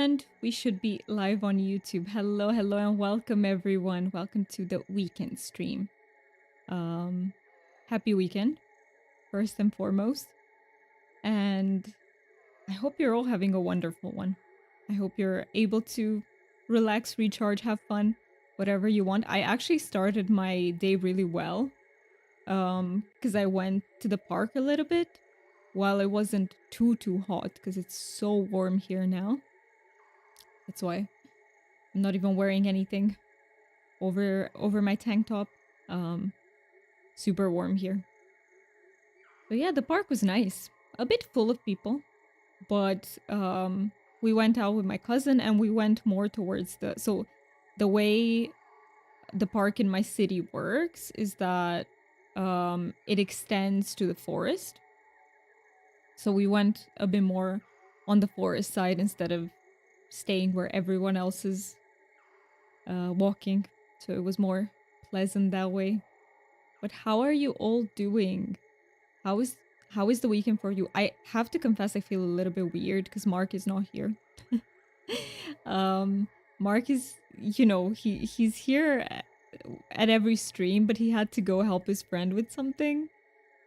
And we should be live on YouTube. Hello, hello, and welcome everyone. Welcome to the weekend stream. Um, happy weekend, first and foremost. And I hope you're all having a wonderful one. I hope you're able to relax, recharge, have fun, whatever you want. I actually started my day really well. Because I went to the park a little bit while it wasn't too hot because it's so warm here now. That's why I'm not even wearing anything over my tank top. Super warm here. But yeah, the park was nice. A bit full of people, but we went out with my cousin and we went more towards the way the park in my city works is that it extends to the forest. So we went a bit more on the forest side instead of staying where everyone else is walking. So it was more pleasant that way. But how are you all doing? How is the weekend for you? I have to confess I feel a little bit weird because Mark is not here. um Mark is, he's here at every stream, but he had to go help his friend with something.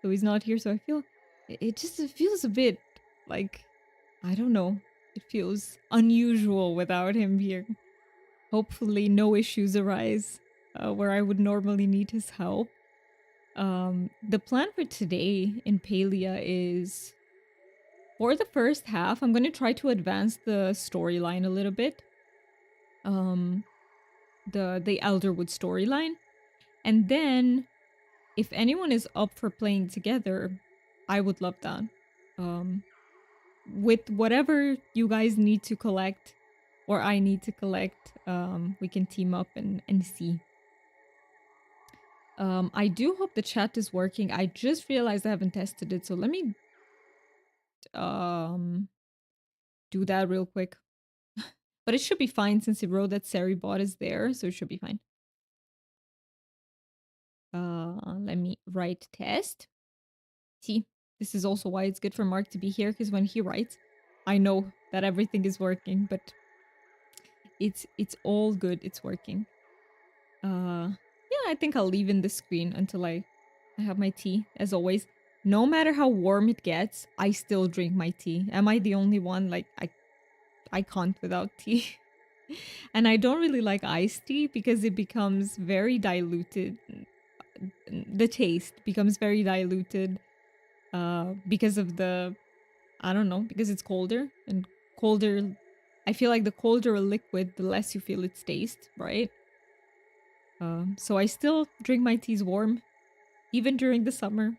So he's not here, so I feel it feels a bit like, I don't know. It feels unusual without him here. Hopefully no issues arise where I would normally need his help. The plan for today in Palia is, for the first half, I'm going to try to advance the storyline a little bit. The Elderwood storyline. And then if anyone is up for playing together, I would love that. With whatever you guys need to collect or I need to collect, we can team up and see. I do hope the chat is working. I just realized I haven't tested it, so let me do that real quick. But it should be fine since it wrote that Seribot is there, so it should be fine. Let me write test. See, this is also why it's good for Mark to be here, because when he writes, I know that everything is working, but it's all good. It's working. Yeah, I think I'll leave in the screen until I have my tea, as always. No matter how warm it gets, I still drink my tea. Am I the only one? Like, I can't without tea. And I don't really like iced tea because it becomes very diluted. The taste becomes very diluted because of the, I don't know, because it's colder and colder. I feel like the colder a liquid, the less you feel its taste, right? So I still drink my teas warm, even during the summer.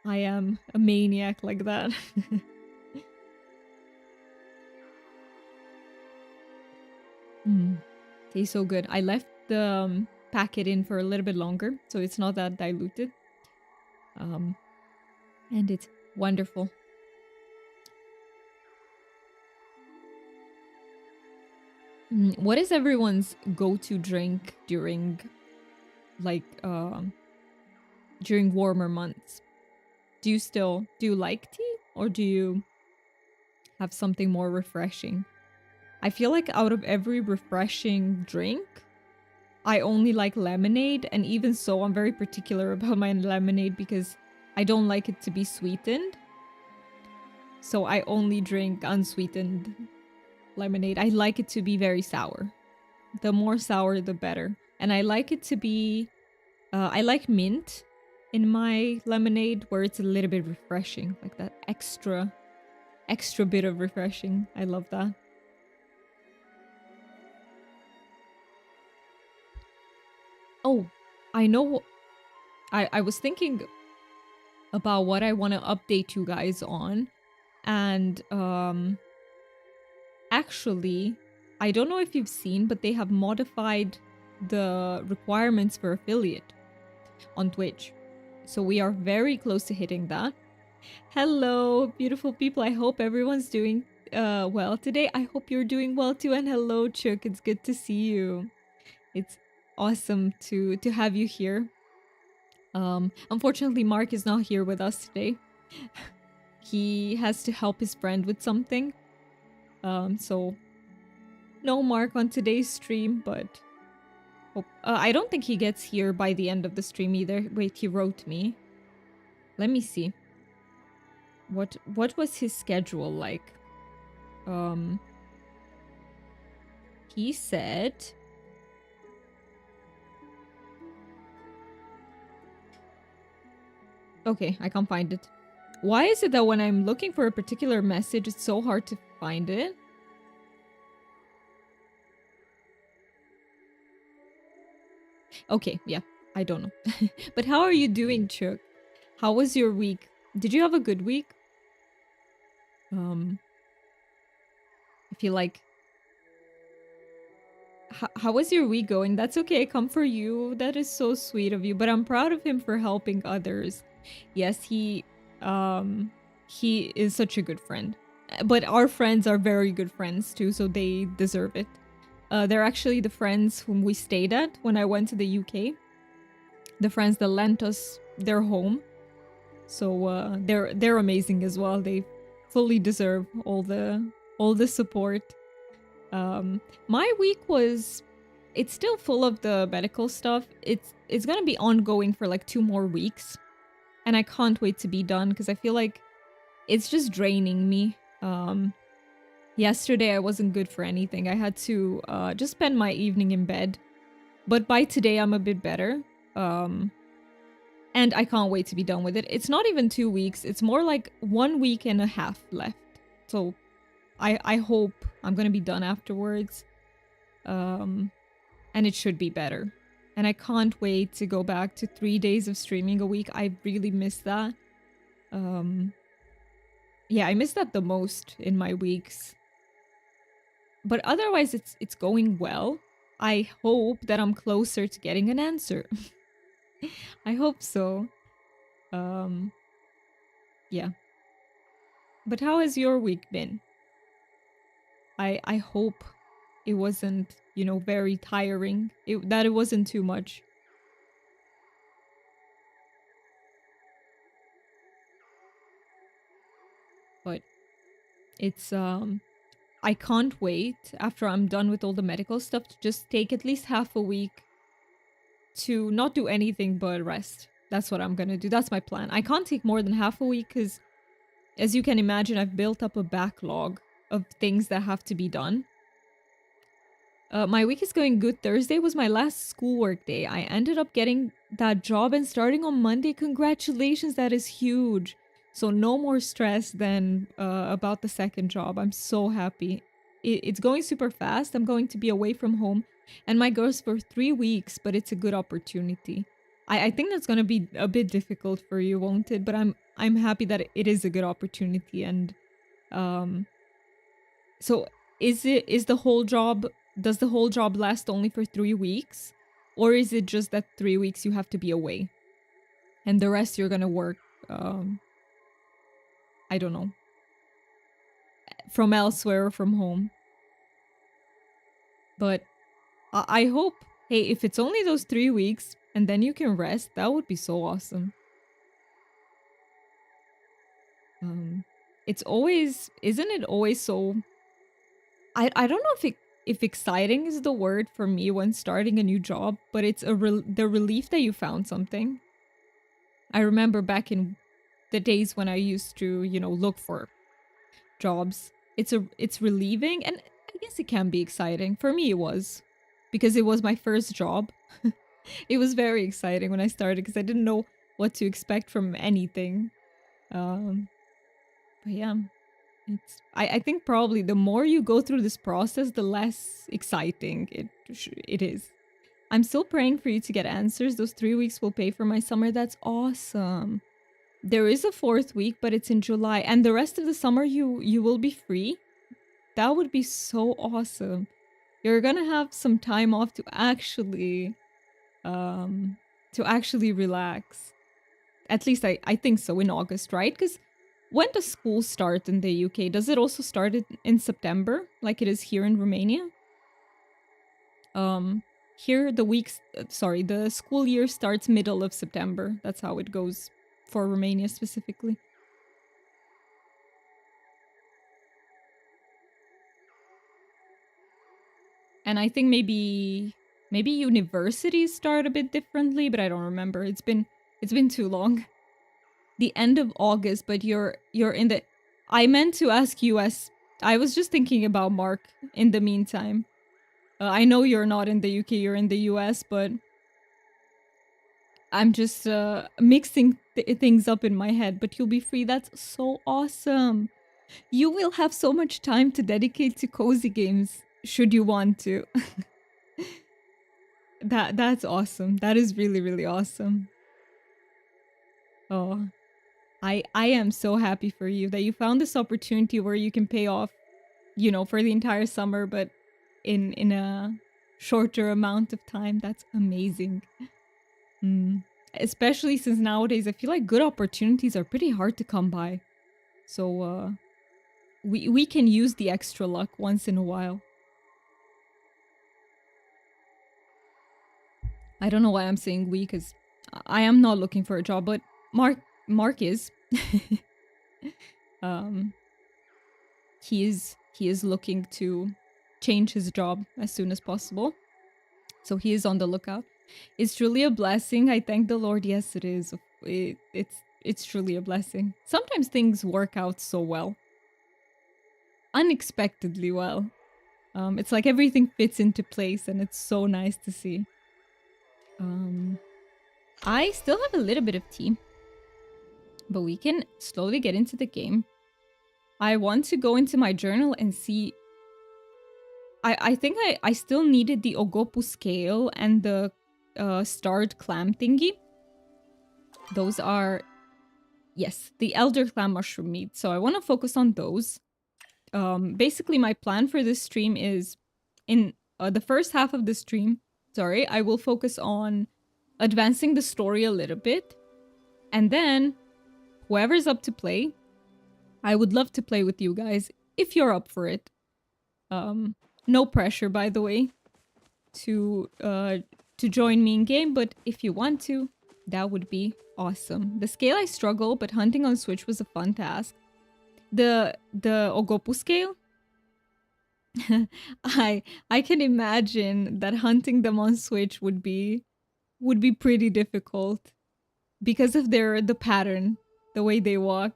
I am a maniac like that. Tastes so good. I left the packet in for a little bit longer, so it's not that diluted. And it's wonderful. What is everyone's go-to drink during, like, during warmer months? Do you like tea, or do you have something more refreshing? I feel like out of every refreshing drink, I only like lemonade, and even so, I'm very particular about my lemonade because I don't like it to be sweetened. So I only drink unsweetened lemonade. I like it to be very sour. The more sour, the better. And I like it to be... I like mint in my lemonade where it's a little bit refreshing. Like that extra bit of refreshing. I love that. Oh, I know. I was thinking about what I want to update you guys on. And actually, I don't know if you've seen, but they have modified the requirements for affiliate on Twitch. So we are very close to hitting that. Hello, beautiful people. I hope everyone's doing well today. I hope you're doing well too. And hello, Chuck. It's good to see you. It's awesome to have you here. Unfortunately, Mark is not here with us today. He has to help his friend with something. So No Mark on today's stream, but hope, I don't think he gets here by the end of the stream either. Wait, he wrote me. Let me see. What was his schedule like? He said okay, I can't find it. Why is it that when I'm looking for a particular message, it's so hard to find it? Okay, yeah, I don't know. But how are you doing, Chuck? How was your week? Did you have a good week? I feel like how was your week going? That's okay. Come for you. That is so sweet of you. But I'm proud of him for helping others. Yes, he is such a good friend. But our friends are very good friends too, so they deserve it. They're actually the friends whom we stayed at when I went to the UK. The friends that lent us their home. So they're amazing as well. They fully deserve all the support. My week was it's still full of the medical stuff. It's gonna be ongoing for like 2 more weeks. And I can't wait to be done because I feel like it's just draining me. Yesterday I wasn't good for anything. I had to just spend my evening in bed. But by today I'm a bit better. And I can't wait to be done with it. It's not even 2 weeks. It's more like 1 week and a half left. So I hope I'm gonna be done afterwards. And it should be better. And I can't wait to go back to 3 days of streaming a week. I really miss that. Yeah, I miss that the most in my weeks. But otherwise it's going well. I hope that I'm closer to getting an answer. I hope so. Yeah. But how has your week been? I hope it wasn't, very tiring. That it wasn't too much. But it's I can't wait after I'm done with all the medical stuff to just take at least half a week to not do anything but rest. That's what I'm gonna do. That's my plan. I can't take more than half a week because, as you can imagine, I've built up a backlog of things that have to be done. My week is going good. Thursday was my last schoolwork day. I ended up getting that job and starting on Monday. Congratulations, that is huge. So no more stress than about the second job. I'm so happy. It's going super fast. I'm going to be away from home and my girls for 3 weeks, but it's a good opportunity. I think that's gonna be a bit difficult for you, won't it? But I'm happy that it is a good opportunity. And so is the whole job does the whole job last only for 3 weeks? Or is it just that 3 weeks you have to be away? And the rest you're gonna work, I don't know, from elsewhere or from home. But I hope, hey, if it's only those 3 weeks and then you can rest, that would be so awesome. It's always, isn't it always so, I don't know if exciting is the word for me when starting a new job, but it's the relief that you found something. I remember back in the days when I used to, look for jobs. It's relieving, and I guess it can be exciting. For me it was, because it was my first job. It was very exciting when I started because I didn't know what to expect from anything. But yeah, I think probably the more you go through this process, the less exciting it is. I'm still praying for you to get answers. Those 3 weeks will pay for my summer. That's awesome. There is a fourth week, but it's in July. And the rest of the summer you will be free. That would be so awesome. You're gonna have some time off to actually relax. At least I think so, in August, right? Because when does school start in the UK? Does it also start in September, like it is here in Romania? Here the school year starts middle of September. That's how it goes for Romania specifically. And I think maybe universities start a bit differently, but I don't remember. It's been too long. The end of August, but you're in the... I meant to ask US. I was just thinking about Mark in the meantime. I know you're not in the UK, you're in the US, but I'm just mixing things up in my head. But you'll be free. That's so awesome. You will have so much time to dedicate to cozy games, should you want to. That's awesome. That is really, really awesome. Oh, I am so happy for you that you found this opportunity where you can pay off, you know, for the entire summer, but in a shorter amount of time. That's amazing. Especially since nowadays I feel like good opportunities are pretty hard to come by. So we can use the extra luck once in a while. I don't know why I'm saying we, because I am not looking for a job, but Mark is. He is looking to change his job as soon as possible. So he is on the lookout. It's truly a blessing. I thank the Lord. Yes, it is. It's truly a blessing. Sometimes things work out so well. Unexpectedly well. It's like everything fits into place and it's so nice to see. I still have a little bit of tea, but we can slowly get into the game. I want to go into my journal and see... I think I still needed the ogopuus scale and the starred clam thingy. Those are... Yes, the elder clam mushroom meat. So I want to focus on those. Basically, my plan for this stream is... In the first half of the stream, I will focus on advancing the story a little bit. And then, whoever's up to play, I would love to play with you guys if you're up for it. No pressure, by the way, to join me in game, but if you want to, that would be awesome. The scale I struggle, but hunting on Switch was a fun task. The ogopuus scale, I can imagine that hunting them on Switch would be pretty difficult because of the pattern, the way they walk.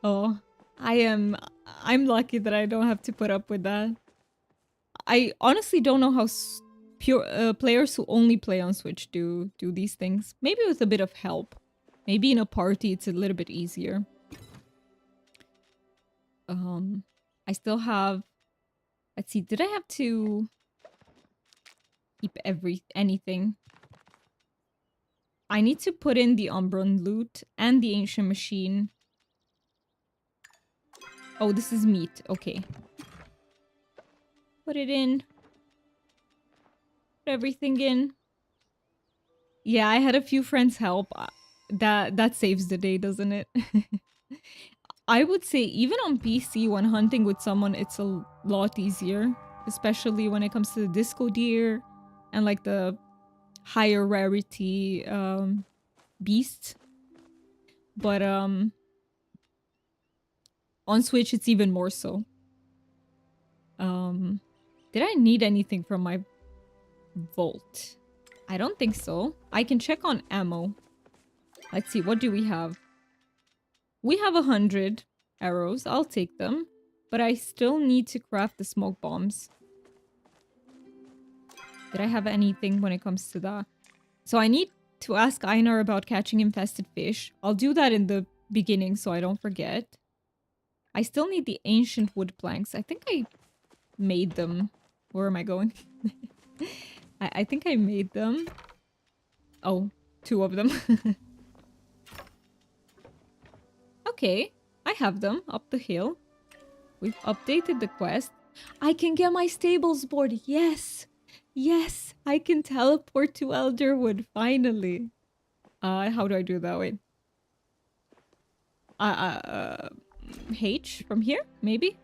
Oh, I'm lucky that I don't have to put up with that. I honestly don't know how players who only play on Switch do these things. Maybe with a bit of help. Maybe in a party it's a little bit easier. I still have... Let's see, did I have to keep anything? I need to put in the Umbron loot and the ancient machine. Oh, this is meat. Okay. Put it in. Put everything in. Yeah, I had a few friends help. That saves the day, doesn't it? I would say even on PC, when hunting with someone, it's a lot easier. Especially when it comes to the disco deer and like the higher rarity beasts. But on Switch, it's even more so. Did I need anything from my vault? I don't think so. I can check on ammo. Let's see, what do we have? We have 100 arrows. I'll take them. But I still need to craft the smoke bombs. Did I have anything when it comes to that? So I need to ask Einar about catching infested fish. I'll do that in the beginning so I don't forget. I still need the ancient wood planks. I think I made them. Where am I going? I think I made them. Oh, 2 of them. Okay, I have them up the hill. We've updated the quest. I can get my stables board. Yes! Yes! I can teleport to Elderwood, finally. How do I do that? Wait. H from here? Maybe?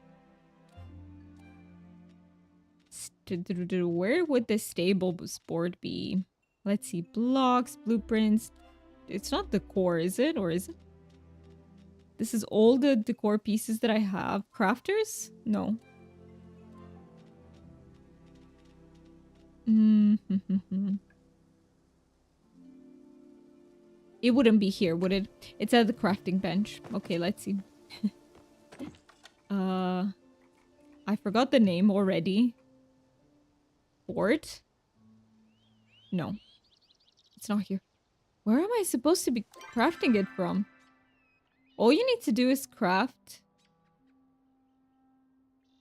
Where would the stables board be? Let's see. Blocks, blueprints. It's not decor, is it? Or is it? This is all the decor pieces that I have. Crafters? No. It wouldn't be here, would it? It's at the crafting bench. Okay, let's see. I forgot the name already. Fort? No. It's not here. Where am I supposed to be crafting it from? All you need to do is craft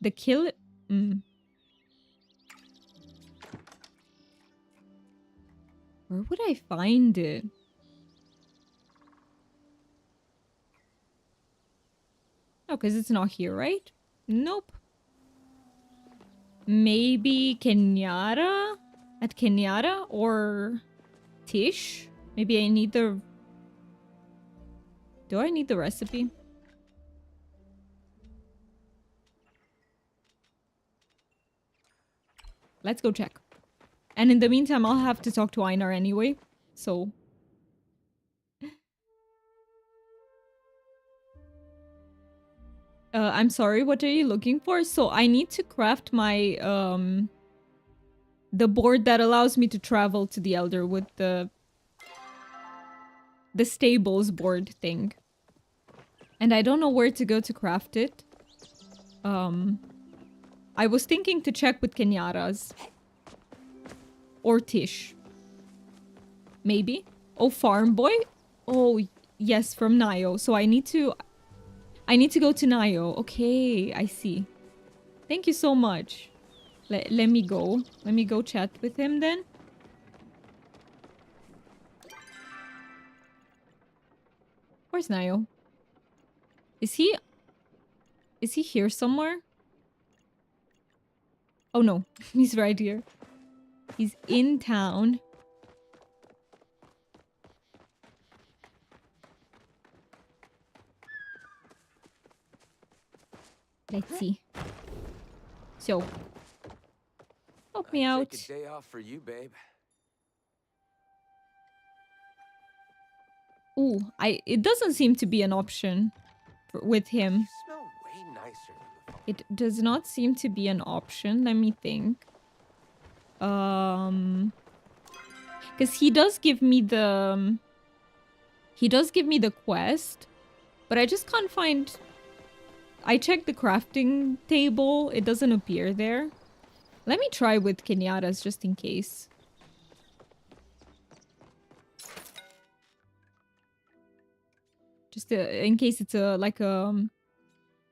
the kill. Where would I find it? Oh, because it's not here, right? Nope. Maybe Kenyatta? At Kenyatta? Or Tish? Maybe I need the... Do I need the recipe? Let's go check. And in the meantime, I'll have to talk to Einar anyway. So... I'm sorry, what are you looking for? So I need to craft my, the board that allows me to travel to the Elderwood, the stables board thing. And I don't know where to go to craft it. I was thinking to check with Kenyatta's. Or Tish. Maybe. Oh, Farm Boy? Oh, yes, from Nayo. So I need to go to Nayo. Okay, I see. Thank you so much. Let me go. Let me go chat with him then. Where's Nayo? Is he here somewhere? Oh no, he's right here. He's in town. Let's see. So, help me out. Take a day off for you, babe. Ooh, it doesn't seem to be an option with him. You smell way nicer than the It does not seem to be an option. Let me think. Because he does give me the quest, but I just can't find. I checked the crafting table. It doesn't appear there. Let me try with Kenyatta's just in case. Just in case it's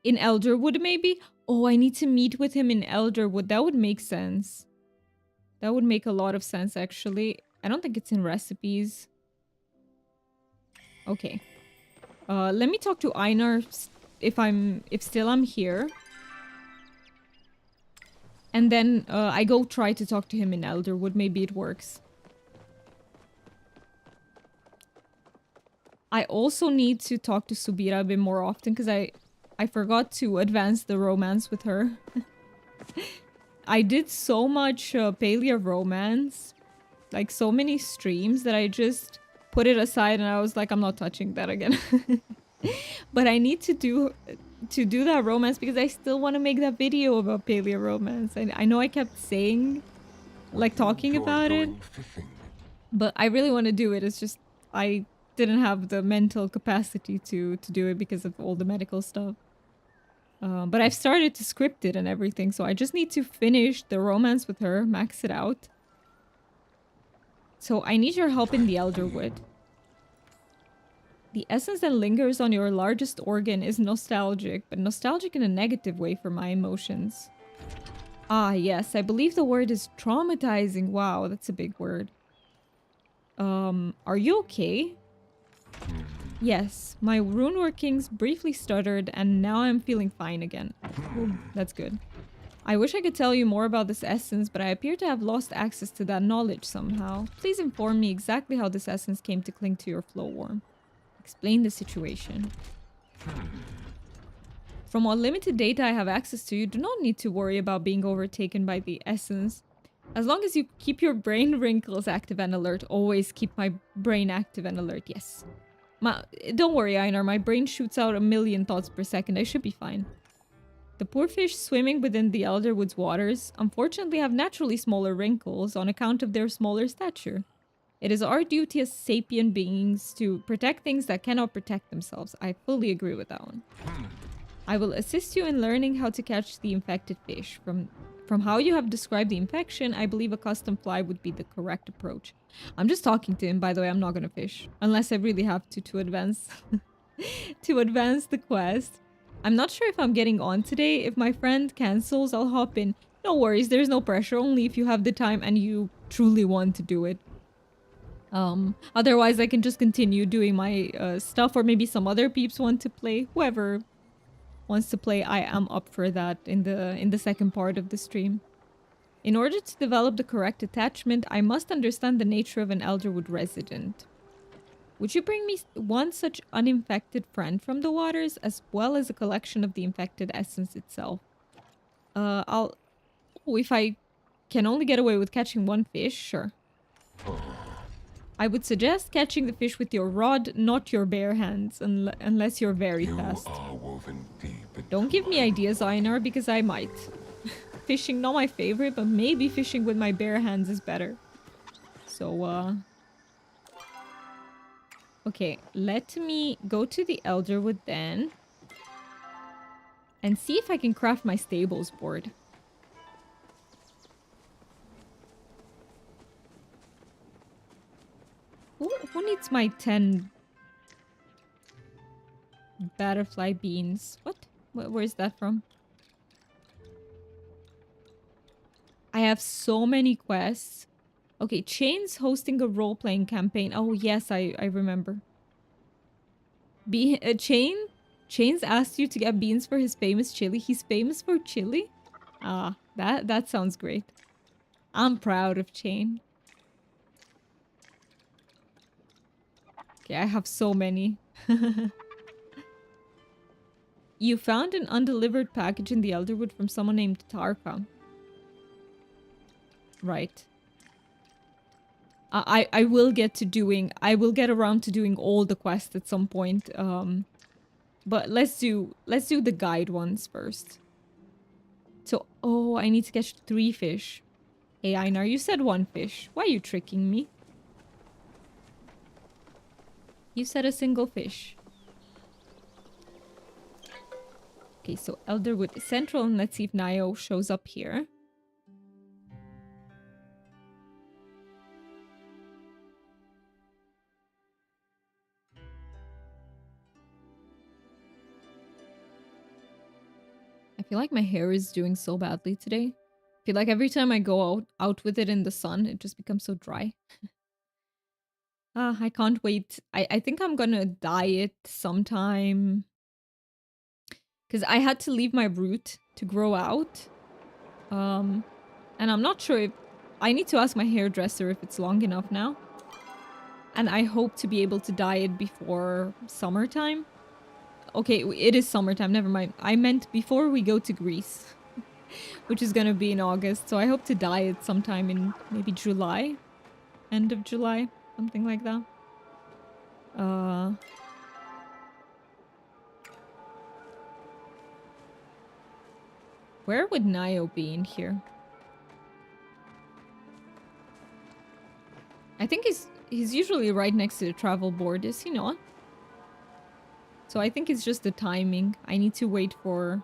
in Elderwood maybe? Oh, I need to meet with him in Elderwood. That would make sense. That would make a lot of sense actually. I don't think it's in recipes. Okay. Let me talk to Einar if still I'm here. And then I go try to talk to him in Elderwood. Maybe it works. I also need to talk to Subira a bit more often because I forgot to advance the romance with her. I did so much Palia romance, like so many streams that I just put it aside and I was like, I'm not touching that again. But I need to do that romance because I still want to make that video about Palia romance. I know I kept saying, like talking about it, but I really want to do it. It's just I didn't have the mental capacity to do it because of all the medical stuff. But I've started to script it and everything, so I just need to finish the romance with her, max it out. So I need your help in the Elderwood. The essence that lingers on your largest organ is nostalgic, but nostalgic in a negative way for my emotions. Ah, yes, I believe the word is traumatizing. Wow, that's a big word. Are you okay? Yes, my rune workings briefly stuttered and now I'm feeling fine again. Ooh, that's good. I wish I could tell you more about this essence, but I appear to have lost access to that knowledge somehow. Please inform me exactly how this essence came to cling to your flowworm. Explain the situation. From what limited data I have access to, you do not need to worry about being overtaken by the essence. As long as you keep your brain wrinkles active and alert. Always keep my brain active and alert, yes. Don't worry, Einar, my brain shoots out 1,000,000 thoughts per second. I should be fine. The poor fish swimming within the Elderwood's waters unfortunately have naturally smaller wrinkles on account of their smaller stature. It is our duty as sapient beings to protect things that cannot protect themselves. I fully agree with that one. I will assist you in learning how to catch the infected fish. From how you have described the infection, I believe a custom fly would be the correct approach. I'm just talking to him, by the way. I'm not gonna fish. Unless I really have to advance to advance the quest. I'm not sure if I'm getting on today. If my friend cancels, I'll hop in. No worries, there's no pressure. Only if you have the time and you truly want to do it. Otherwise I can just continue doing my stuff, or maybe some other peeps want to play. Whoever wants to play, I am up for that in the second part of the stream. In order to develop the correct attachment, I must understand the nature of an Elderwood resident. Would you bring me one such uninfected friend from the waters, as well as a collection of the infected essence itself? Oh, if I can only get away with catching one fish, sure. I would suggest catching the fish with your rod, not your bare hands, unless you're very fast. Don't give me ideas, Einar, because I might. Fishing, not my favorite, but maybe fishing with my bare hands is better. So, okay, let me go to the Elderwood then. And see if I can craft my stables board. Who needs my 10 butterfly beans? What? Where's that from? I have so many quests. Okay, Chain's hosting a role-playing campaign. Oh, yes, I remember. Chain's asked you to get beans for his famous chili. He's famous for chili? Ah, that sounds great. I'm proud of Chain. Okay, I have so many. You found an undelivered package in the Elderwood from someone named Tarka. Right. I will get around to doing all the quests at some point. But let's do the guide ones first. So, oh, I need to catch 3 fish. Hey, Einar, you said 1 fish. Why are you tricking me? You said a single fish. Okay, so Elderwood is central, and let's see if Nio shows up here. I feel like my hair is doing so badly today. I feel like every time I go out with it in the sun, it just becomes so dry. I can't wait. I think I'm gonna dye it sometime. Because I had to leave my root to grow out. And I'm not sure if... I need to ask my hairdresser if it's long enough now. And I hope to be able to dye it before summertime. Okay, it is summertime, never mind. I meant before we go to Greece. Which is gonna be in August. So I hope to dye it sometime in maybe July. End of July. Something like that. Where would Nio be in here? I think he's usually right next to the travel board, is he not? So I think it's just the timing. I need to wait for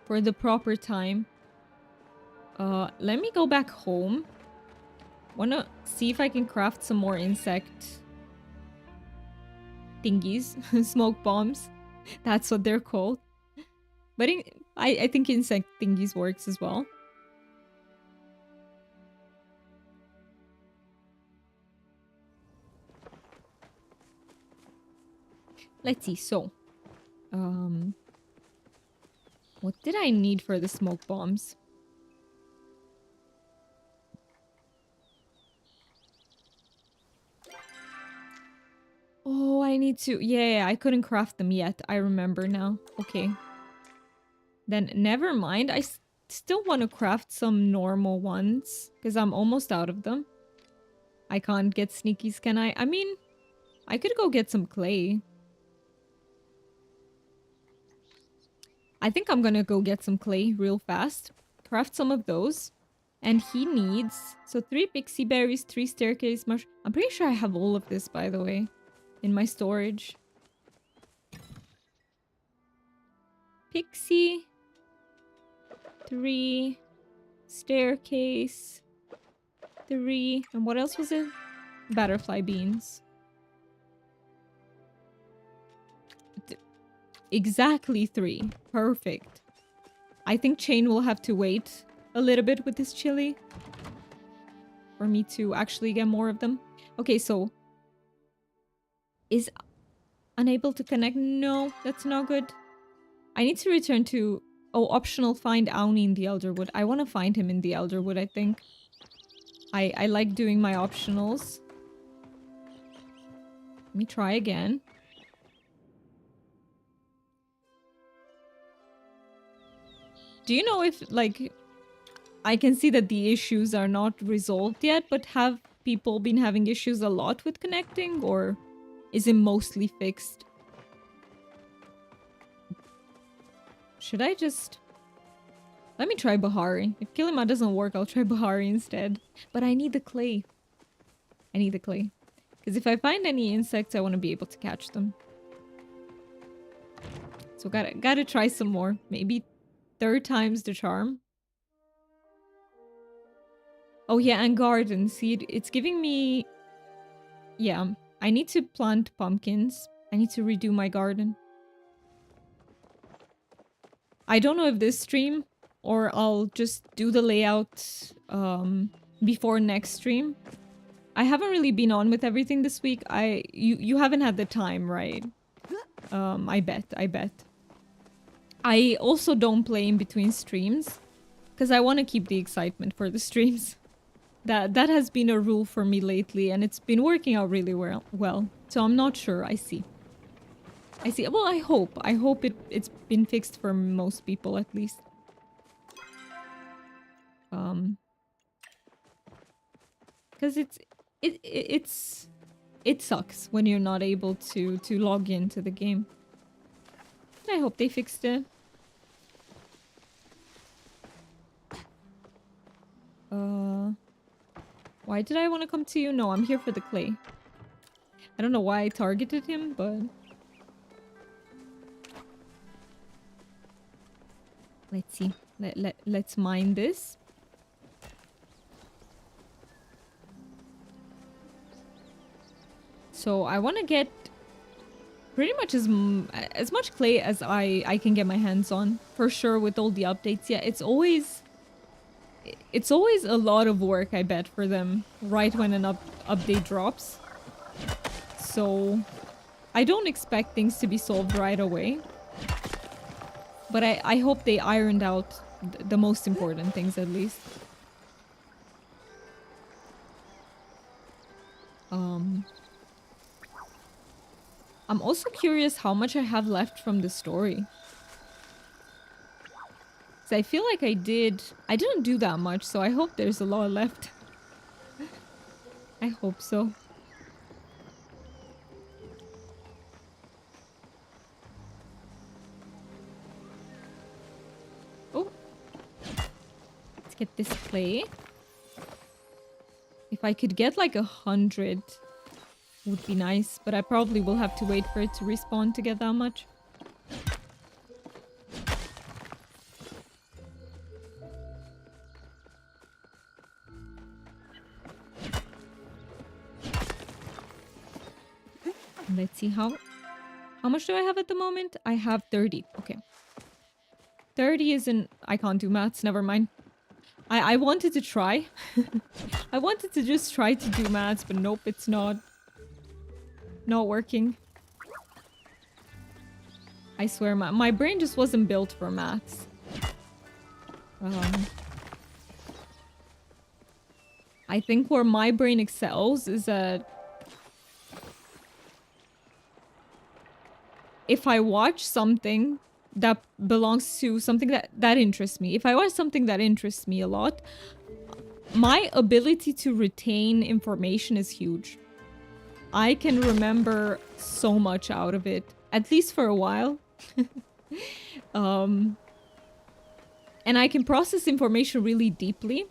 the proper time. Let me go back home. Wanna see if I can craft some more insect thingies. Smoke bombs. That's what they're called. But I think insect thingies works as well. Let's see, so. What did I need for the smoke bombs? Oh, I need to... Yeah, I couldn't craft them yet. I remember now. Okay. Then never mind. I still want to craft some normal ones. Because I'm almost out of them. I can't get sneakies, can I? I mean, I could go get some clay. I think I'm gonna go get some clay real fast. Craft some of those. And he needs... So 3 pixie berries, 3 staircase mush... I'm pretty sure I have all of this, by the way. In my storage. Pixie. 3. Staircase. 3. And what else was it? Butterfly beans. Exactly 3. Perfect. I think Chain will have to wait a little bit with this chili for me to actually get more of them. Okay, so is unable to connect. No, that's not good. I need to return to... Oh, optional find Auni in the Elderwood. I want to find him in the Elderwood, I think. I like doing my optionals. Let me try again. Do you know if, like... I can see that the issues are not resolved yet, but have people been having issues a lot with connecting, or is it mostly fixed? Should I just... Let me try Bahari. If Kilima doesn't work, I'll try Bahari instead. But I need the clay. I need the clay. Because if I find any insects, I want to be able to catch them. So gotta try some more. Maybe 3rd time's the charm. Oh yeah, and garden seed. It's giving me... Yeah, I need to plant pumpkins. I need to redo my garden. I don't know if this stream or I'll just do the layout before next stream. I haven't really been on with everything this week. You haven't had the time, right? I bet. I also don't play in between streams because I want to keep the excitement for the streams. That has been a rule for me lately, and it's been working out really well. So I'm not sure. I see. Well, I hope. It's been fixed for most people at least. Because it sucks when you're not able to log into the game. I hope they fixed it. Why did I want to come to you? No, I'm here for the clay. I don't know why I targeted him, but... Let's see. Let's mine this. So I want to get pretty much as much clay as I can get my hands on. For sure, with all the updates. Yeah, it's always a lot of work, I bet, for them right when an update drops. So I don't expect things to be solved right away. But I hope they ironed out the most important things at least. I'm also curious how much I have left from the story. So I feel like I didn't do that much, so I hope there's a lot left. I hope so. Oh. Let's get this clay. If I could get like 100, would be nice, but I probably will have to wait for it to respawn to get that much. Let's see how much do I have at the moment? I have 30. Okay. 30 isn't... I can't do maths, never mind. I wanted to try. I wanted to just try to do maths, but nope, it's not working. I swear, my brain just wasn't built for maths. I think where my brain excels is at... If I watch something that belongs to something that interests me. If I watch something that interests me a lot, my ability to retain information is huge. I can remember so much out of it, at least for a while. And I can process information really deeply.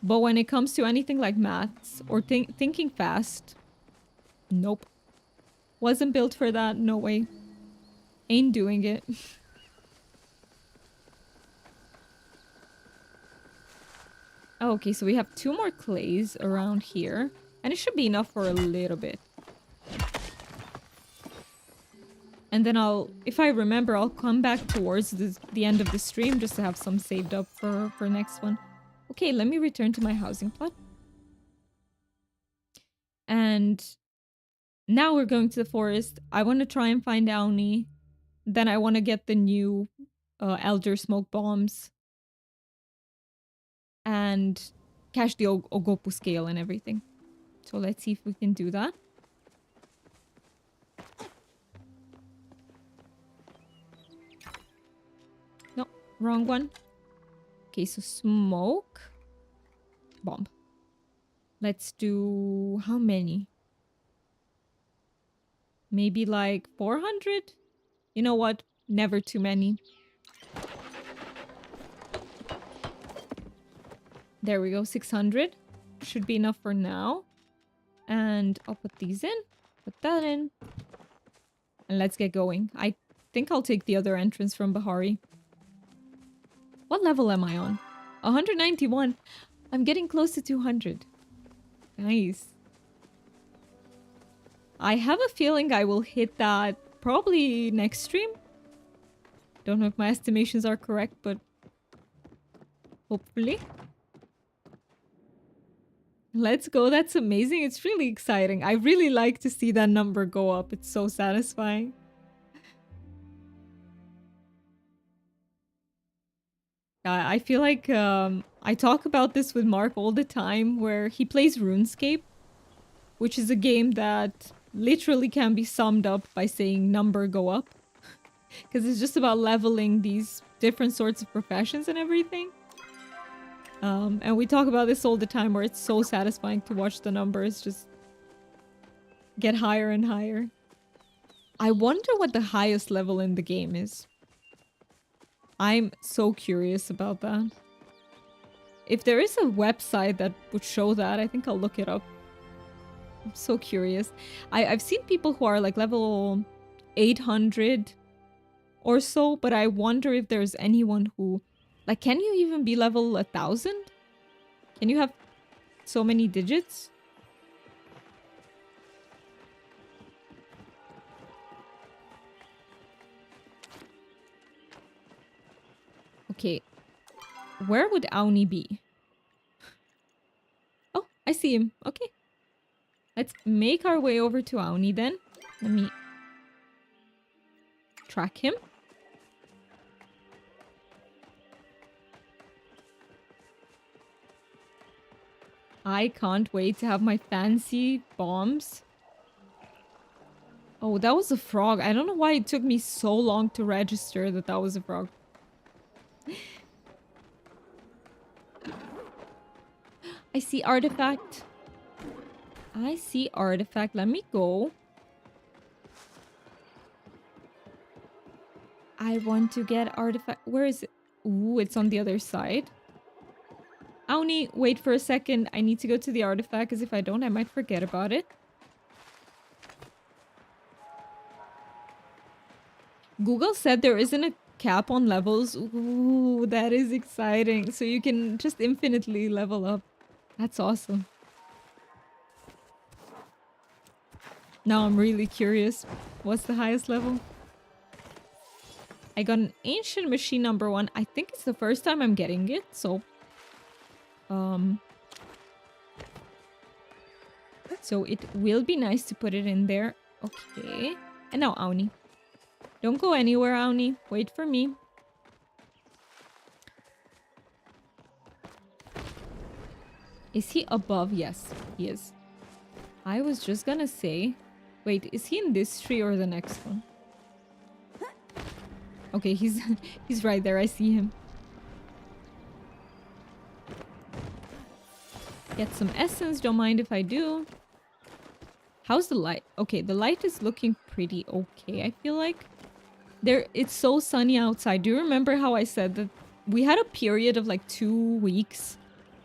But when it comes to anything like maths or thinking fast, nope. Wasn't built for that, no way. Ain't doing it. Okay, so we have 2 more clays around here. And it should be enough for a little bit. And then if I remember, I'll come back towards the end of the stream just to have some saved up for next one. Okay, let me return to my housing plot. And now we're going to the forest. I want to try and find Auni. Then I want to get the new Elder Smoke Bombs. And cache the ogopuus scale and everything. So let's see if we can do that. No, wrong one. Okay, so smoke. Bomb. Let's do... how many? Maybe like 400? You know what? Never too many. There we go, 600. Should be enough for now. And I'll put these in. Put that in. And let's get going. I think I'll take the other entrance from Bahari. What level am I on? 191. I'm getting close to 200. Nice. I have a feeling I will hit that probably next stream. Don't know if my estimations are correct, but hopefully. Let's go. That's amazing. It's really exciting. I really like to see that number go up. It's so satisfying. I feel like I talk about this with Mark all the time, where he plays RuneScape, which is a game that literally can be summed up by saying number go up. Because it's just about leveling these different sorts of professions and everything. And we talk about this all the time, where it's so satisfying to watch the numbers just get higher and higher. I wonder what the highest level in the game is. I'm so curious about that. If there is a website that would show that, I think I'll look it up. I'm so curious. I've seen people who are like level 800 or so, but I wonder if there's anyone who... like, can you even be level 1000? Can you have so many digits? Okay. Where would Auni be? Oh, I see him. Okay. Let's make our way over to Auni then. Let me track him. I can't wait to have my fancy bombs. Oh, that was a frog. I don't know why it took me so long to register that that was a frog. I see artifact. I see artifact. Let me go. I want to get artifact. Where is it? Ooh, it's on the other side. Auni, wait for a second. I need to go to the artifact, because if I don't, I might forget about it. Google said there isn't a cap on levels. Ooh, that is exciting. So you can just infinitely level up. That's awesome. Now I'm really curious. What's the highest level? I got an ancient machine number 1. I think it's the first time I'm getting it, so... So it will be nice to put it in there. Okay. And now Auni. Don't go anywhere, Auni. Wait for me. Is he above? Yes, he is. I was just gonna say... Wait, is he in this tree or the next one? Okay, he's he's right there. I see him. Get some essence. Don't mind if I do. How's the light? Okay, the light is looking pretty okay, I feel like. It's so sunny outside. Do you remember how I said that we had a period of like 2 weeks?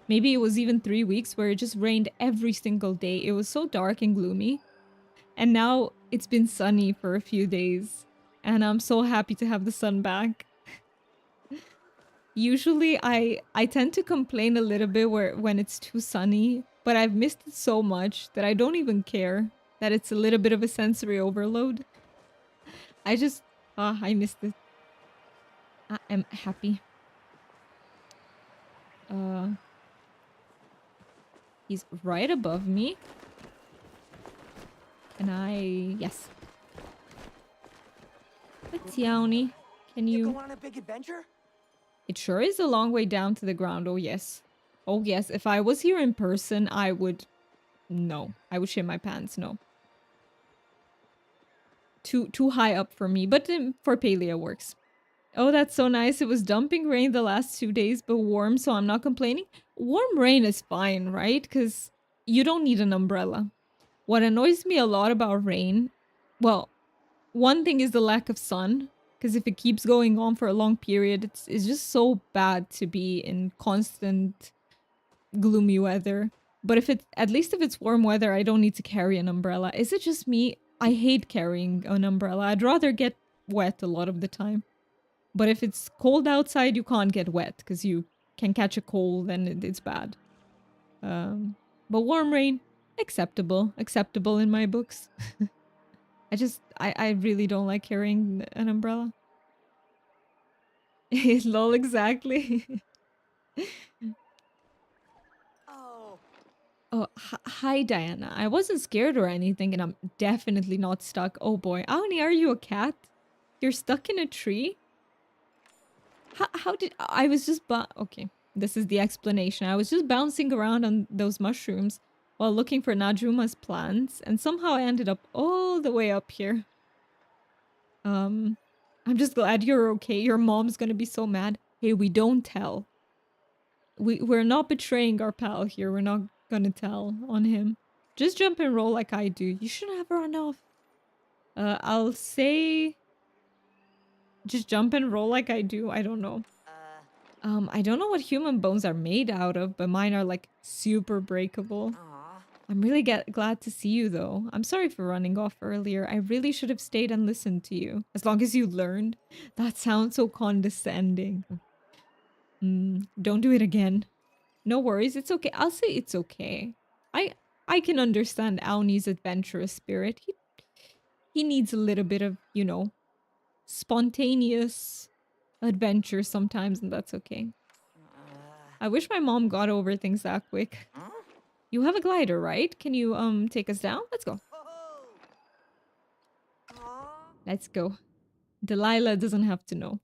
Maybe it was even 3 weeks where it just rained every single day. It was so dark and gloomy. And now it's been sunny for a few days. And I'm so happy to have the sun back. Usually I tend to complain a little bit when it's too sunny, but I've missed it so much that I don't even care that it's a little bit of a sensory overload. I just I missed it. I am happy. He's right above me. And yes. Let's see, Aoni. Can You you... go on a big adventure? It sure is a long way down to the ground. Oh, yes. Oh, yes. If I was here in person, I would... No. I would shit my pants. No. Too high up for me. But for Palia works. Oh, that's so nice. It was dumping rain the last 2 days, but warm, so I'm not complaining. Warm rain is fine, right? Because you don't need an umbrella. What annoys me a lot about rain... Well, one thing is the lack of sun. Because if it keeps going on for a long period, it's just so bad to be in constant gloomy weather. But if it's, at least if it's warm weather, I don't need to carry an umbrella. Is it just me? I hate carrying an umbrella. I'd rather get wet a lot of the time. But if it's cold outside, you can't get wet because you can catch a cold and it's bad. But warm rain, acceptable. Acceptable in my books. I really don't like carrying an umbrella. Lol, exactly. Oh. Oh, hi, Diana. I wasn't scared or anything, and I'm definitely not stuck. Oh boy. Aoni, are you a cat? You're stuck in a tree? How did... I was just... Okay, this is the explanation. I was just bouncing around on those mushrooms while looking for Najuma's plants, and somehow I ended up all the way up here. I'm just glad you're okay. Your mom's gonna be so mad. Hey, we don't tell. We're not betraying our pal here. We're not gonna tell on him. Just jump and roll like I do. You shouldn't have run off. I'll say... Just jump and roll like I do. I don't know. I don't know what human bones are made out of, but mine are like super breakable. Aw. I'm really glad to see you though. I'm sorry for running off earlier. I really should have stayed and listened to you. As long as you learned. That sounds so condescending. Don't do it again. No worries, it's okay. I'll say it's okay. I can understand Auni's adventurous spirit. He needs a little bit of, you know, spontaneous adventure sometimes, and that's okay. I wish my mom got over things that quick. Huh? You have a glider, right? Can you take us down? Let's go. Aw. Let's go. Delilah doesn't have to know.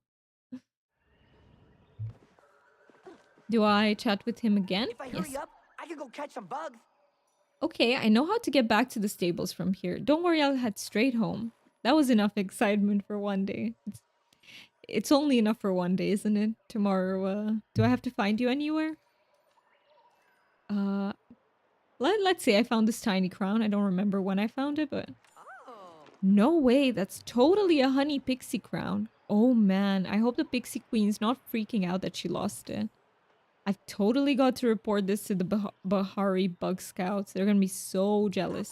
Do I chat with him again? If I Yes. hurry up, I can go catch some bugs. Okay, I know how to get back to the stables from here. Don't worry, I'll head straight home. That was enough excitement for one day. It's only enough for one day, isn't it? Tomorrow, do I have to find you anywhere? Let's say I found this tiny crown. I don't remember when I found it, but... Oh. No way, that's totally a honey pixie crown. Oh man, I hope the pixie queen's not freaking out that she lost it. I've totally got to report this to the Bahari Bug Scouts. They're gonna be so jealous.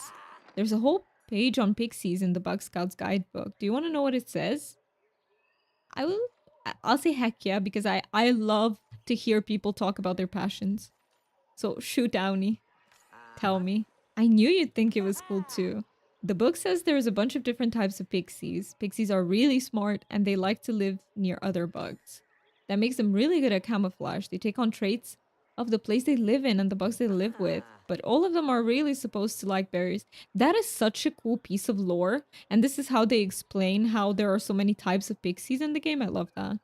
There's a whole page on pixies in the Bug Scouts guidebook. Do you want to know what it says? I'll say heck yeah, because I love to hear people talk about their passions. So shoot, Downey. Tell me. I knew you'd think it was cool too. The book says there's a bunch of different types of pixies. Pixies are really smart and they like to live near other bugs. That makes them really good at camouflage. They take on traits of the place they live in and the bugs they live with. But all of them are really supposed to like berries. That is such a cool piece of lore. And this is how they explain how there are so many types of pixies in the game. I love that.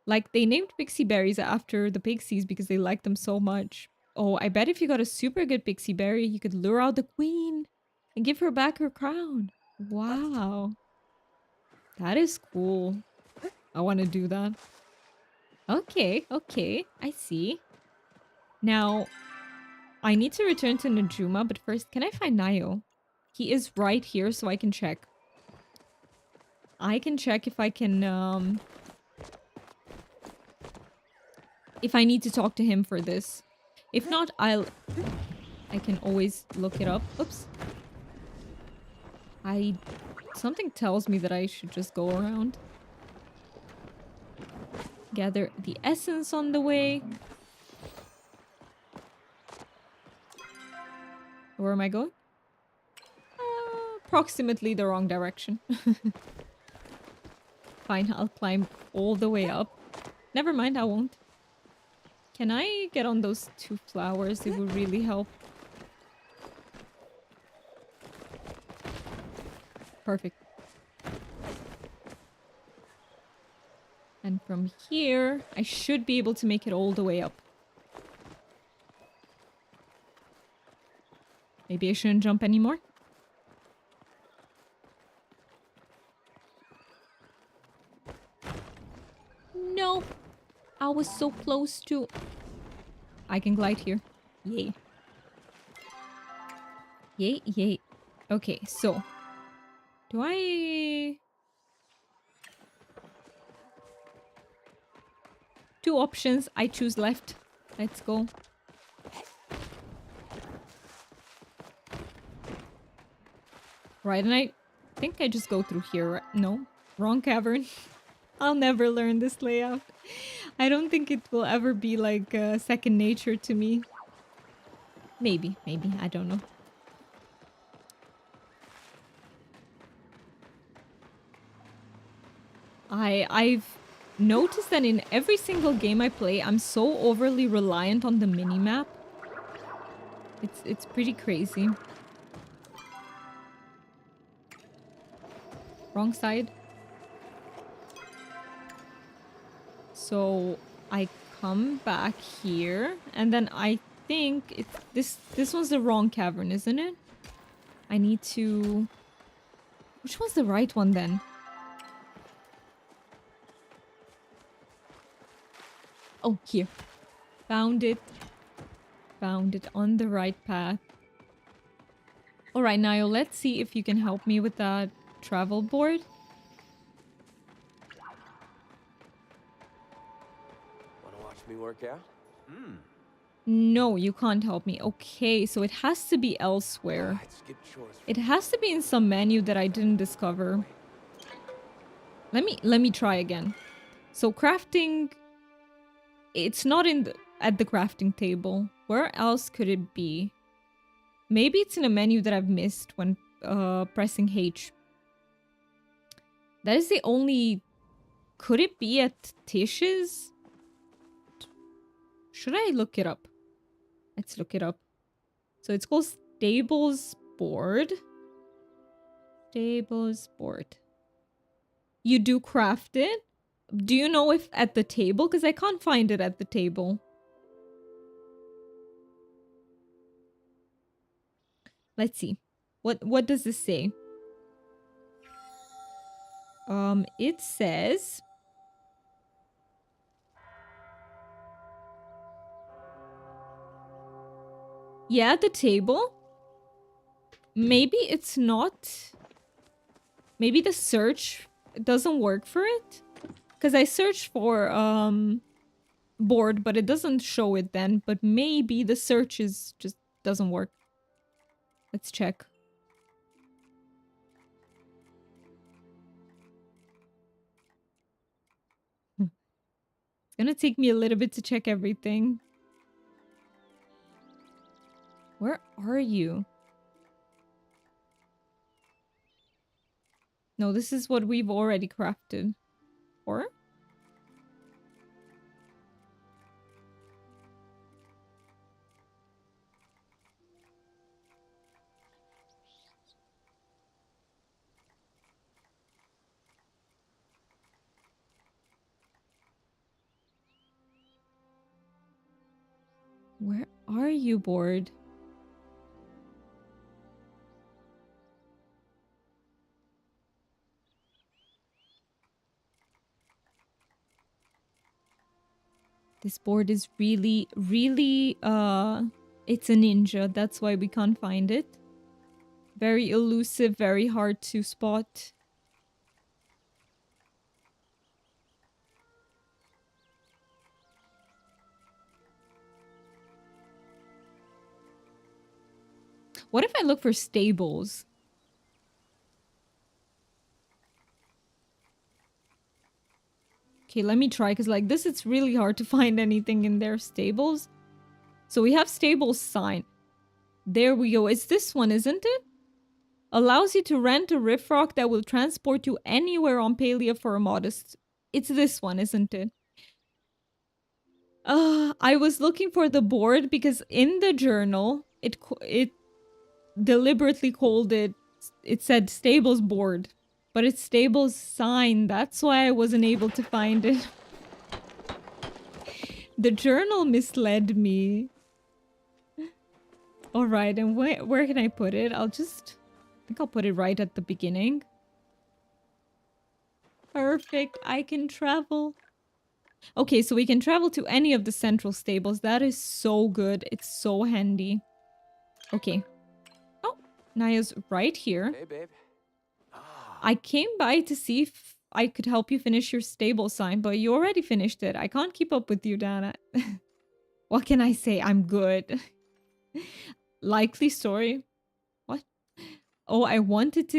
Like, they named pixie berries after the pixies because they like them so much. Oh, I bet if you got a super good pixie berry, you could lure out the queen and give her back her crown. Wow. That is cool. I want to do that. Okay, okay. I see. Now, I need to return to Najuma, but first, can I find Nayo? He is right here, so I can check. I can check if I can, if I need to talk to him for this. If not, I can always look it up. Oops. Something tells me that I should just go around. Gather the essence on the way. Where am I going? Approximately the wrong direction. Fine, I'll climb all the way up. Never mind, I won't. Can I get on those 2 flowers? It would really help. Perfect. And from here, I should be able to make it all the way up. Maybe I shouldn't jump anymore. No! I was so close to... I can glide here. Yay. Yay, yay. Okay, so... Do I... 2 options. I choose left. Let's go. Right, and I think I just go through here. Right? No, wrong cavern. I'll never learn this layout. I don't think it will ever be like second nature to me. Maybe, I don't know. I've noticed that in every single game I play, I'm so overly reliant on the minimap. It's pretty crazy. Wrong side. So I come back here, and then I think it's this one's the wrong cavern, isn't it? I need to... Which one's the right one then? Oh, here. Found it. Found it on the right path. Alright, Niall, let's see if you can help me with that travel board. Wanna watch me work out? No, you can't help me. Okay, so it has to be elsewhere. It has to be in some menu that I didn't discover. Let me try again. So crafting... It's not in at the crafting table. Where else could it be? Maybe it's in a menu that I've missed when pressing H. That is the only... Could it be at Tish's? Should I look it up? Let's look it up. So it's called Stables Board. Stables Board. You do craft it? Do you know if at the table? Because I can't find it at the table. Let's see. What does this say? It says... Yeah, the table. Maybe it's not... Maybe the search doesn't work for it? Because I searched for board, but it doesn't show it then. But maybe the search is just doesn't work. Let's check. It's gonna take me a little bit to check everything. Where are you? No, this is what we've already crafted. Or? Where are you, board? This board is really, really, it's a ninja. That's why we can't find it. Very elusive, very hard to spot. What if I look for stables? Okay, let me try, because like this, it's really hard to find anything in their stables. So we have stables sign. There we go. It's this one, isn't it? Allows you to rent a riffrock that will transport you anywhere on Palia for a modest... It's this one, isn't it? I was looking for the board because in the journal, it deliberately called it... It said stables board. But it's stables sign. That's why I wasn't able to find it. The journal misled me. Alright, and where can I put it? I think I'll put it right at the beginning. Perfect, I can travel. Okay, so we can travel to any of the central stables. That is so good. It's so handy. Okay. Oh, Naya's right here. Hey, babe. Ah. I came by to see if I could help you finish your stable sign, but you already finished it. I can't keep up with you, Dana. What can I say? I'm good. Likely story. What? Oh, I wanted to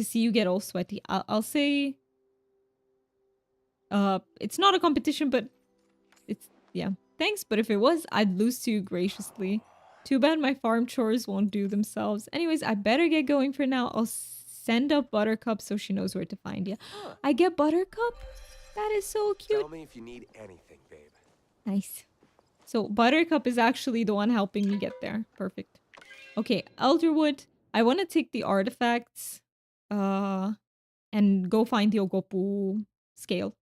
see you get all sweaty. I'll say it's not a competition, but it's yeah. Thanks, but if it was, I'd lose to you graciously. Too bad my farm chores won't do themselves. Anyways, I better get going for now. I'll send up Buttercup so she knows where to find you. I get Buttercup? That is so cute. Tell me if you need anything, babe. Nice. So Buttercup is actually the one helping me get there. Perfect. Okay, Elderwood. I want to take the artifacts and go find the Ogopu scale.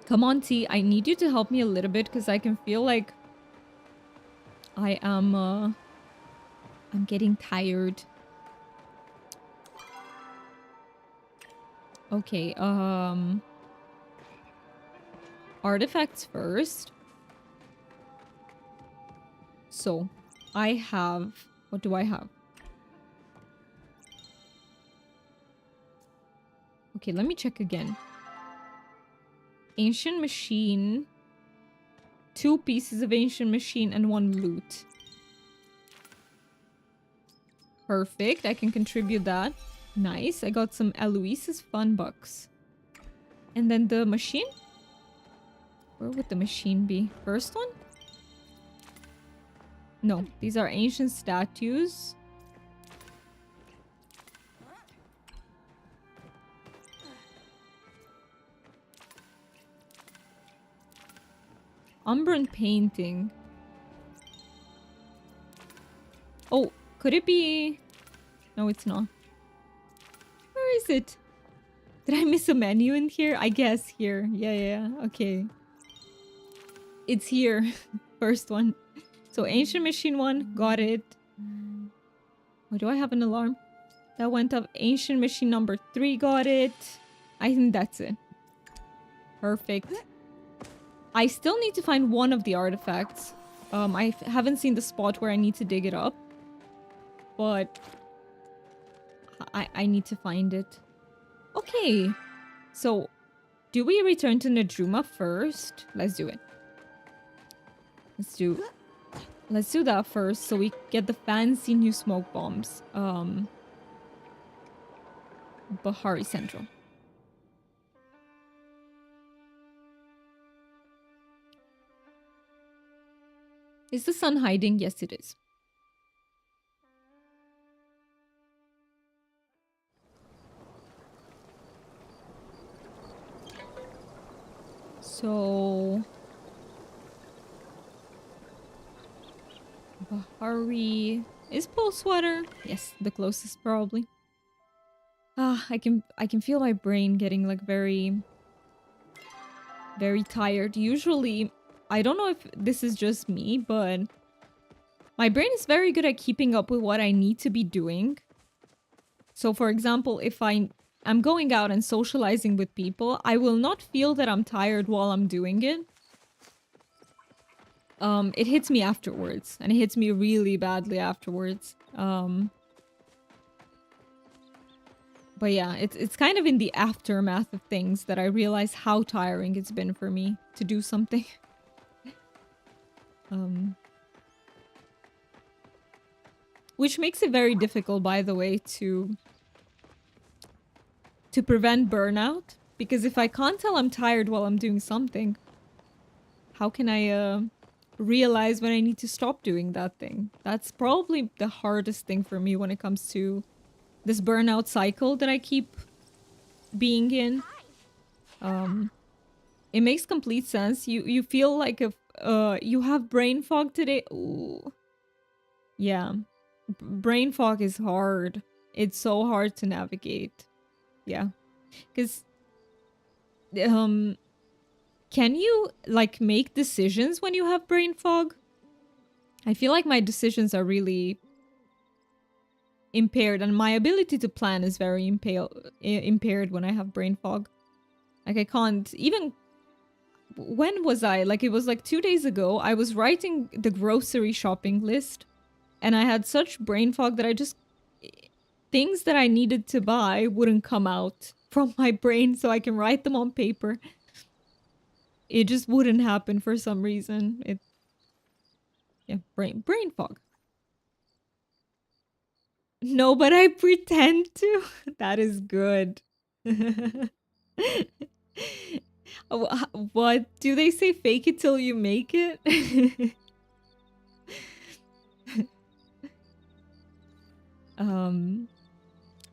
Come on, T. I need you to help me a little bit because I can feel like I am I'm getting tired. Okay, artifacts first. So, I have... What do I have? Okay, let me check again. Ancient machine. 2 pieces of ancient machine and 1 loot. Perfect, I can contribute that. Nice, I got some Eloise's fun bucks. And then the machine? Where would the machine be? First one? No, these are ancient statues. Umbran painting. Oh, could it be... No, it's not. Where is it? Did I miss a menu in here? I guess here. Yeah, okay. It's here. First one. So ancient machine 1, got it. Why do I have an alarm? That went up. Ancient machine number 3, got it. I think that's it. Perfect. I still need to find one of the artifacts. I haven't seen the spot where I need to dig it up. But I need to find it. Okay. So, do we return to Najuma first? Let's do it. Let's do that first so we get the fancy new smoke bombs. Bahari Central. Is the sun hiding? Yes, it is. So... Bahari... Is Pole Sweater? Yes, the closest probably. I can feel my brain getting like very tired. Usually, I don't know if this is just me, but my brain is very good at keeping up with what I need to be doing. So for example, if I'm going out and socializing with people, I will not feel that I'm tired while I'm doing it. It hits me afterwards, and it hits me really badly afterwards. But yeah, it's kind of in the aftermath of things that I realize how tiring it's been for me to do something. um, which makes it very difficult, by the way, to prevent burnout. Because if I can't tell I'm tired while I'm doing something, how can I realize when I need to stop doing that thing? That's probably the hardest thing for me when it comes to this burnout cycle that I keep being in. It makes complete sense. You feel like if you have brain fog today. Ooh. Yeah. Brain fog is hard. It's so hard to navigate. Yeah. Cuz can you like make decisions when you have brain fog? I feel like my decisions are really impaired and my ability to plan is very impaired when I have brain fog. Like I can't even when was I? Like it was like 2 days ago. I was writing the grocery shopping list and I had such brain fog that I just things that I needed to buy wouldn't come out from my brain so I can write them on paper. It just wouldn't happen for some reason. Yeah, brain fog. No, but I pretend to. That is good. What do they say? Fake it till you make it. um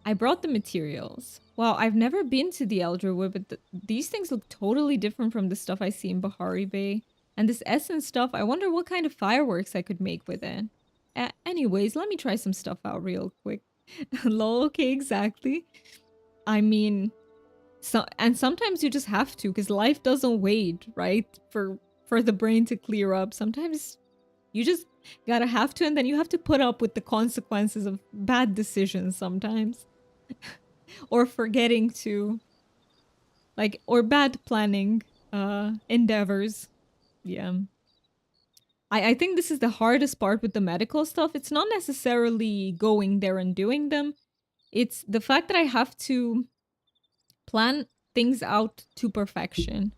I brought the materials. Wow, I've never been to the Elderwood, but these things look totally different from the stuff I see in Bahari Bay. And this essence stuff, I wonder what kind of fireworks I could make with it. Anyways, let me try some stuff out real quick. Lol, okay, exactly. I mean, and sometimes you just have to, because life doesn't wait, right? For the brain to clear up. Sometimes you just gotta have to, and then you have to put up with the consequences of bad decisions sometimes. Or forgetting to like or bad planning endeavors. Yeah. I think this is the hardest part with the medical stuff. It's not necessarily going there and doing them. It's the fact that I have to plan things out to perfection.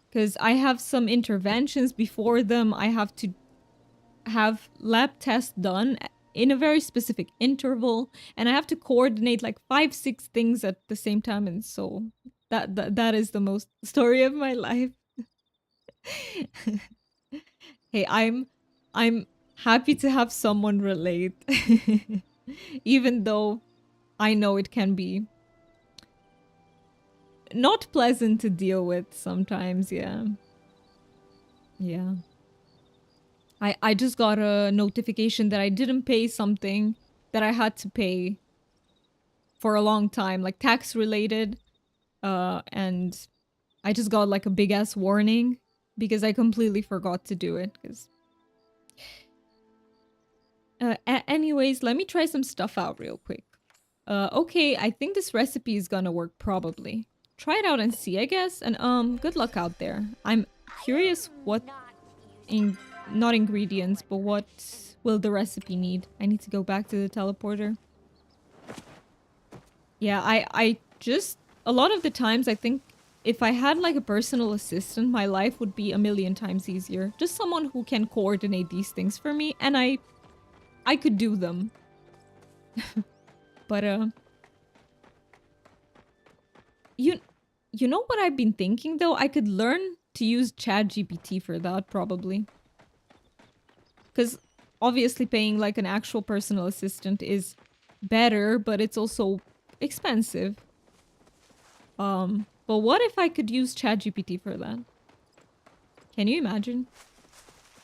Because I have some interventions before them. I have to have lab tests done in a very specific interval, and I have to coordinate like 5 6 things at the same time, and so that is the most story of my life. Hey, I'm happy to have someone relate. Even though I know it can be not pleasant to deal with sometimes. Yeah. Yeah. I just got a notification that I didn't pay something that I had to pay for a long time, like tax related. And I just got like a big ass warning because I completely forgot to do it. Because, anyways, let me try some stuff out real quick. Okay, I think this recipe is gonna work probably. Try it out and see, I guess. And good luck out there. I'm curious what not ingredients, but what will the recipe need? I need to go back to the teleporter. Yeah, I just a lot of the times I think if I had like a personal assistant, my life would be a million times easier. Just someone who can coordinate these things for me, and I could do them. But you know what I've been thinking though? I could learn to use ChatGPT for that probably. Cuz obviously paying like an actual personal assistant is better, but it's also expensive. But what if I could use ChatGPT for that? Can you imagine?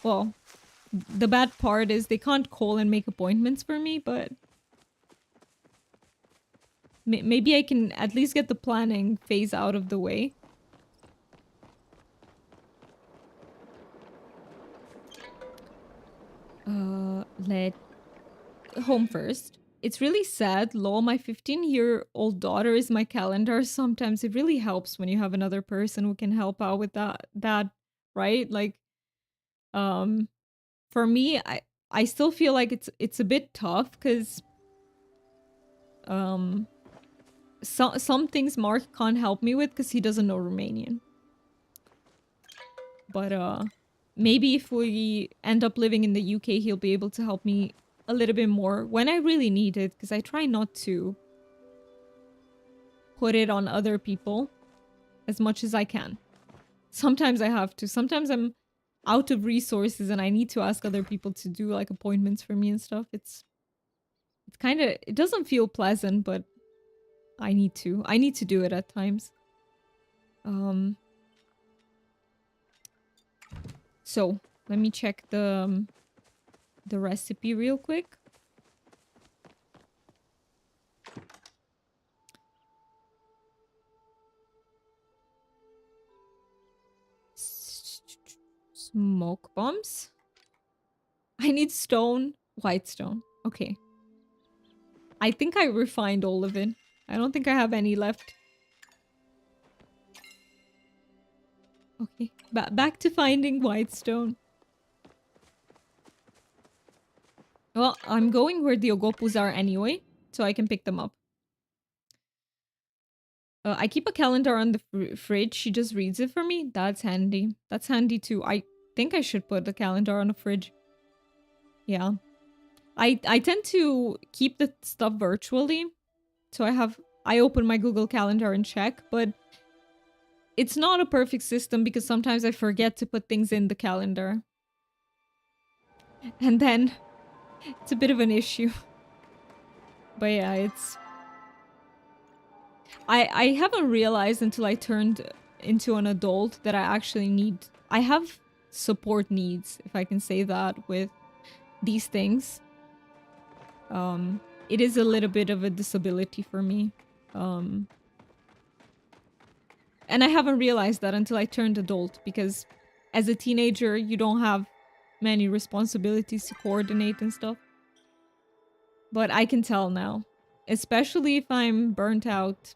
Well, the bad part is they can't call and make appointments for me, but maybe I can at least get the planning phase out of the way. Let home first. It's really sad. Lol, my 15-year-old daughter is my calendar. Sometimes it really helps when you have another person who can help out with that, right? Like, for me, I still feel like it's a bit tough because some things Mark can't help me with because he doesn't know Romanian. But maybe if we end up living in the UK, he'll be able to help me a little bit more when I really need it, because I try not to put it on other people as much as I can. Sometimes I have to. Sometimes I'm out of resources and I need to ask other people to do like appointments for me and stuff. It's kind of, it doesn't feel pleasant, but I need to. I need to do it at times. So let me check the recipe real quick. Smoke bombs. I need stone, white stone. Okay. I think I refined all of it. I don't think I have any left. Okay, back to finding white stone. Well, I'm going where the ogopuus are anyway, so I can pick them up. I keep a calendar on the fridge. She just reads it for me. That's handy. That's handy too. I think I should put the calendar on the fridge. Yeah. I tend to keep the stuff virtually. So I open my Google Calendar and check, but it's not a perfect system because sometimes I forget to put things in the calendar. And then it's a bit of an issue. But yeah, it's... I haven't realized until I turned into an adult that I actually need... I have support needs, if I can say that, with these things. It is a little bit of a disability for me. And I haven't realized that until I turned adult, because as a teenager, you don't have many responsibilities to coordinate and stuff. But I can tell now, especially if I'm burnt out.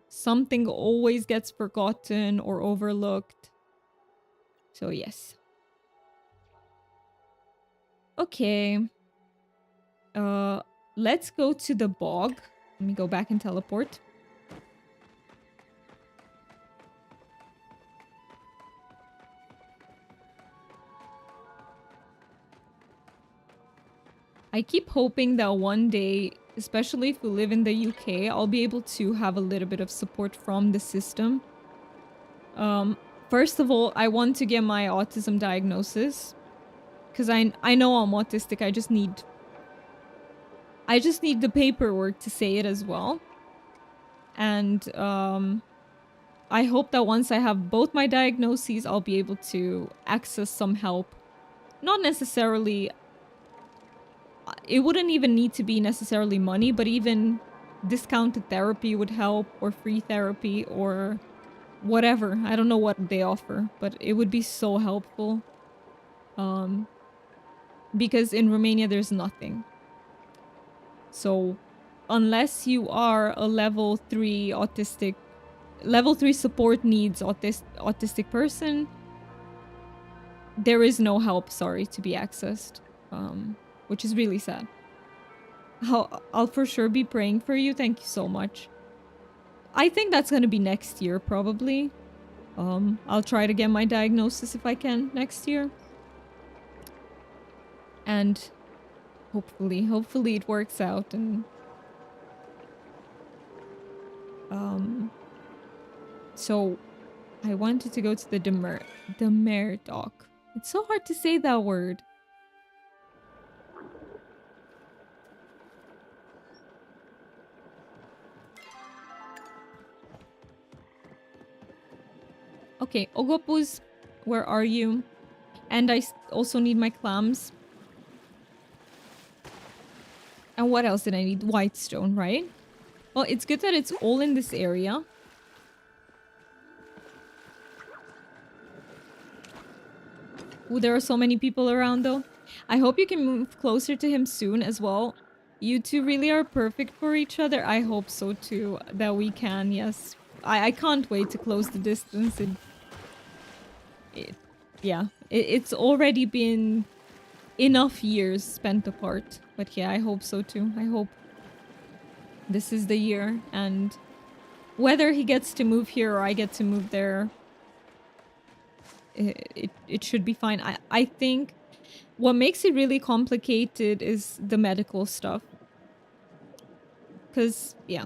Something always gets forgotten or overlooked. So yes. Okay. Let's go to the bog. Let me go back and teleport. I keep hoping that one day, especially if we live in the UK, I'll be able to have a little bit of support from the system. First of all, I want to get my autism diagnosis. Because I know I'm autistic, I just need the paperwork to say it as well. And I hope that once I have both my diagnoses, I'll be able to access some help. Not necessarily... It wouldn't even need to be necessarily money, but even discounted therapy would help, or free therapy, or whatever. I don't know what they offer, but it would be so helpful. Because in Romania, there's nothing. So, unless you are a level 3 autistic... Level 3 support needs autistic person, there is no help, sorry, to be accessed. Which is really sad. I'll for sure be praying for you. Thank you so much. I think that's gonna be next year, probably. I'll try to get my diagnosis if I can next year. And hopefully it works out. And so I wanted to go to the Demer dock. It's so hard to say that word. Okay, ogopuus, where are you? And I also need my clams. And what else did I need? White stone, right? Well, it's good that it's all in this area. Ooh, there are so many people around though. I hope you can move closer to him soon as well. You two really are perfect for each other. I hope so too, that we can, yes. I can't wait to close the distance. It's already been enough years spent apart. But yeah, I hope so too. I hope This is the year, and whether he gets to move here or I get to move there, it should be fine. I think what makes it really complicated is the medical stuff. Because, yeah.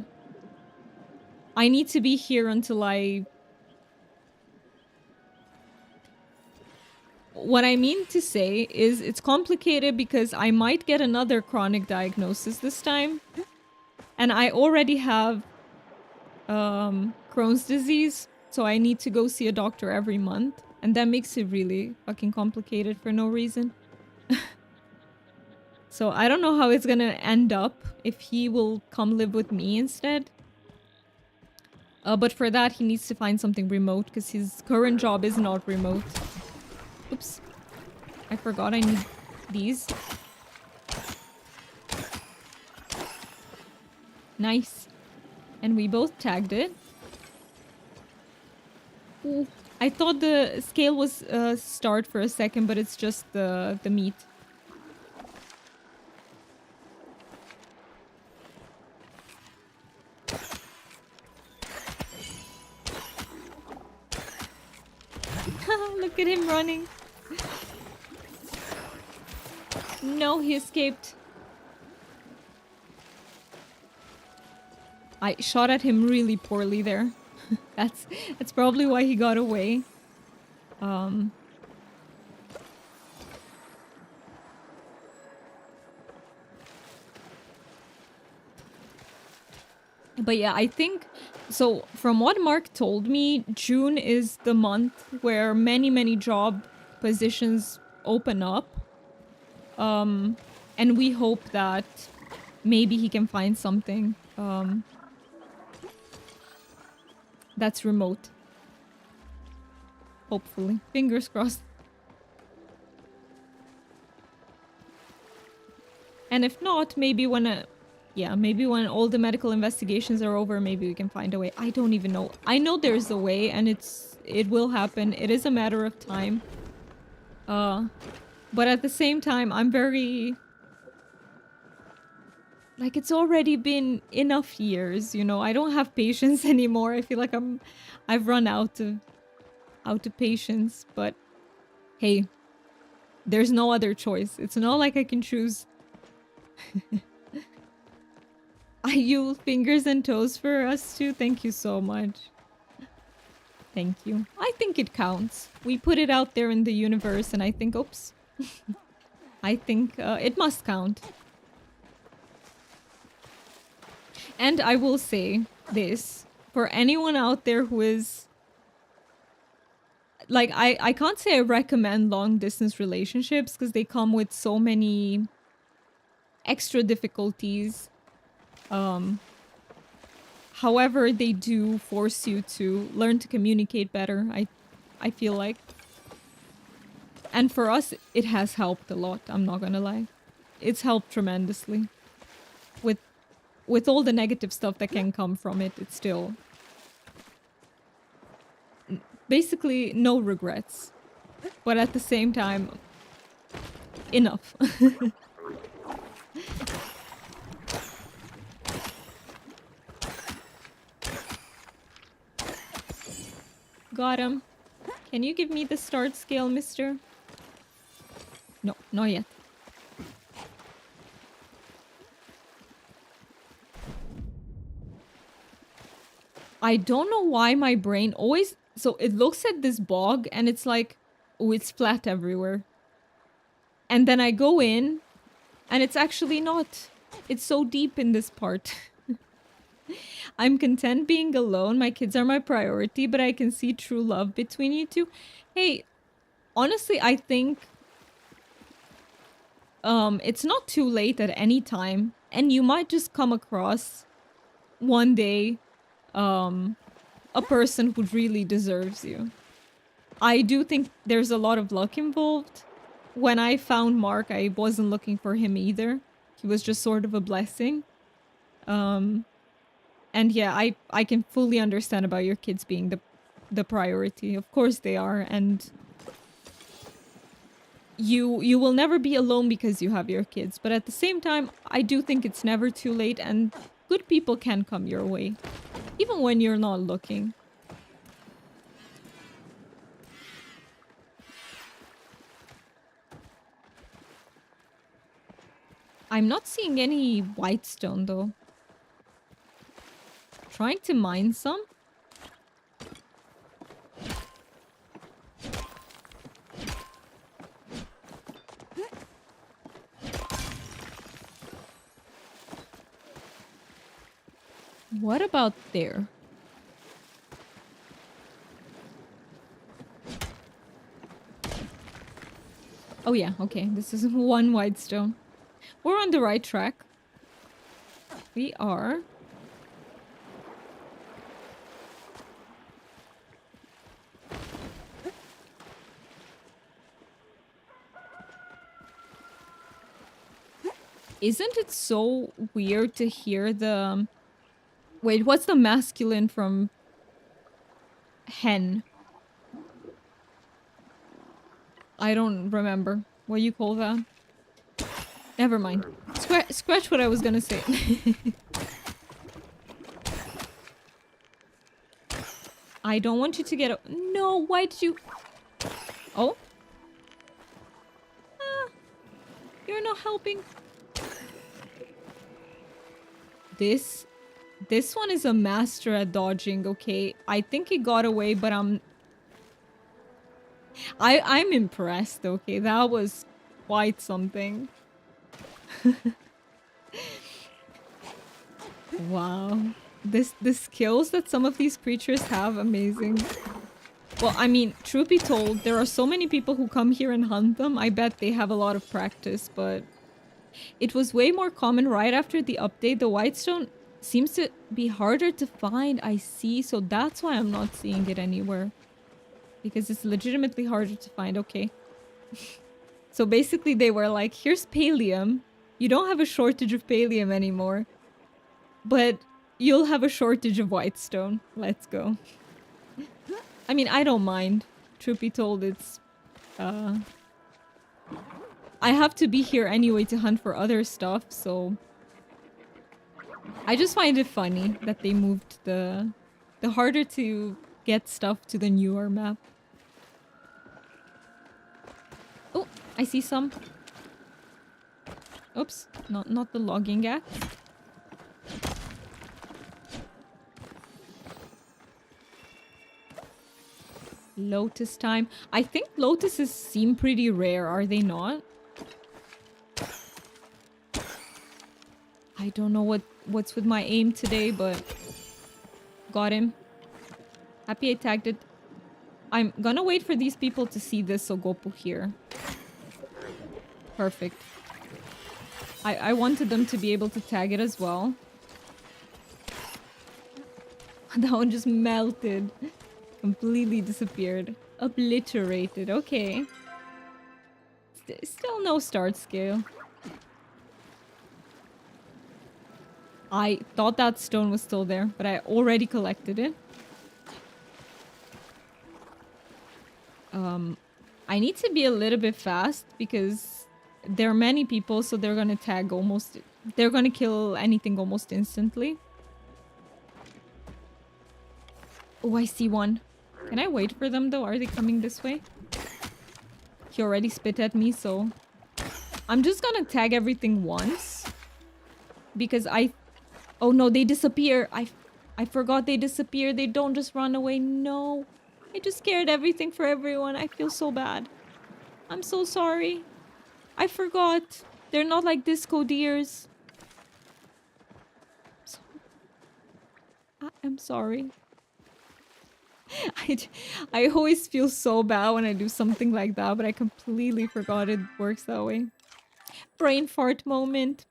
I need to be here until I... What I mean to say is it's complicated because I might get another chronic diagnosis this time. And I already have Crohn's disease, so I need to go see a doctor every month. And that makes it really fucking complicated for no reason. So I don't know how it's gonna end up, if he will come live with me instead. But for that, he needs to find something remote, because his current job is not remote. Oops. I forgot I need these. Nice. And we both tagged it. Ooh. I thought the scale was start for a second, but it's just the meat. Look at him running. No, he escaped. I shot at him really poorly there. That's probably why he got away. But yeah, I think... So, from what Mark told me, June is the month where many job positions open up. And we hope that maybe he can find something that's remote. Hopefully. Fingers crossed. And if not, maybe when maybe when all the medical investigations are over, maybe we can find a way. I don't even know. I know there's a way, and it will happen. It is a matter of time. But at the same time, I'm very... Like, it's already been enough years, you know? I don't have patience anymore. I feel like I've run out of patience, but hey, there's no other choice. It's not like I can choose. You fingers and toes for us too. Thank you so much. Thank you. I think it counts. We put it out there in the universe, and I think, oops. I think it must count. And I will say this, for anyone out there who is... Like, I can't say I recommend long-distance relationships, because they come with so many extra difficulties. However, they do force you to learn to communicate better, I feel like. And for us, it has helped a lot, I'm not gonna lie. It's helped tremendously. With all the negative stuff that can come from it, it's still... Basically, no regrets. But at the same time, enough. Got him. Can you give me the start scale, mister? No, not yet. I don't know why my brain always... So it looks at this bog and it's like, oh, it's flat everywhere. And then I go in and it's actually not. It's so deep in this part. I'm content being alone. My kids are my priority, but I can see true love between you two. Hey, honestly, I think it's not too late at any time. And you might just come across one day a person who really deserves you. I do think there's a lot of luck involved. When I found Mark, I wasn't looking for him either. He was just sort of a blessing. And yeah, I can fully understand about your kids being the priority. Of course they are, and you will never be alone because you have your kids. But at the same time, I do think it's never too late, and good people can come your way. Even when you're not looking. I'm not seeing any white stone though. Trying to mine some. What about there? Oh yeah, okay. This is one white stone. We're on the right track. We are. Isn't it so weird to hear the... Wait, what's the masculine from hen? I don't remember. What you call that? Never mind. Scratch what I was gonna say. I don't want you to get... No, why did you... Oh? Ah, you're not helping. This one is a master at dodging, okay? I think he got away, but I'm impressed, okay? That was quite something. Wow. The skills that some of these creatures have, amazing. Well, I mean, truth be told, there are so many people who come here and hunt them. I bet they have a lot of practice, but it was way more common right after the update. The whitestone seems to be harder to find, I see, so that's why I'm not seeing it anywhere. Because it's legitimately harder to find, okay. So basically they were like, here's pallium. You don't have a shortage of pallium anymore. But you'll have a shortage of whitestone. Let's go. I mean, I don't mind. Truth be told, it's... I have to be here anyway to hunt for other stuff, so... I just find it funny that they moved the harder to get stuff to the newer map. Oh, I see some. Oops, not the logging axe. Lotus time. I think lotuses seem pretty rare, are they not? I don't know what's with my aim today, but got him. Happy I tagged it. I'm gonna wait for these people to see this ogopu here. Perfect. I wanted them to be able to tag it as well. That one just melted. Completely disappeared. Obliterated. Okay. Still no start scale. I thought that stone was still there, but I already collected it. I need to be a little bit fast because there are many people, so they're gonna tag almost... They're gonna kill anything almost instantly. Oh, I see one. Can I wait for them though? Are they coming this way? He already spit at me, so... I'm just gonna tag everything once. Because Oh no, they disappear. I forgot they disappear. They don't just run away. No. I just scared everything for everyone. I feel so bad. I'm so sorry. I forgot. They're not like disco deers. I'm sorry. I always feel so bad when I do something like that, but I completely forgot it works that way. Brain fart moment.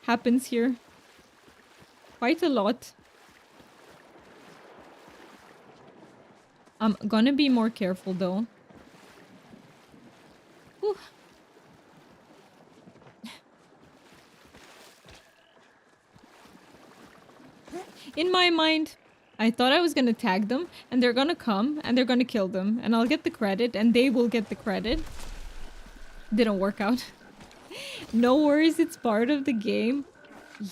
Happens here. Quite a lot. I'm gonna be more careful though. Whew. In my mind, I thought I was gonna tag them and they're gonna come and they're gonna kill them and I'll get the credit and they will get the credit. Didn't work out. No worries, it's part of the game.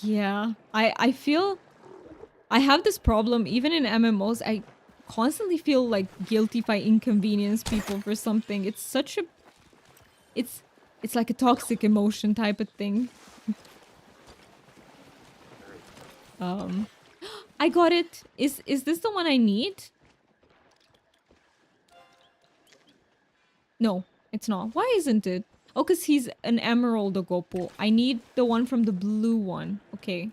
Yeah. I feel I have this problem even in MMOs. I constantly feel like guilty if I inconvenience people for something. It's such a it's it's like a toxic emotion type of thing. Um I got it. Is this the one I need? No, it's not. Why isn't it? Oh, because he's an emerald ogopo. I need the one from the blue one. Okay.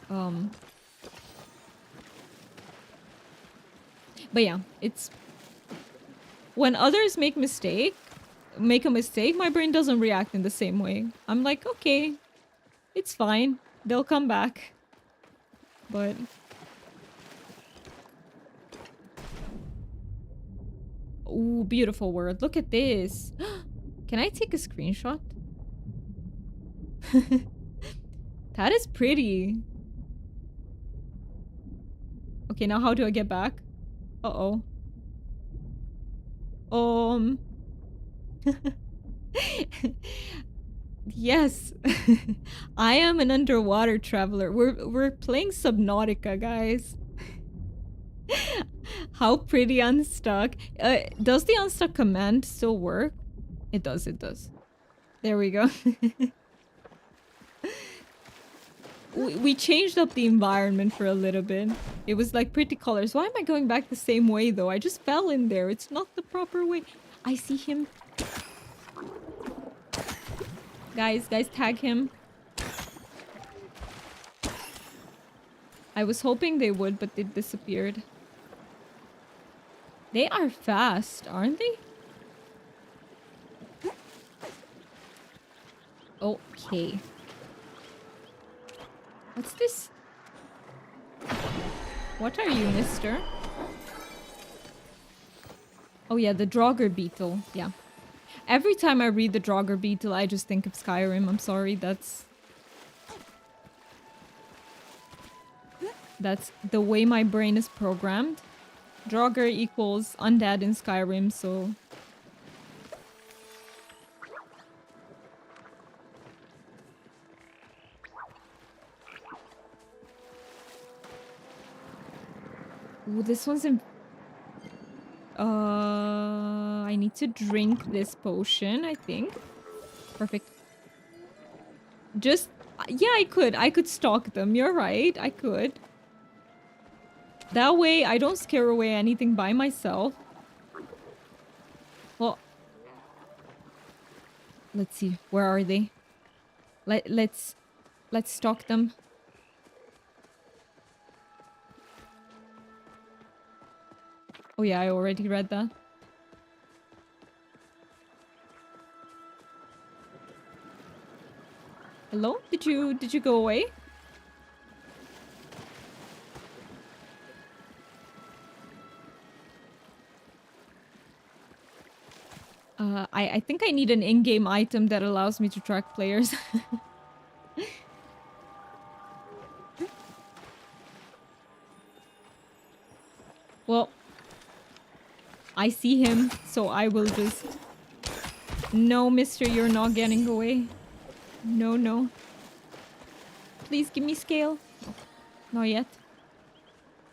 Um but yeah, it's when others make a mistake, my brain doesn't react in the same way. I'm like, okay, it's fine. They'll come back. But ooh, beautiful word. Look at this. Can I take a screenshot? That is pretty. Okay, now how do I get back? Uh-oh. Um. Yes. I am an underwater traveler. We're playing Subnautica, guys. How pretty unstuck. Does the unstuck command still work? It does, it does. There we go. We changed up the environment for a little bit. It was like pretty colors. Why am I going back the same way though? I just fell in there. It's not the proper way. I see him. Guys, tag him. I was hoping they would, but they disappeared. They are fast, aren't they? Okay. What's this? What are you, mister? Oh yeah, the Draugr beetle. Yeah. Every time I read the Draugr beetle, I just think of Skyrim. I'm sorry, that's the way my brain is programmed. Draugr equals undead in Skyrim, so... Ooh, this one's in... I need to drink this potion, I think. Perfect. Just... Yeah, I could stalk them. You're right, I could. That way, I don't scare away anything by myself. Well... Let's see. Where are they? Let's stalk them. Oh yeah, I already read that. Hello? Did you go away? I think I need an in-game item that allows me to track players. Well, I see him, so I will just... No, mister, you're not getting away. No, no. Please give me scale. Oh, not yet.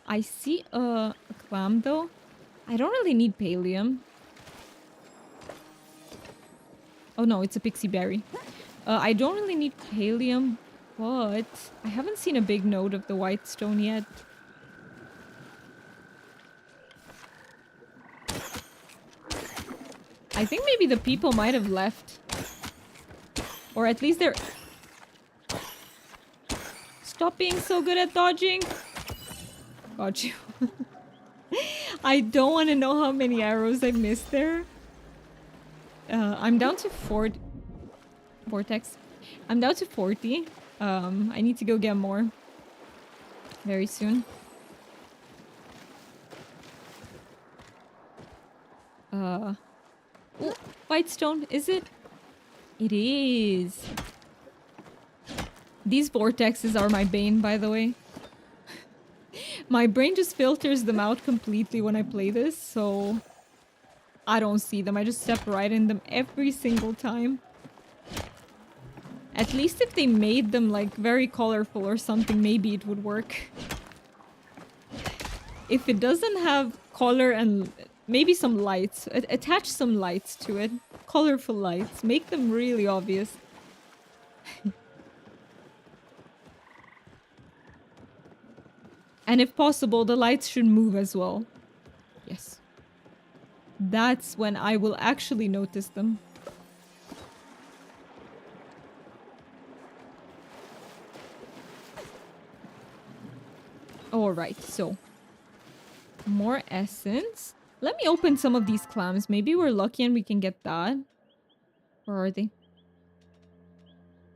I see a clam, though. I don't really need pallium. Oh no, it's a pixie berry. I don't really need pallium, but I haven't seen a big node of the white stone yet. I think maybe the people might have left. Or at least they're... Stop being so good at dodging. Got you. I don't want to know how many arrows I missed there. I'm down to 40... Vortex. I'm down to 40. I need to go get more. Very soon. Ooh, white stone, is it? It is. These vortexes are my bane, by the way. My brain just filters them out completely when I play this, so... I don't see them. I just step right in them every single time. At least if they made them like very colorful or something, maybe it would work. If it doesn't have color and maybe some lights, attach some lights to it. Colorful lights. Make them really obvious. And if possible, the lights should move as well. Yes. That's when I will actually notice them. Alright, so. More essence. Let me open some of these clams. Maybe we're lucky and we can get that. Where are they?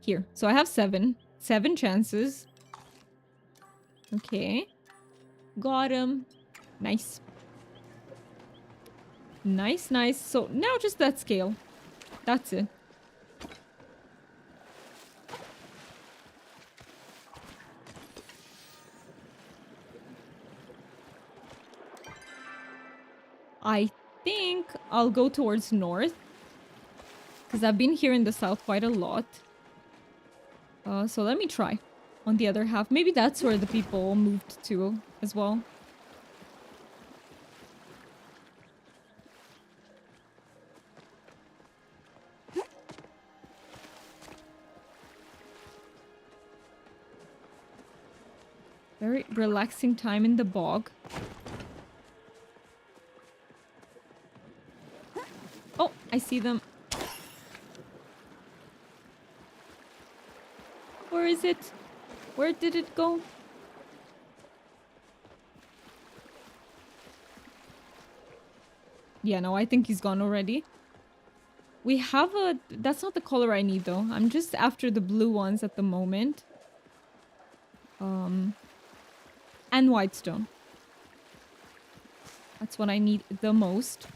Here. So I have 7. 7 chances. Okay. Got him. Nice. Nice, nice. So now just that scale. That's it. I think I'll go towards north. Because I've been here in the south quite a lot. So let me try. On the other half. Maybe that's where the people moved to as well. Very relaxing time in the bog. Oh, I see them. Where is it? Where did it go? Yeah, no, I think he's gone already. We have a... That's not the color I need, though. I'm just after the blue ones at the moment. And whitestone. That's what I need the most.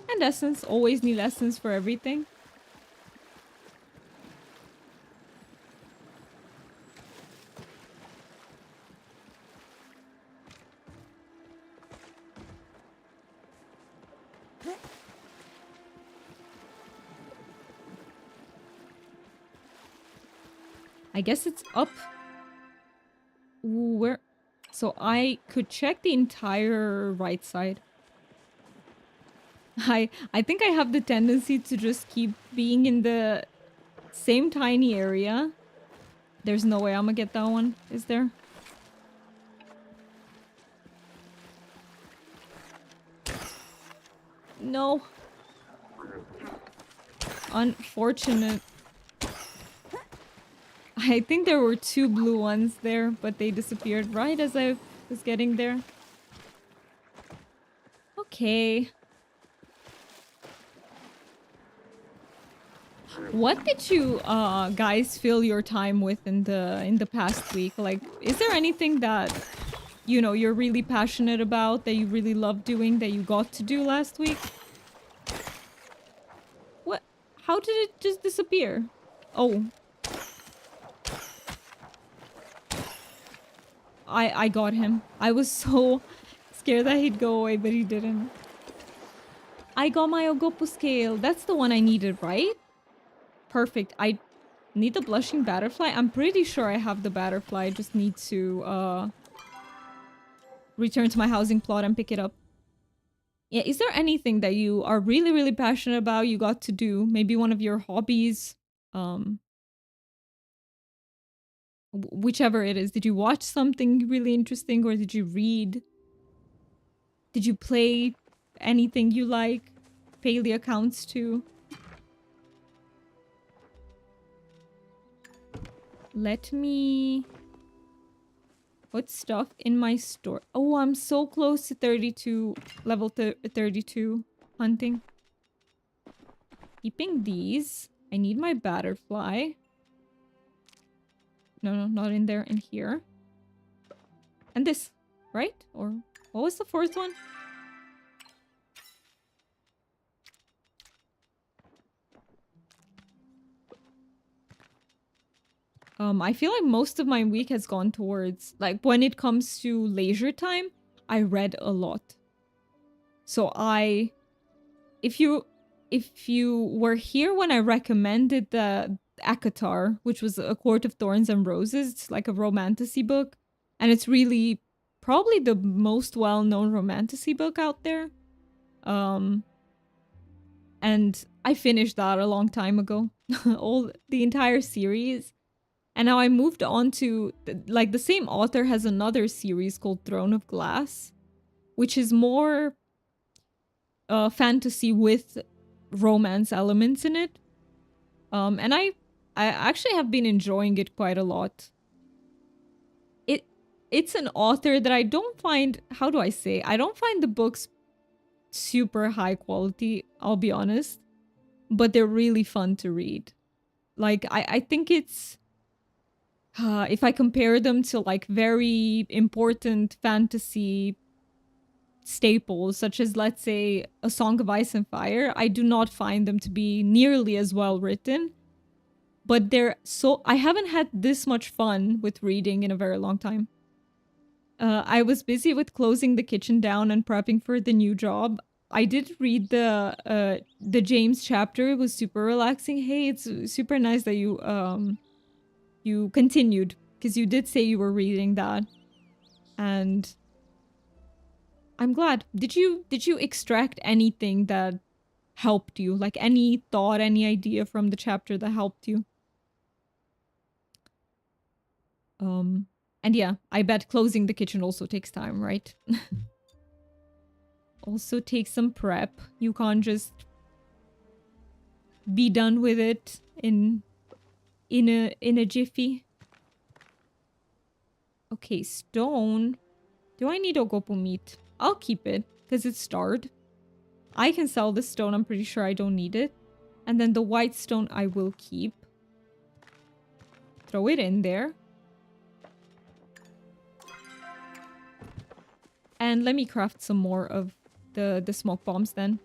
And essence. Always need essence for everything. I guess it's up. Ooh, where? So I could check the entire right side. I think I have the tendency to just keep being in the same tiny area. There's no way I'm gonna get that one, is there? No. Unfortunate. I think there were 2 blue ones there, but they disappeared right as I was getting there. Okay. What did you guys fill your time with in the past week? Like, is there anything that you know you're really passionate about, that you really love doing, that you got to do last week? What? How did it just disappear? Oh. I got him. I was so scared that he'd go away, but he didn't. I got my ogopuus scale. That's the one I needed, right? Perfect. I need the blushing butterfly. I'm pretty sure I have the butterfly. I just need to return to my housing plot and pick it up. Yeah, is there anything that you are really, really passionate about you got to do? Maybe one of your hobbies? Whichever it is. Did you watch something really interesting, or did you read? Did you play anything you like? Palia counts too. Let me put stuff in my store. Oh, I'm so close to 32, level 32 hunting. Keeping these. I need my butterfly. No, not in there, in here. And this, right? Or what was the 4th one? I feel like most of my week has gone towards, like, when it comes to leisure time, I read a lot. So if you were here when I recommended the ACOTAR, which was A Court of Thorns and Roses, it's like a romantasy book, and it's really probably the most well-known romantasy book out there. And I finished that a long time ago, the entire series. And now I moved on to, like, the same author has another series called Throne of Glass, which is more fantasy with romance elements in it. And I actually have been enjoying it quite a lot. It's an author that I don't find, how do I say? I don't find the books super high quality, I'll be honest, but they're really fun to read. Like, I think it's, if I compare them to like very important fantasy staples, such as, let's say, A Song of Ice and Fire, I do not find them to be nearly as well written. But I haven't had this much fun with reading in a very long time. I was busy with closing the kitchen down and prepping for the new job. I did read the James chapter. It was super relaxing. Hey, it's super nice that you continued, because you did say you were reading that, and I'm glad. Did you extract anything that helped you, like any thought, any idea from the chapter that helped you? And yeah, I bet closing the kitchen also takes time, right? Also takes some prep. You can't just be done with it in a jiffy. Okay, stone. Do I need ogopu meat? I'll keep it, because it's starred. I can sell this stone, I'm pretty sure I don't need it. And then the white stone I will keep. Throw it in there. And let me craft some more of the smoke bombs then.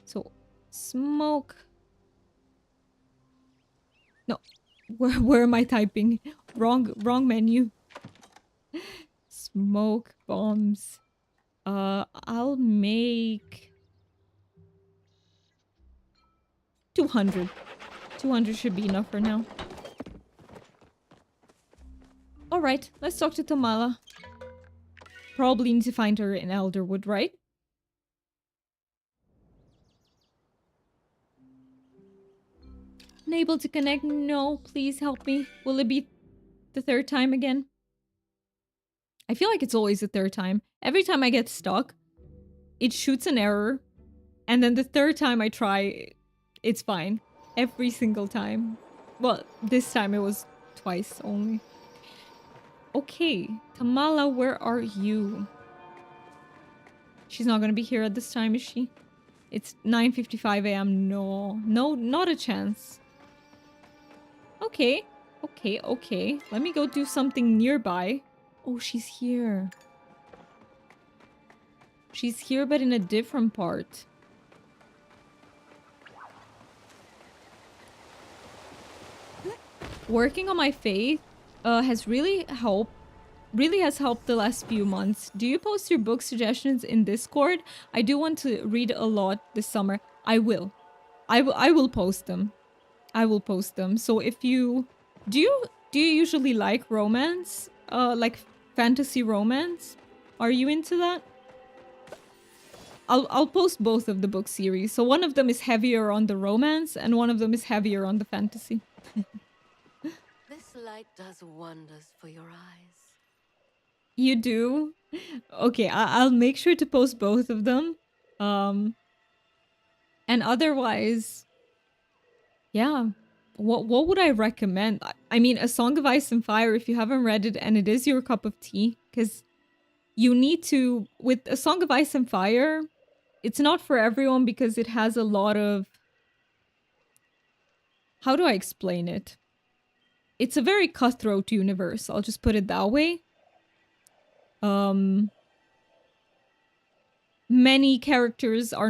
So, smoke. No, where am I typing? Wrong menu. Smoke bombs. I'll make 200. 200 should be enough for now. Alright, let's talk to Tamala. Probably need to find her in Elderwood, right? Unable to connect? No, please help me. Will it be the third time again? I feel like it's always the third time. Every time I get stuck, it shoots an error. And then the third time I try, it's fine. Every single time. Well, this time it was twice only. Okay, Tamala, where are you? She's not gonna be here at this time, is she? It's 9:55 a.m. No, not a chance. Okay. Let me go do something nearby. Oh, she's here. She's here, but in a different part. Working on my faith has really has helped the last few months. Do you post your book suggestions in Discord? I do want to read a lot this summer. I will post them. I will post them. So if you do you usually like romance? Like fantasy romance? Are you into that? I'll post both of the book series. So one of them is heavier on the romance and one of them is heavier on the fantasy. This light does wonders for your eyes. You do? Okay, I'll make sure to post both of them. And otherwise, yeah. What would I recommend? I mean, A Song of Ice and Fire, if you haven't read it and it is your cup of tea, because you need to, with A Song of Ice and Fire, it's not for everyone because it has a lot of, how do I explain it? It's a very cutthroat universe, I'll just put it that way. Many characters are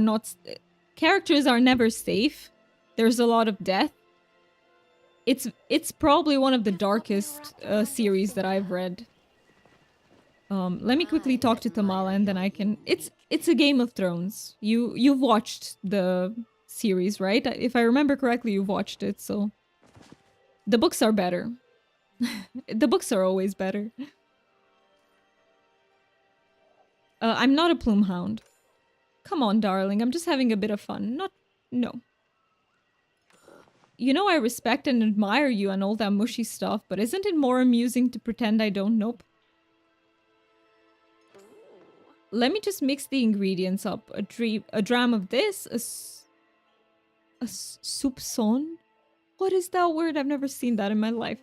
never safe. There's a lot of death. It's probably one of the darkest series that I've read. Let me quickly talk to Tamala and then I can... It's a Game of Thrones. You've watched the series, right? If I remember correctly, you've watched it, so... The books are better. The books are always better. I'm not a plume hound. Come on, darling. I'm just having a bit of fun. Not... No. You know I respect and admire you and all that mushy stuff, but isn't it more amusing to pretend I don't? Nope. Let me just mix the ingredients up. A dram of this, a soupçon? What is that word? I've never seen that in my life.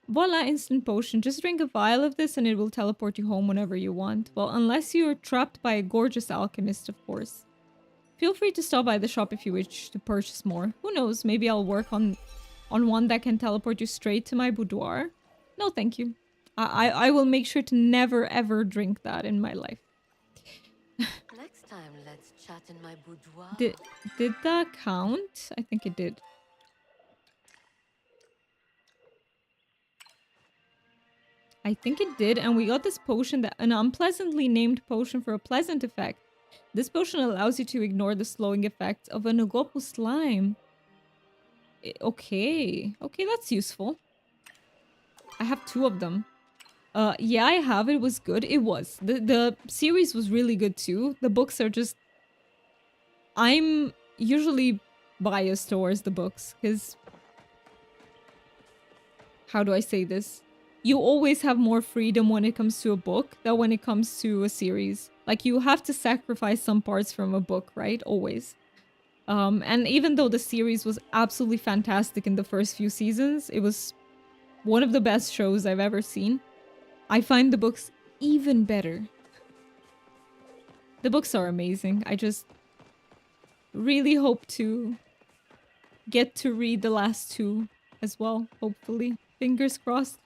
Voila, instant potion. Just drink a vial of this and it will teleport you home whenever you want. Well, unless you're trapped by a gorgeous alchemist, of course. Feel free to stop by the shop if you wish to purchase more. Who knows, maybe I'll work on one that can teleport you straight to my boudoir. No, thank you. I will make sure to never ever drink that in my life. Next time, let's chat in my boudoir. Did that count? I think it did. I think it did, and we got this potion, an unpleasantly named potion for a pleasant effect. This potion allows you to ignore the slowing effects of an ogopuus slime. Okay, that's useful. I have 2 of them. Yeah, I have. It was good. It was. The series was really good too. The books are just... I'm usually biased towards the books, because... How do I say this? You always have more freedom when it comes to a book than when it comes to a series. Like, you have to sacrifice some parts from a book, right? Always. And even though the series was absolutely fantastic in the first few seasons, it was one of the best shows I've ever seen. I find the books even better. The books are amazing. I just really hope to get to read the last 2 as well, hopefully. Fingers crossed.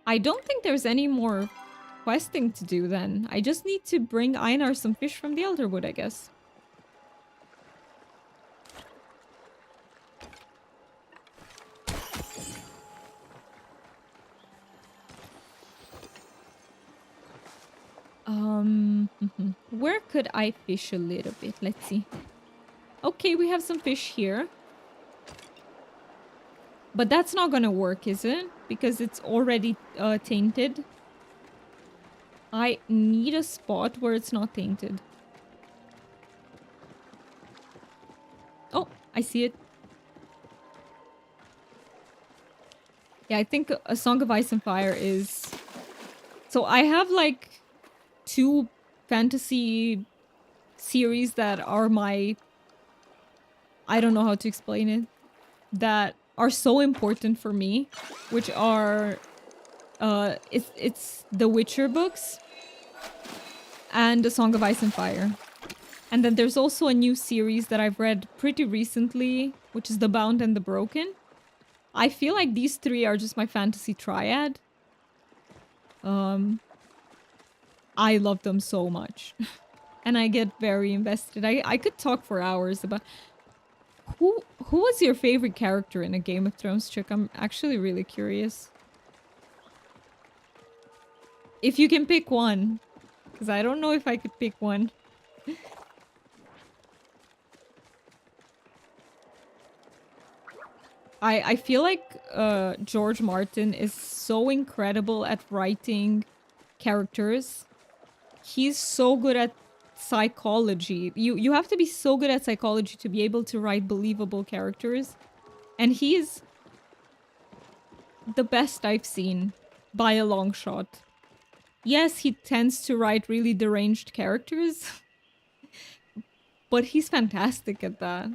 I don't think there's any more questing to do then. I just need to bring Einar some fish from the Elderwood, I guess. Where could I fish a little bit? Let's see. Okay, we have some fish here. But that's not gonna work, is it? Because it's already tainted. I need a spot where it's not tainted. Oh, I see it. Yeah, I think A Song of Ice and Fire is... So I have like 2 fantasy series that are my... I don't know how to explain it. That are so important for me, which are it's the Witcher books and A Song of Ice and Fire. And then there's also a new series that I've read pretty recently, which is The Bound and the Broken. I feel like these 3 are just my fantasy triad. I love them so much. And I get very invested. I could talk for hours about... Who was your favorite character in a Game of Thrones chick? I'm actually really curious. If you can pick one. Because I don't know if I could pick one. I feel like George Martin is so incredible at writing characters. He's so good at psychology. You have to be so good at psychology to be able to write believable characters. And he's the best I've seen by a long shot. Yes, he tends to write really deranged characters. But he's fantastic at that.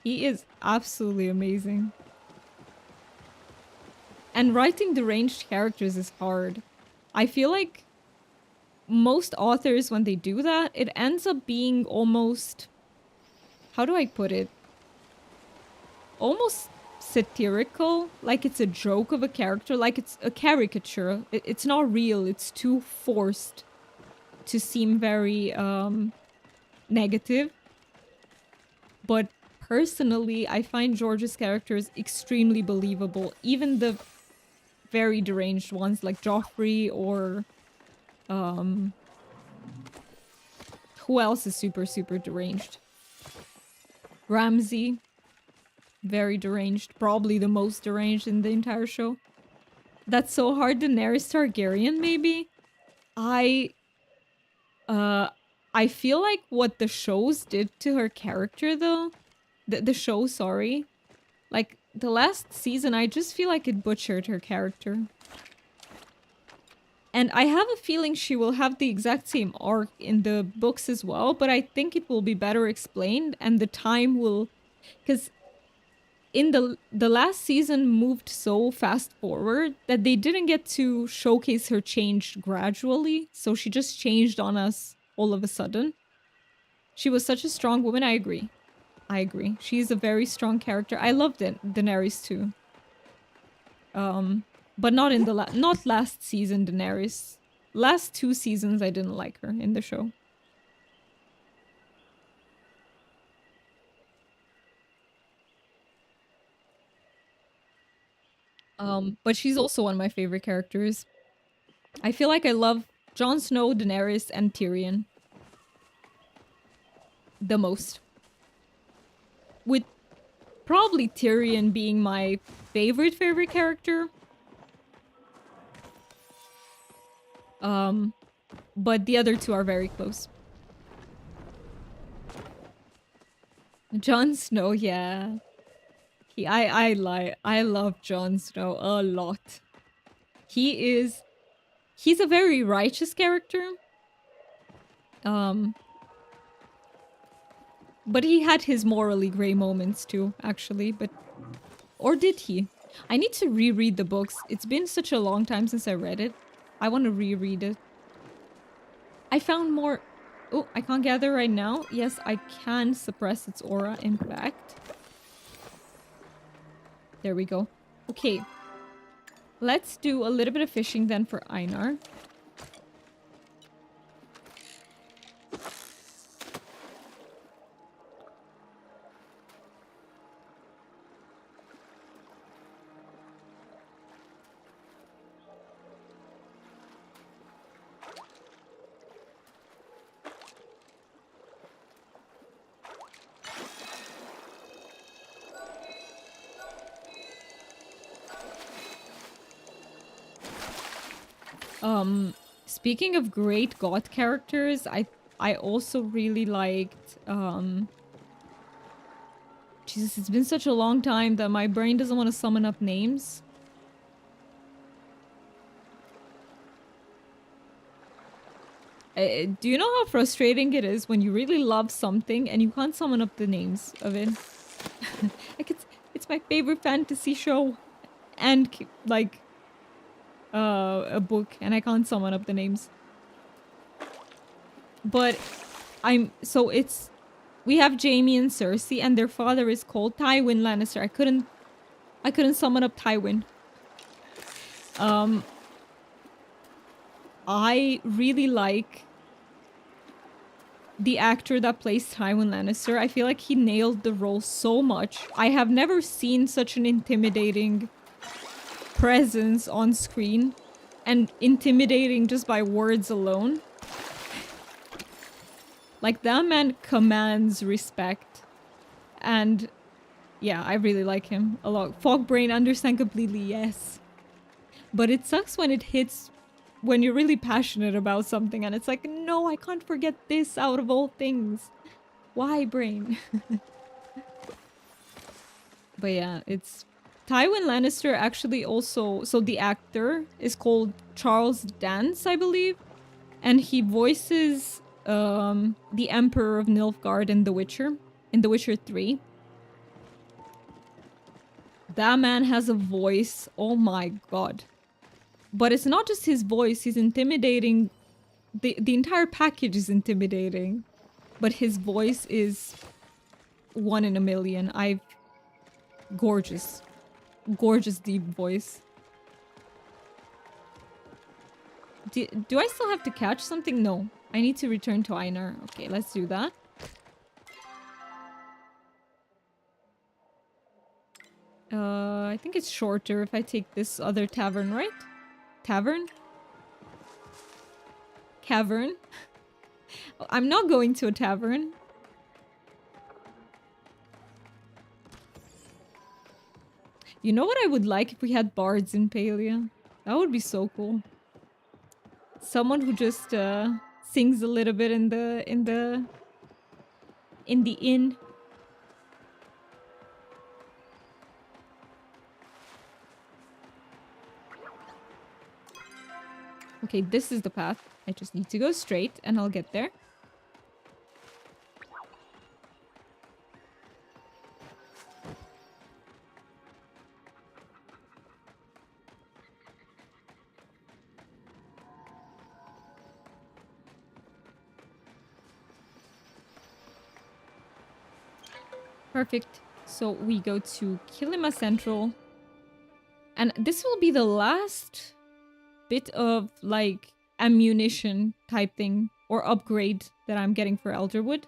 He is absolutely amazing. And writing deranged characters is hard. I feel like most authors, when they do that, it ends up being almost... How do I put it? Almost satirical. Like it's a joke of a character. Like it's a caricature. It's not real. It's too forced to seem very negative. But personally, I find George's characters extremely believable. Even the very deranged ones like Joffrey or who else is super, super deranged? Ramsay. Very deranged. Probably the most deranged in the entire show. That's so hard. Daenerys Targaryen, maybe? I feel like what the shows did to her character, though... The show, sorry. Like, the last season, I just feel like it butchered her character. And I have a feeling she will have the exact same arc in the books as well, but I think it will be better explained, and the time will... Because in the last season moved so fast forward that they didn't get to showcase her change gradually, so she just changed on us all of a sudden. She was such a strong woman, I agree. I agree. She's a very strong character. I loved Daenerys too. But not in the not last season Daenerys. Last 2 seasons I didn't like her in the show. But she's also one of my favorite characters. I feel like I love Jon Snow, Daenerys, and Tyrion the most. With probably Tyrion being my favorite character. But the other two are very close. Jon Snow, yeah. I love Jon Snow a lot. He's a very righteous character. But he had his morally gray moments too, actually, or did he? I need to reread the books. It's been such a long time since I read it. I want to reread it. I found more... Oh, I can't gather right now. Yes, I can suppress its aura, in fact. There we go. Okay. Let's do a little bit of fishing then for Einar. Speaking of great god characters, I also really liked, Jesus, it's been such a long time that my brain doesn't want to summon up names. Do you know how frustrating it is when you really love something and you can't summon up the names of it? Like, it's my favorite fantasy show and, like... a book, and I can't summon up the names. But we have Jaime and Cersei, and their father is called Tywin Lannister. I couldn't summon up Tywin. I really like the actor that plays Tywin Lannister. I feel like he nailed the role so much. I have never seen such an intimidating presence on screen, and intimidating just by words alone. Like, that man commands respect, and yeah, I really like him a lot. Fogbrain, understand completely, yes. But it sucks when it hits when you're really passionate about something and it's like, no, I can't forget this out of all things. Why, brain? But yeah, it's Tywin Lannister actually also... So the actor is called Charles Dance, I believe. And he voices the Emperor of Nilfgaard in The Witcher. In The Witcher 3. That man has a voice. Oh my god. But it's not just his voice. He's intimidating. The entire package is intimidating. But his voice is 1 in a million. Gorgeous. Gorgeous deep voice. Do I still have to catch something? No. I need to return to Einar. Okay, let's do that. I think it's shorter if I take this other tavern, right? Tavern? Cavern? I'm not going to a tavern. You know what I would like if we had bards in Palia? That would be so cool. Someone who just sings a little bit in the inn. Okay, this is the path. I just need to go straight and I'll get there. Perfect. So we go to Kilima Central. And this will be the last bit of, like, ammunition type thing or upgrade that I'm getting for Elderwood.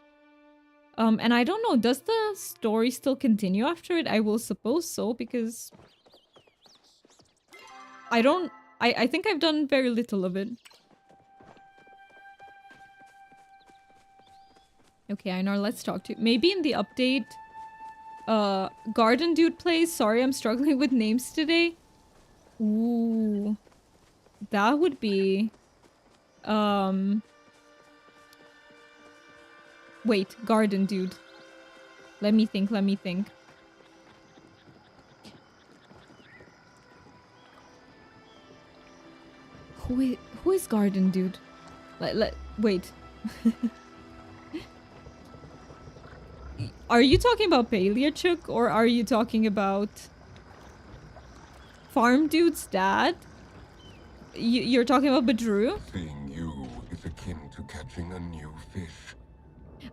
And I don't know, does the story still continue after it? I will suppose so, because I think I've done very little of it. Okay, Einar, let's talk to you. Maybe in the update, Garden Dude plays. Sorry, I'm struggling with names today. Ooh. That would be... Wait, Garden Dude. Let me think, let me think. Who is Garden Dude? Wait. Are you talking about Paleochuk or are you talking about Farm Dude's dad? You're talking about Badru? Seeing you is akin to catching a new fish.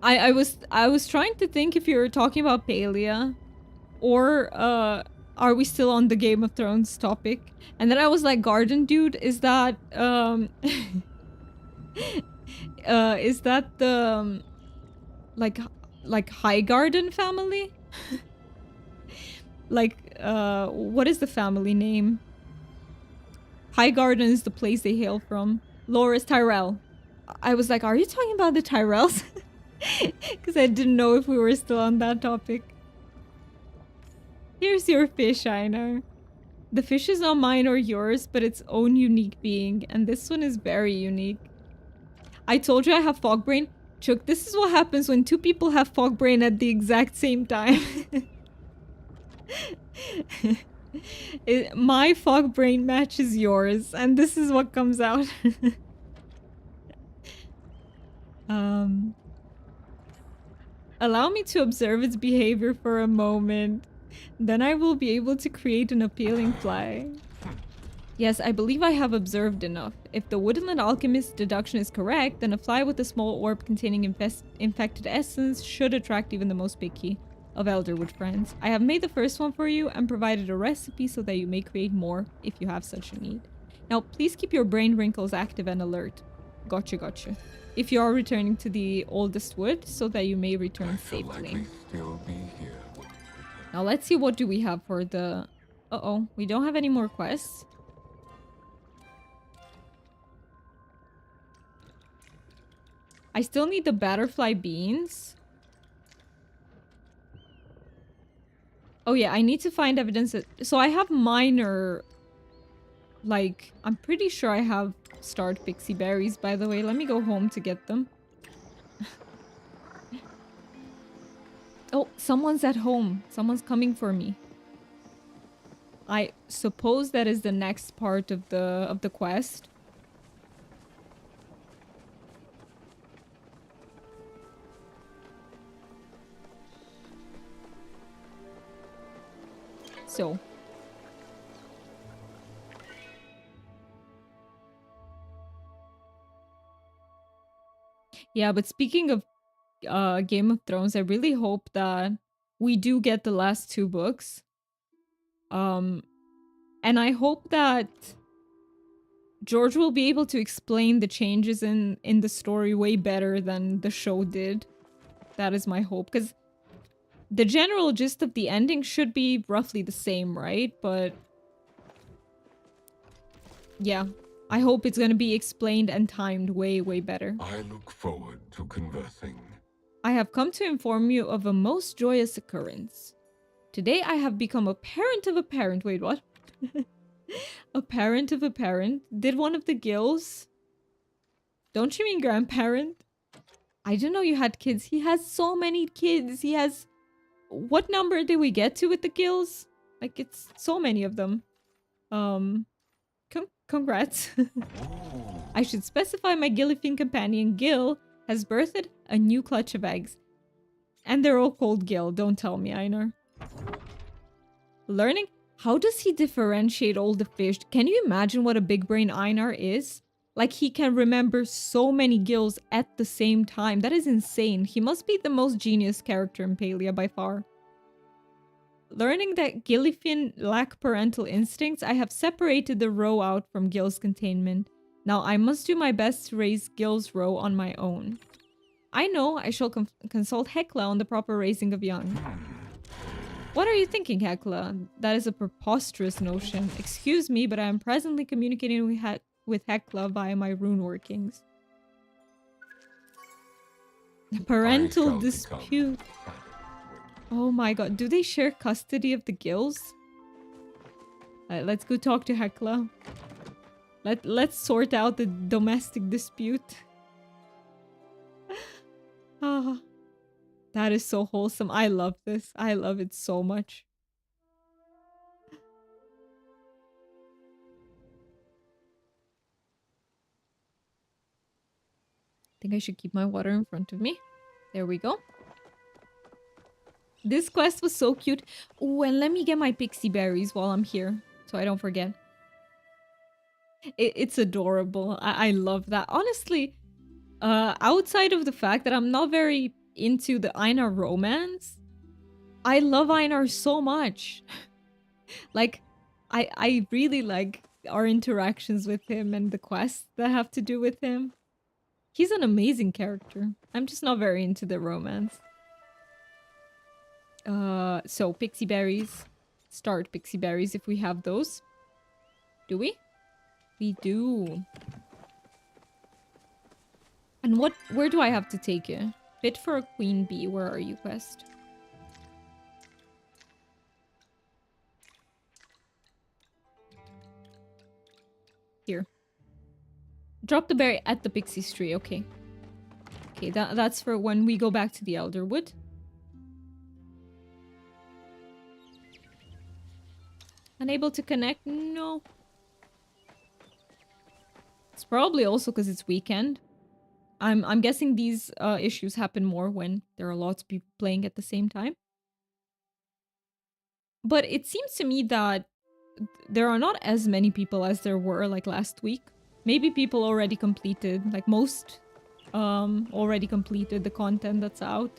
I was trying to think if you were talking about Palia or are we still on the Game of Thrones topic? And then I was like, Garden Dude, is that is that the like High Garden family? Like what is the family name? High Garden is the place they hail from. Loris Tyrell. I was like, are you talking about the Tyrells? Because I didn't know if we were still on that topic. Here's your fish, Einar. The fish is not mine or yours, but its own unique being. And this one is very unique. I told you I have fog brain. Chook, this is what happens when two people have fog brain at the exact same time. My fog brain matches yours, and this is what comes out. Allow me to observe its behavior for a moment. Then I will be able to create an appealing fly. Yes, I believe I have observed enough. If the Woodland Alchemist's deduction is correct, then a fly with a small orb containing infected essence should attract even the most picky of Elderwood friends. I have made the first one for you and provided a recipe so that you may create more if you have such a need. Now, please keep your brain wrinkles active and alert. Gotcha, gotcha. If you are returning to the oldest wood, so that you may return safely. Still be here. Now let's see, what do we have for the... Uh-oh, we don't have any more quests. I still need the butterfly beans. Oh yeah, I need to find evidence that... So I have minor... Like, I'm pretty sure I have starred pixie berries, by the way. Let me go home to get them. Oh, someone's at home. Someone's coming for me. I suppose that is the next part of the quest. So. Yeah, but speaking of Game of Thrones, I really hope that we do get the last two books. And I hope that George will be able to explain the changes in the story way better than the show did. That is my hope, because The general gist of the ending should be roughly the same, right? But yeah, I hope it's gonna be explained and timed way, way better. I look forward to conversing. I have come to inform you of a most joyous occurrence. Today I have become a parent of a parent. Wait, what? A parent of a parent? Did one of the gills? Don't you mean grandparent? I didn't know you had kids. He has so many kids. He has... What number did we get to with the gills? Like, it's so many of them. Congrats. I should specify my Gillifian companion, Gil, has birthed a new clutch of eggs. And they're all called Gil, don't tell me, Einar. Learning? How does he differentiate all the fish? Can you imagine what a big brain Einar is? Like, he can remember so many gills at the same time. That is insane. He must be the most genius character in Palia by far. Learning that Gillifian lack parental instincts, I have separated the roe out from Gil's containment. Now I must do my best to raise Gil's roe on my own. I know I shall consult Hekla on the proper raising of young. What are you thinking, Hekla? That is a preposterous notion. Excuse me, but I am presently communicating with Hekla via my rune workings. Parental dispute. Oh my god, do they share custody of the gills? Let's go talk to Hekla. Let's sort out the domestic dispute. Ah, that is so wholesome. I love this. I love it so much. I think I should keep my water in front of me. There we go. This quest was so cute. Oh, and let me get my pixie berries while I'm here, so I don't forget. It's adorable. I love that. Honestly, outside of the fact that I'm not very into the Einar romance, I love Einar so much. Like, I really like our interactions with him and the quests that have to do with him. He's an amazing character. I'm just not very into the romance. So pixie berries. Start pixie berries if we have those. Do we? We do. And where do I have to take you? Fit for a queen bee. Where are you, quest? Here. Drop the berry at the pixie's tree. Okay. Okay, that's for when we go back to the Elderwood. Unable to connect? No. It's probably also because it's weekend. I'm guessing these issues happen more when there are lots of people playing at the same time. But it seems to me that there are not as many people as there were like last week. Maybe people already completed, like most already completed the content that's out.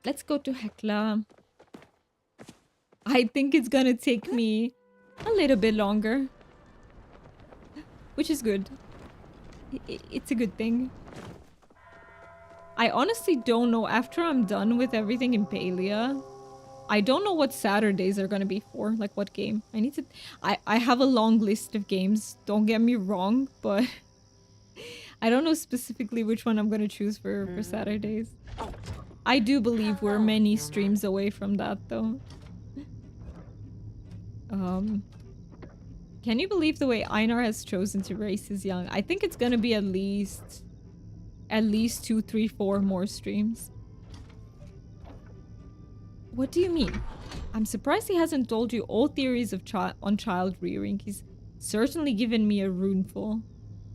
Let's go to Hekla. I think it's gonna take me a little bit longer. Which is good. It's a good thing. I honestly don't know, after I'm done with everything in Palia, I don't know what Saturdays are gonna be for, like what game. I need to... I have a long list of games, don't get me wrong, but... I don't know specifically which one I'm gonna choose for Saturdays. I do believe we're many streams away from that, though. Can you believe the way Einar has chosen to raise his young? I think it's gonna be at least 2, 3, 4 more streams. What do you mean? I'm surprised he hasn't told you all theories of on child rearing. He's certainly given me a runeful.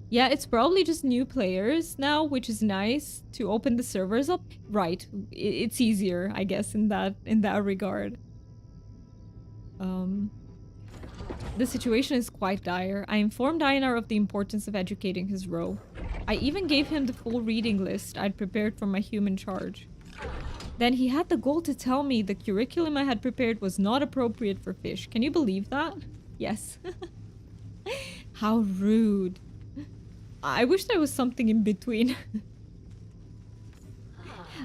Yeah, it's probably just new players now, which is nice to open the servers up. Right, it's easier, I guess, in that regard. The situation is quite dire. I informed Einar of the importance of educating his roe. I even gave him the full reading list I'd prepared for my human charge. Then he had the gall to tell me the curriculum I had prepared was not appropriate for fish. Can you believe that? Yes. How rude. I wish there was something in between.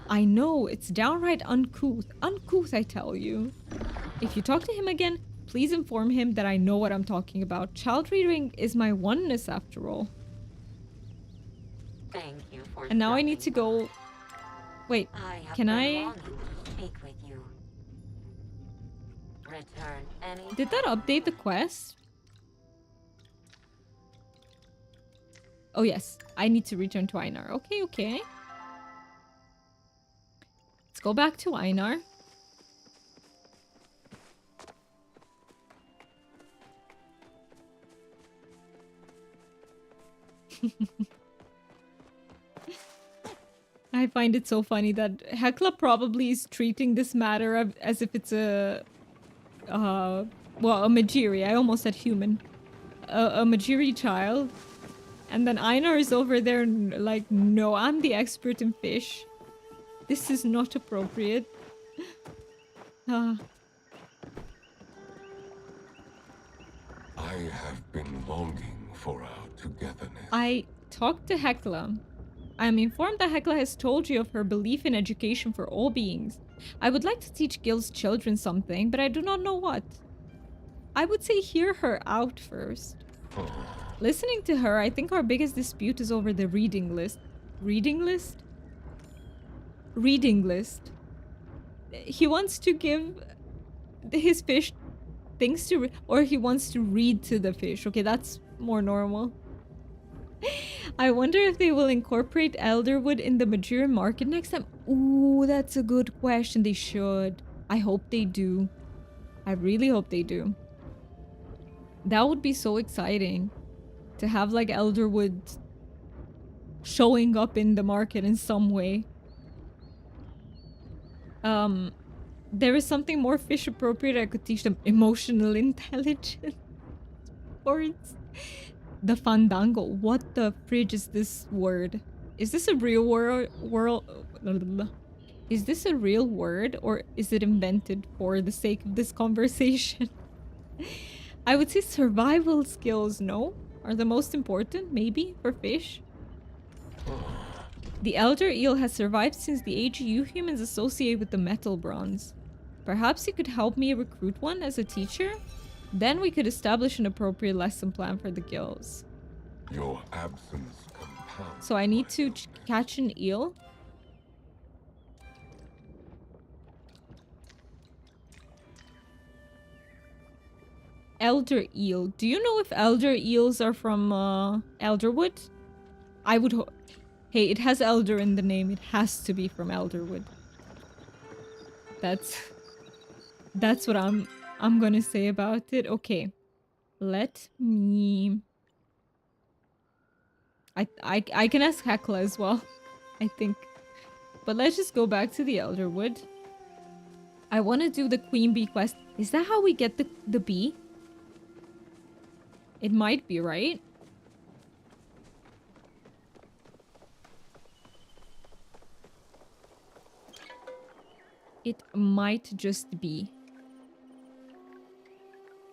I know, it's downright uncouth. Uncouth, I tell you. If you talk to him again, please inform him that I know what I'm talking about. Child rearing is my oneness after all. Thank you for And now I need to stopping go... Wait, by. I have can been I... longing to speak with you. Return any. Did that update the quest? Oh yes, I need to return to Einar. Okay, okay. Let's go back to Einar. I find it so funny that Hecla probably is treating this matter as if it's a... well, a Majiri. I almost said human. A Majiri child. And then Einar is over there like, no, I'm the expert in fish. This is not appropriate. I have been longing for our togetherness. I talked to Hecla. I am informed that Hecla has told you of her belief in education for all beings. I would like to teach Gil's children something, but I do not know what. I would say hear her out first. Listening to her, I think our biggest dispute is over the reading list. Reading list? Reading list. He wants to give his fish things to read, or he wants to read to the fish. Okay, that's more normal. I wonder if they will incorporate Elderwood in the Majura market next time. Ooh, that's a good question. They should. I hope they do. I really hope they do. That would be so exciting. To have like Elderwood showing up in the market in some way. There is something more fish appropriate I could teach them. Emotional intelligence. Or it's the fandango. What the fridge is this word? Is this a real Is this a real word or is it invented for the sake of this conversation? I would say survival skills, no? Are the most important, maybe, for fish? The elder eel has survived since the age you humans associate with the metal bronze. Perhaps you could help me recruit one as a teacher? Then we could establish an appropriate lesson plan for the gills. Your absence compounds. So I need to catch an eel. Elder eel. Do you know if elder eels are from Elderwood? I would Hey, it has elder in the name. It has to be from Elderwood. That's what I'm gonna say about it. Okay. Let me... I can ask Hecla as well, I think. But let's just go back to the Elderwood. I want to do the Queen Bee quest. Is that how we get the bee? It might be, right? It might just be.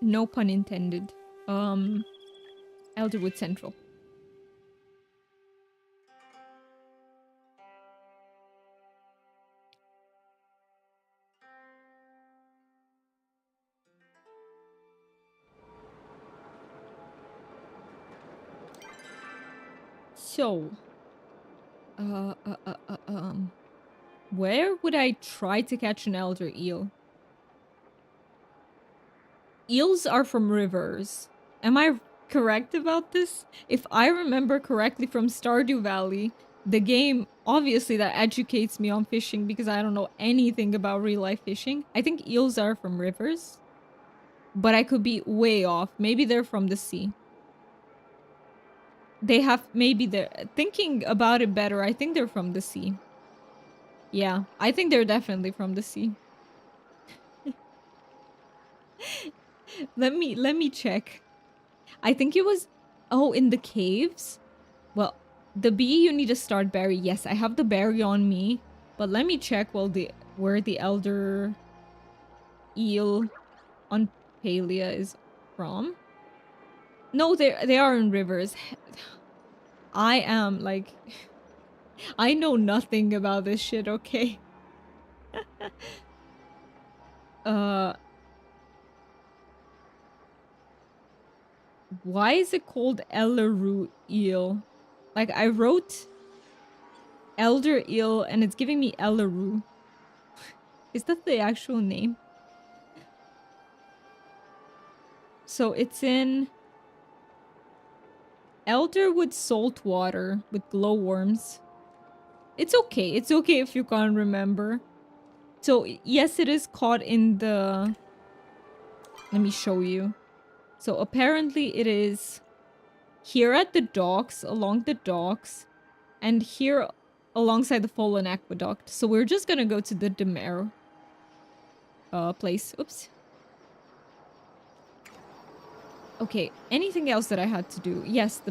No pun intended. Elderwood Central. So, where would I try to catch an elder eel? Eels are from rivers. Am I correct about this? If I remember correctly from Stardew Valley, the game obviously that educates me on fishing because I don't know anything about real life fishing. I think eels are from rivers, but I could be way off. Maybe they're from the sea. They have, maybe they're thinking about it better. I think they're from the sea. Yeah, I think they're definitely from the sea. Let me check. I think it was, oh, in the caves. Well, the bee you need to start berry. Yes, I have the berry on me, but let me check where the elder eel on Palia is from. No, they are in rivers. I am like I know nothing about this shit, okay? Why is it called Elleroo eel? Like, I wrote elder eel and it's giving me Elleroo. Is that the actual name? So it's in Elderwood saltwater with glowworms. It's okay. It's okay if you can't remember. So, yes, it is caught in the... Let me show you. So, apparently it is here at the docks, along the docks, and here alongside the Fallen Aqueduct. So, we're just gonna go to the Demare place. Oops. Okay, anything else that I had to do? Yes,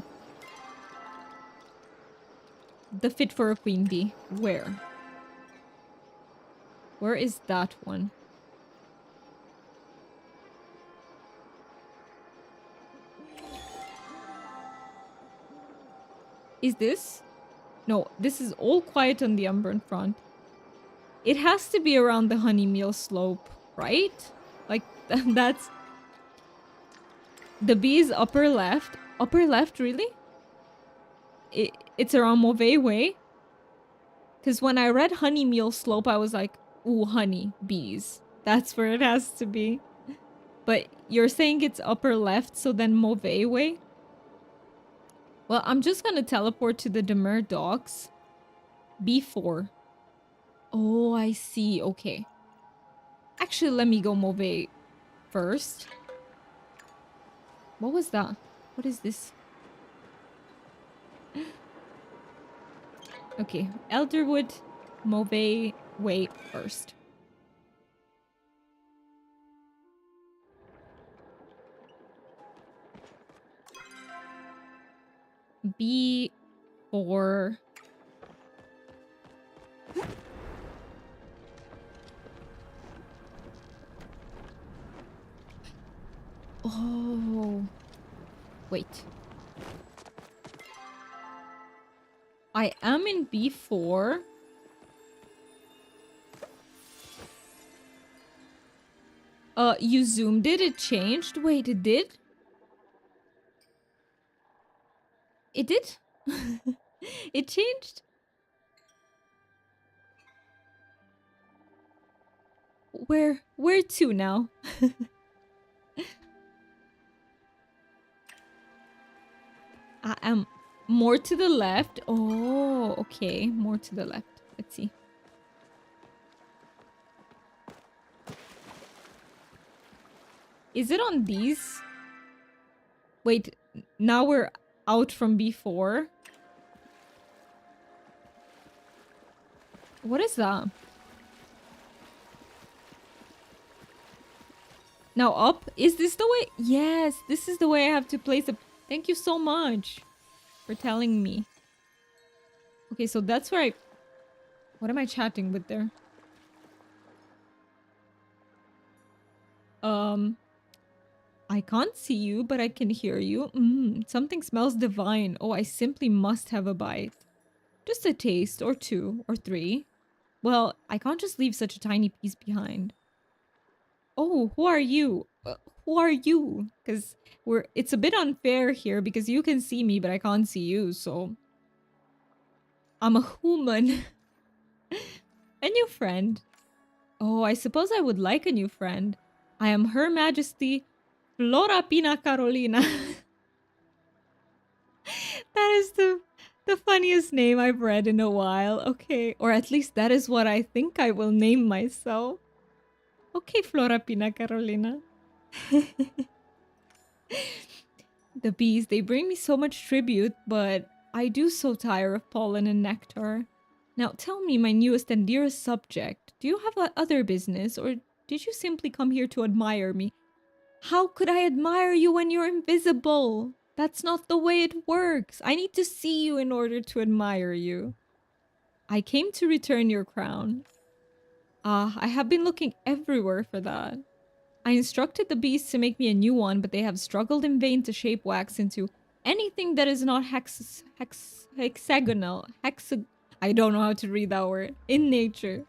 the Fit for a Queen Bee. Where? Where is that one? Is this? No, this is all quiet on the Umbran front. It has to be around the Honeymeal slope, right? Like, that's... The bee is upper left. Upper left, really? It's around Mauvais Way? Because when I read Honeymeal slope, I was like, ooh, honey, bees. That's where it has to be. But you're saying it's upper left, so then Mauvais Way? Well, I'm just gonna teleport to the Demure docks. B4. Oh, I see. Okay. Actually, let me go Mauvais first. What was that? What is this? Okay. Elderwood, Mauvais Way first. B4. Oh. Wait. I am in B4. You zoomed it? It changed? Wait, it did? It did? It changed? Where to now? I am more to the left. Oh, okay. More to the left. Let's see. Is it on these? Wait, now we're out from B4. What is that? Now up? Is this the way? Yes, this is the way I have to place it. Thank you so much for telling me. Okay, so that's where I... What am I chatting with there? I can't see you, but I can hear you. Something smells divine. Oh, I simply must have a bite. Just a taste, or 2, or 3. Well, I can't just leave such a tiny piece behind. Oh, who are you? Who are you? Because it's a bit unfair here because you can see me, but I can't see you, so... I'm a human. A new friend. Oh, I suppose I would like a new friend. I am Her Majesty Flora Pina Carolina. That is the funniest name I've read in a while. Okay, or at least that is what I think I will name myself. Okay, Flora Pina Carolina. The bees, they bring me so much tribute, but I do so tire of pollen and nectar. Now tell me, my newest and dearest subject, do you have other business, or did you simply come here to admire me? How could I admire you when you're invisible? That's not the way it works. I need to see you in order to admire you. I came to return your crown. Ah, I have been looking everywhere for that. I instructed the bees to make me a new one, but they have struggled in vain to shape wax into anything that is not hexagonal. I don't know how to read that word. In nature.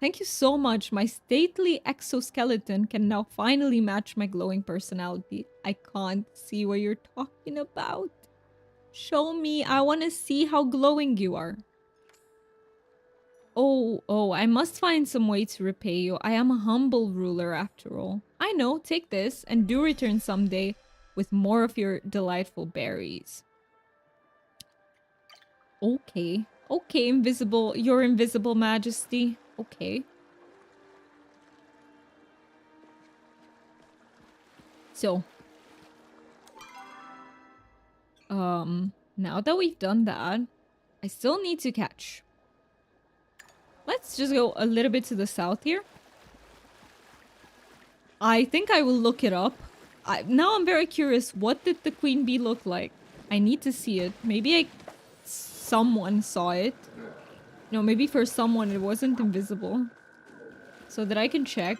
Thank you so much. My stately exoskeleton can now finally match my glowing personality. I can't see what you're talking about. Show me. I want to see how glowing you are. Oh, I must find some way to repay you. I am a humble ruler after all. I know, take this and do return someday with more of your delightful berries. Okay. Okay, invisible. Your invisible majesty. Okay. So. Now that we've done that, I still need to catch. Let's just go a little bit to the south here. I think I will look it up. Now I'm very curious. What did the queen bee look like? I need to see it. Maybe someone saw it. No, maybe for someone it wasn't invisible. So that I can check.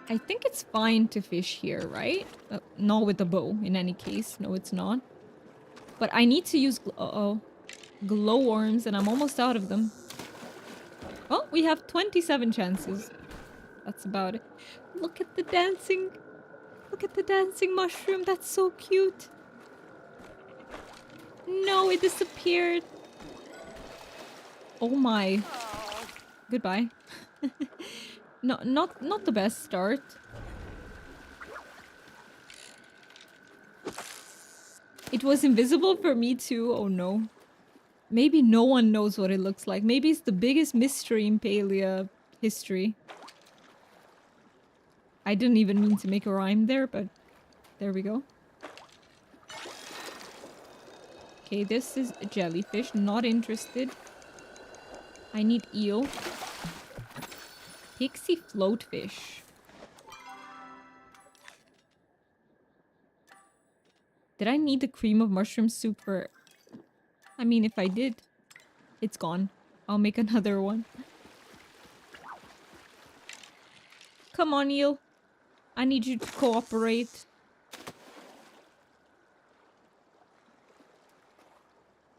I think it's fine to fish here, right? Not with the bow, in any case. No, it's not. But I need to use... glowworms, and I'm almost out of them. Oh, we have 27 chances. That's about it. Look at the dancing. Look at the dancing mushroom. That's so cute. No, it disappeared. Oh my. Goodbye. No, not the best start. It was invisible for me too. Oh no. Maybe no one knows what it looks like. Maybe it's the biggest mystery in Palia history. I didn't even mean to make a rhyme there, but there we go. Okay, this is a jellyfish. Not interested. I need eel. Pixie floatfish. Did I need the cream of mushroom soup for... I mean, if I did, it's gone. I'll make another one. Come on, eel. I need you to cooperate.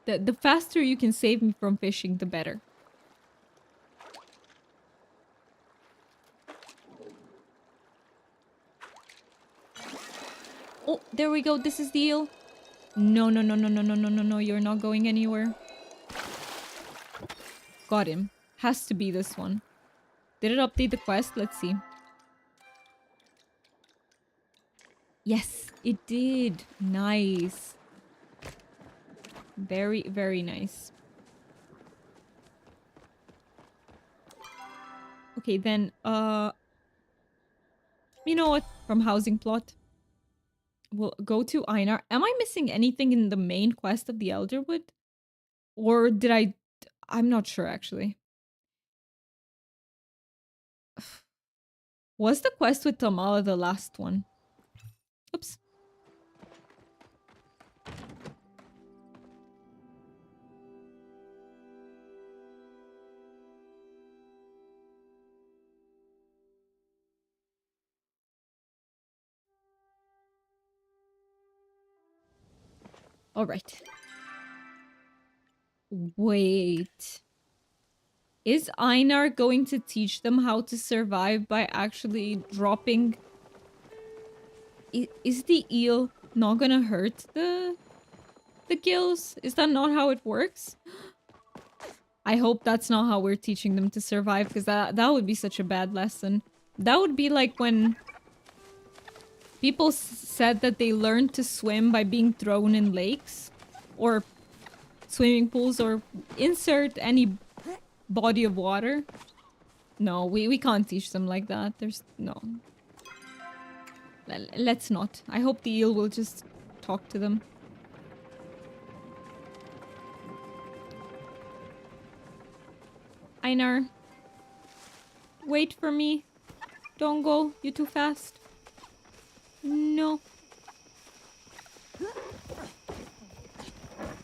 The faster you can save me from fishing, the better. Oh, there we go. This is the eel. No, you're not going anywhere. Got him. Has to be this one. Did it update the quest? Let's see. Yes, it did. Nice. Very, very nice. Okay, then, you know what? From housing plot. We'll go to Einar. Am I missing anything in the main quest of the Elderwood? Or did I... I'm not sure, actually. Was the quest with Tamala the last one? Oops. All right. Wait. Is Einar going to teach them how to survive by actually dropping... Is the eel not gonna hurt the gills? Is that not how it works? I hope that's not how we're teaching them to survive, because that would be such a bad lesson. That would be like when people said that they learned to swim by being thrown in lakes or swimming pools or insert any body of water. No, we can't teach them like that. There's no. Let's not. I hope the eel will just talk to them. Einar. Wait for me. Don't go. You're too fast. No.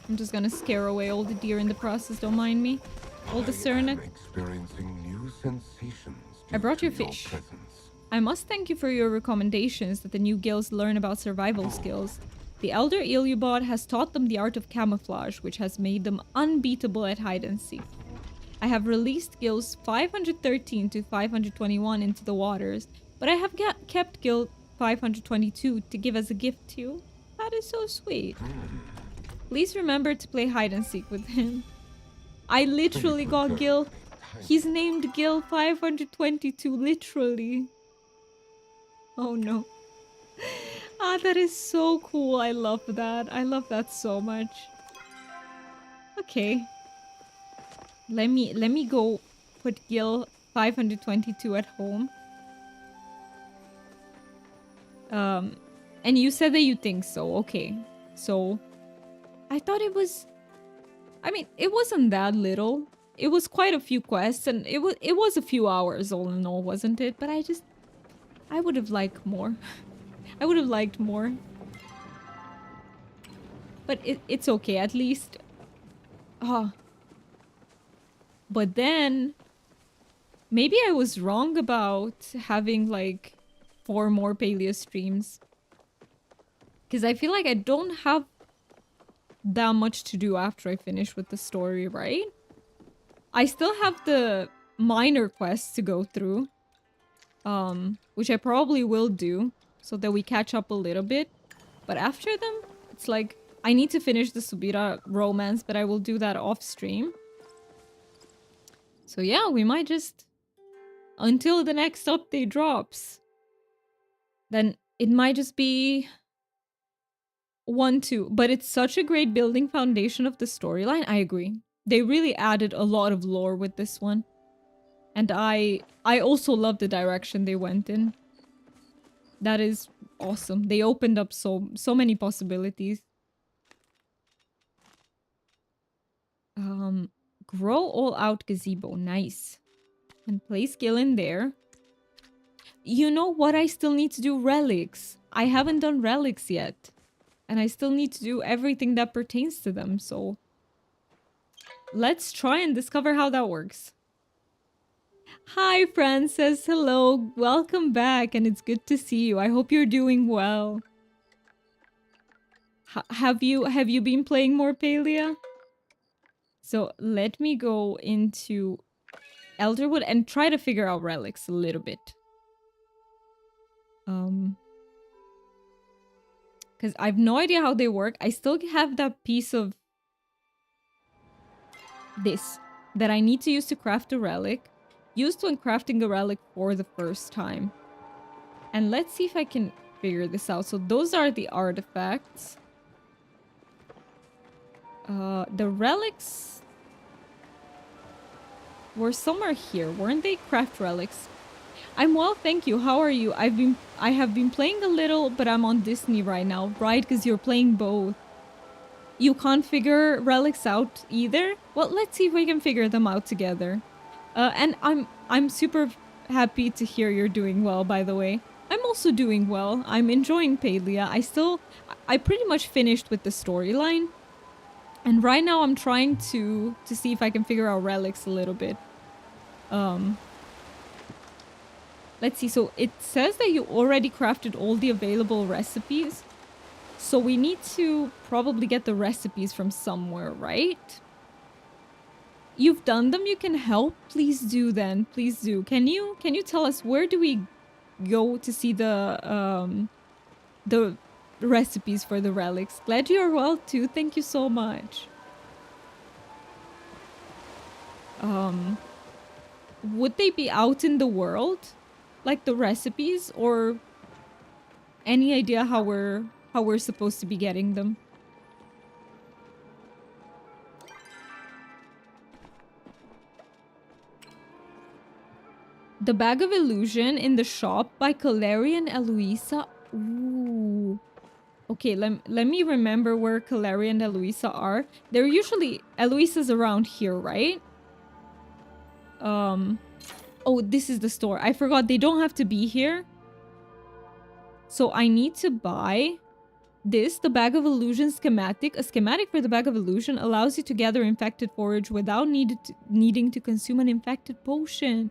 I'm just gonna scare away all the deer in the process, don't mind me. All the Cernic. Experiencing new sensations. I brought due your to fish. presence. I must thank you for your recommendations that the new gills learn about survival skills. The elder Iliubot has taught them the art of camouflage, which has made them unbeatable at hide and seek. I have released gills 513 to 521 into the waters, but I have kept gill 522 to give as a gift to you. That is so sweet. Please remember to play hide and seek with him. I literally got Gil. He's named Gil 522, literally. Oh no. Ah, that is so cool. I love that. I love that so much. Okay. Let me go put Gil 522 at home. And you said that you think so. Okay. So I thought it was, I mean, it wasn't that little. It was quite a few quests, and it was a few hours all in all, wasn't it? But I would have liked more. I would have liked more. But it's okay, at least. But then maybe I was wrong about having like 4 more Palia streams. Because I feel like I don't have that much to do after I finish with the story, right? I still have the minor quests to go through. Which I probably will do, so that we catch up a little bit. But after them, it's like, I need to finish the Subira romance, but I will do that off stream. So yeah, we might just... until the next update drops. Then it might just be... 1-2. But it's such a great building foundation of the storyline. I agree. They really added a lot of lore with this one. And I also love the direction they went in. That is awesome. They opened up so many possibilities. Grow all out gazebo. Nice. And place skill in there. You know what I still need to do? Relics. I haven't done relics yet. And I still need to do everything that pertains to them, so... let's try and discover how that works. Hi, Frances. Hello. Welcome back, and it's good to see you. I hope you're doing well. Have you been playing more Palia? So let me go into Elderwood and try to figure out relics a little bit. Because I have no idea how they work. I still have that piece of this that I need to use to craft a relic. Used when crafting a relic for the first time. And let's see if I can figure this out. So those are the artifacts. The relics were somewhere here, weren't they? Craft relics. I'm well, thank you. How are you? I have been playing a little, but I'm on Disney right now, right? Because you're playing both. You can't figure relics out either? Well, let's see if we can figure them out together. And I'm super happy to hear you're doing well, by the way. I'm also doing well. I'm enjoying Palia. I pretty much finished with the storyline. And right now I'm trying to see if I can figure out relics a little bit. Let's see. So it says that you already crafted all the available recipes. So we need to probably get the recipes from somewhere, right? You've done them, you can help? Please do then. Please do. Can you tell us where do we go to see the recipes for the relics? Glad you're well too. Thank you so much. Would they be out in the world? Like the recipes, or any idea how we're supposed to be getting them? The Bag of Illusion in the shop by Calari and Eloisa. Ooh. Okay, let me remember where Calari and Eloisa are. They're usually... Eloisa's around here, right? Oh, this is the store. I forgot they don't have to be here. So I need to buy this, the Bag of Illusion schematic. A schematic for the Bag of Illusion allows you to gather infected forage without needing to consume an infected potion.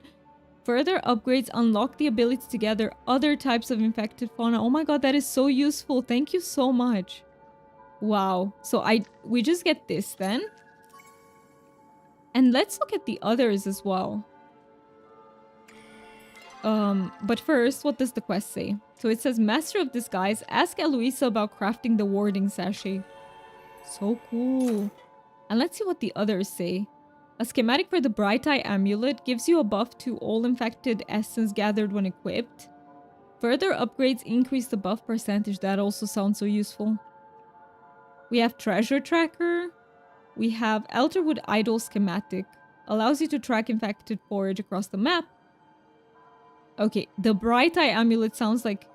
Further upgrades unlock the ability to gather other types of infected fauna. Oh my god, that is so useful. Thank you so much. Wow. So we just get this then. And let's look at the others as well. But first, what does the quest say? So it says, Master of Disguise, ask Eloisa about crafting the warding sachet. So cool. And let's see what the others say. A schematic for the Bright Eye Amulet gives you a buff to all infected essence gathered when equipped. Further upgrades increase the buff percentage. That also sounds so useful. We have Treasure Tracker. We have Elderwood Idol Schematic. Allows you to track infected forage across the map. Okay, the Bright Eye Amulet sounds like...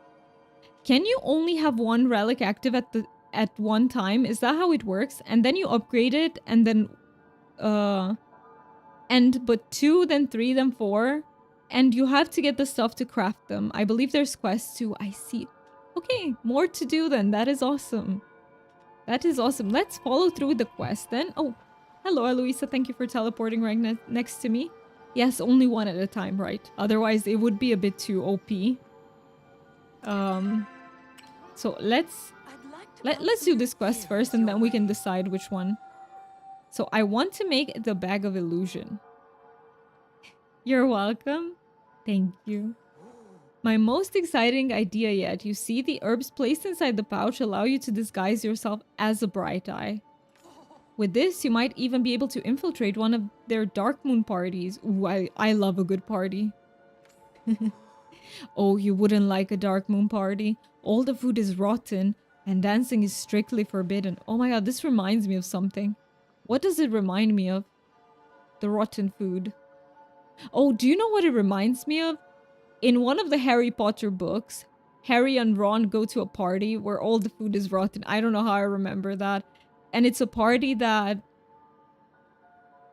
Can you only have one relic active at one time? Is that how it works? And then you upgrade it, and then... but 2, then 3, then 4. And you have to get the stuff to craft them. I believe there's quests too. I see. Okay, more to do then. That is awesome. That is awesome. Let's follow through with the quest then. Oh, hello, Eloisa. Thank you for teleporting right next to me. Yes, only one at a time, right? Otherwise, it would be a bit too OP. So let's do this quest first, and then we can decide which one. So I want to make the Bag of Illusion. You're welcome. Thank you. My most exciting idea yet. You see, the herbs placed inside the pouch allow you to disguise yourself as a Bright Eye. With this, you might even be able to infiltrate one of their Dark Moon parties. Ooh, I love a good party. Oh, you wouldn't like a Dark Moon party. All the food is rotten, and dancing is strictly forbidden. Oh my god, this reminds me of something. What does it remind me of? The rotten food. Oh, do you know what it reminds me of? In one of the Harry Potter books, Harry and Ron go to a party where all the food is rotten. I don't know how I remember that. And it's a party that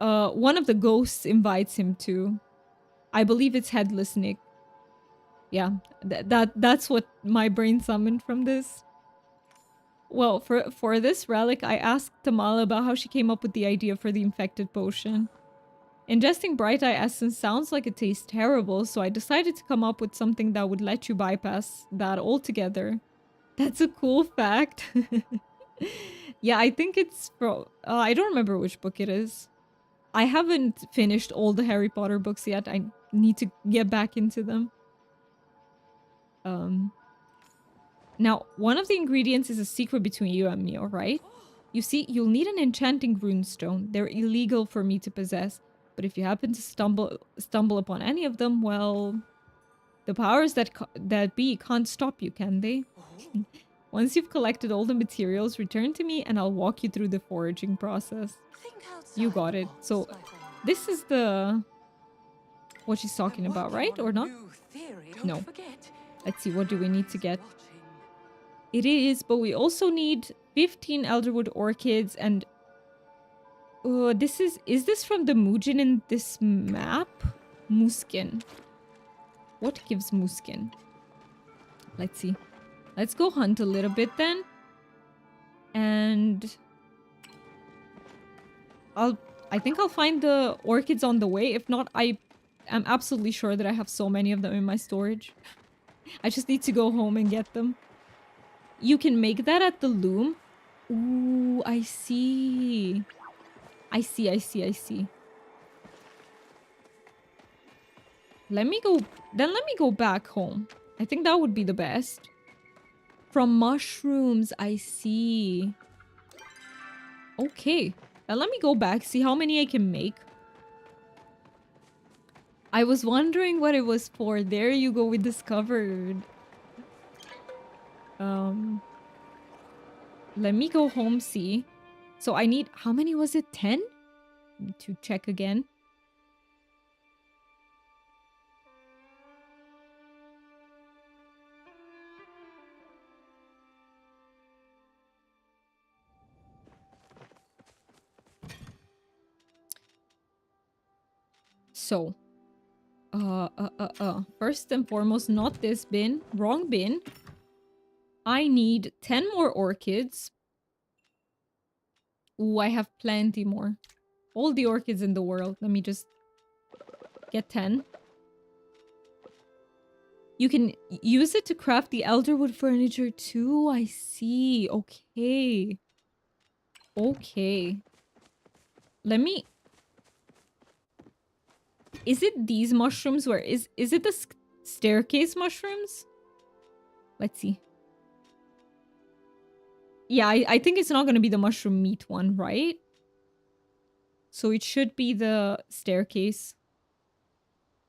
one of the ghosts invites him to. I believe it's Headless Nick. Yeah, that's what my brain summoned from this. Well, for this relic, I asked Tamala about how she came up with the idea for the infected potion. Ingesting Bright Eye Essence sounds like it tastes terrible, so I decided to come up with something that would let you bypass that altogether. That's a cool fact. Yeah, I think it's from... I don't remember which book it is. I haven't finished all the Harry Potter books yet. I need to get back into them. Now, one of the ingredients is a secret between you and me, alright? You see, you'll need an enchanting runestone. They're illegal for me to possess. But if you happen to stumble upon any of them, well... The powers that be can't stop you, can they? Once you've collected all the materials, return to me and I'll walk you through the foraging process. You got it. So, this is the... what she's talking about, right? Or not? No. Let's see, what do we need to get? It is, but we also need 15 Elderwood orchids and... is this from the Mujin in this map? Muskin. What gives Muskin? Let's see. Let's go hunt a little bit then. And... I think I'll find the orchids on the way. If not, I am absolutely sure that I have so many of them in my storage. I just need to go home and get them. You can make that at the loom. Ooh, I see. I see. Let me go back home. I think that would be the best. From mushrooms, I see. Okay. Now let me go back, see how many I can make. I was wondering what it was for. There you go, we discovered. Let me go home, see. So I need, how many was it? 10? Need to check again. So, first and foremost, not this bin, wrong bin. I need 10 more orchids. Ooh, I have plenty more. All the orchids in the world. Let me just get 10. You can use it to craft the Elderwood furniture too. I see. Okay. Okay. Let me... Is it these mushrooms? Where is it the staircase mushrooms? Let's see. Yeah, I think it's not going to be the mushroom meat one, right? So it should be the staircase.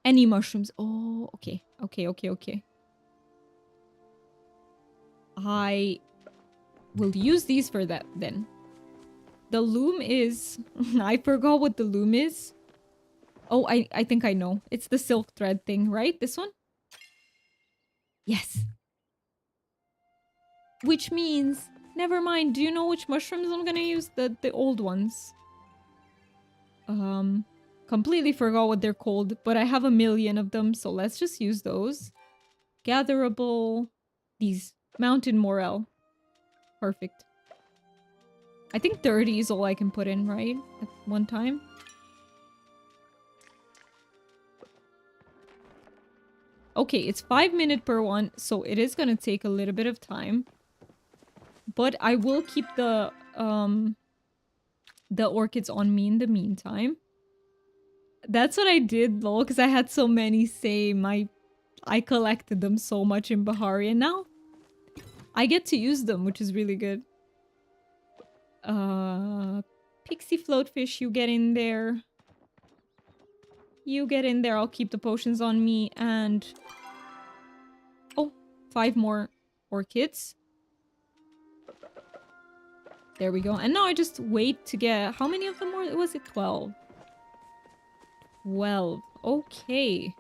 Any mushrooms. Oh, okay. Okay. I will use these for that then. The loom is... I forgot what the loom is. Oh, I think I know. It's the silk thread thing, right? This one? Yes. Which means... Never mind. Do you know which mushrooms I'm gonna use? The old ones. Completely forgot what they're called, but I have a million of them, so let's just use those. Gatherable. These. Mountain Morel. Perfect. I think 30 is all I can put in, right? At one time. Okay, it's 5 minutes per one, so it is gonna take a little bit of time. But I will keep the orchids on me in the meantime. That's what I did, lol, because I had so many same. I collected them so much in Bahari, and now I get to use them, which is really good. Pixie floatfish, you get in there. You get in there, I'll keep the potions on me, and... Oh, 5 more orchids. There we go. And now I just wait to get... How many of them was it? 12. 12. Okay.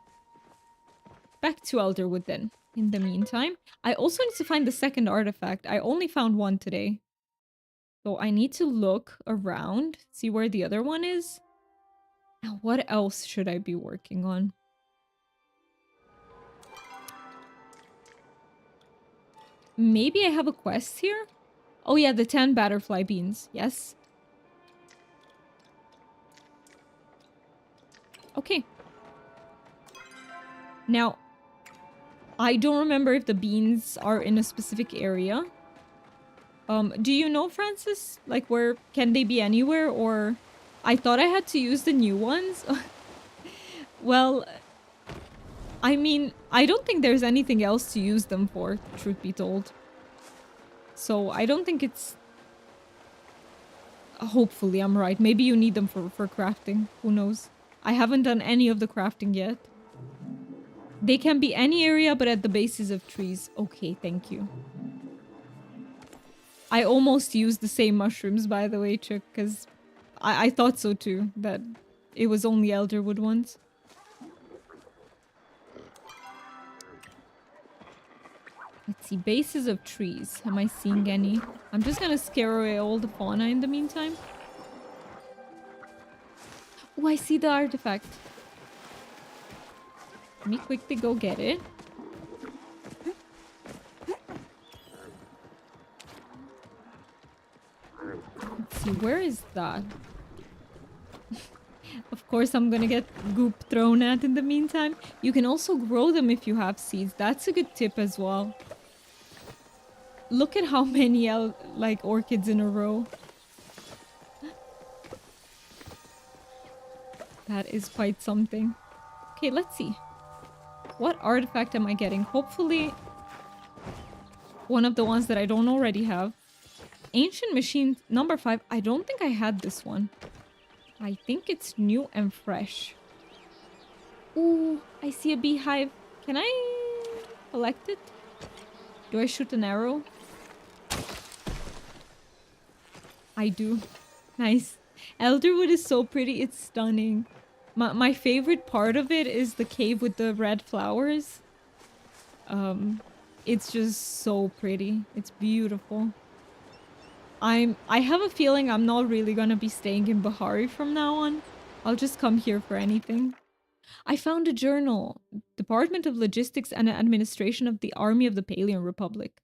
Back to Elderwood then. In the meantime. I also need to find the second artifact. I only found one today. So I need to look around. See where the other one is. Now what else should I be working on? Maybe I have a quest here? Oh yeah, the 10 butterfly beans. Yes. Okay. Now, I don't remember if the beans are in a specific area. Do you know, Francis? Like, where... Can they be anywhere, or... I thought I had to use the new ones. Well... I mean, I don't think there's anything else to use them for, truth be told. So, I don't think it's... Hopefully, I'm right. Maybe you need them for crafting. Who knows? I haven't done any of the crafting yet. They can be any area, but at the bases of trees. Okay, thank you. I almost used the same mushrooms, by the way, Chuck, because I thought so too, that it was only Elderwood ones. Let's see, bases of trees. Am I seeing any? I'm just gonna scare away all the fauna in the meantime. Oh, I see the artifact. Let me quickly go get it. Let's see, where is that? Of course, I'm gonna get goop thrown at in the meantime. You can also grow them if you have seeds. That's a good tip as well. Look at how many like orchids in a row. That is quite something. Okay, let's see. What artifact am I getting? Hopefully one of the ones that I don't already have. Ancient Machine number 5. I don't think I had this one. I think it's new and fresh. Ooh, I see a beehive. Can I collect it? Do I shoot an arrow? I do. Nice. Elderwood is so pretty. It's stunning. My favorite part of it is the cave with the red flowers. It's just so pretty. It's beautiful. I have a feeling I'm not really gonna be staying in Bahari from now on. I'll just come here for anything. I found a journal. Department of Logistics and Administration of the Army of the Palian Republic.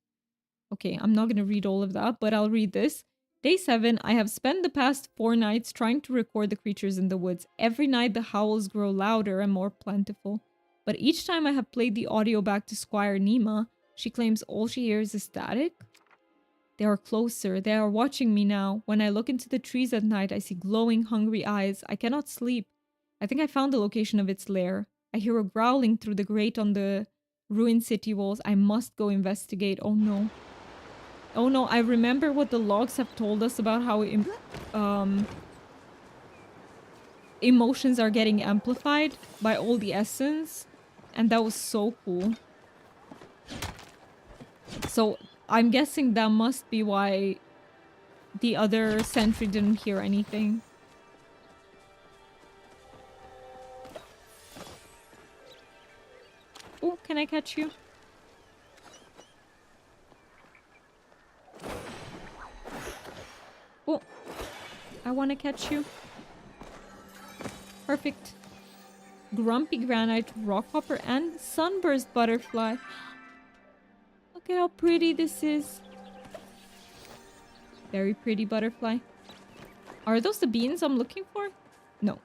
Okay, I'm not gonna read all of that, but I'll read this. Day 7, I have spent the past 4 nights trying to record the creatures in the woods. Every night the howls grow louder and more plentiful. But each time I have played the audio back to Squire Nima, she claims all she hears is static. They are closer. They are watching me now. When I look into the trees at night, I see glowing, hungry eyes. I cannot sleep. I think I found the location of its lair. I hear a growling through the grate on the ruined city walls. I must go investigate. Oh no. Oh no, I remember what the logs have told us about how emotions are getting amplified by all the essence. And that was so cool. So I'm guessing that must be why the other sentry didn't hear anything. Oh, can I catch you? Oh, I want to catch you. Perfect. Grumpy granite, rockhopper, and sunburst butterfly. Look at how pretty this is. Very pretty butterfly. Are those the beans I'm looking for? No.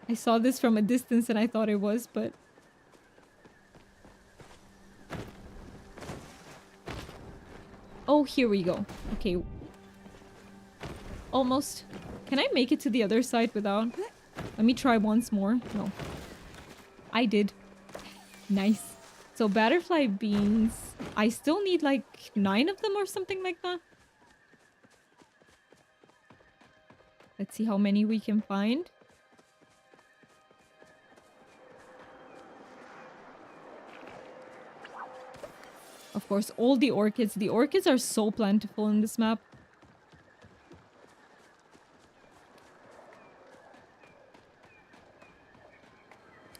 I saw this from a distance and I thought it was, but... Oh, here we go. Okay. Almost. Can I make it to the other side without... Let me try once more. No. I did. Nice. So butterfly beans. I still need like 9 of them or something like that. Let's see how many we can find. Of course, all the orchids. The orchids are so plentiful in this map.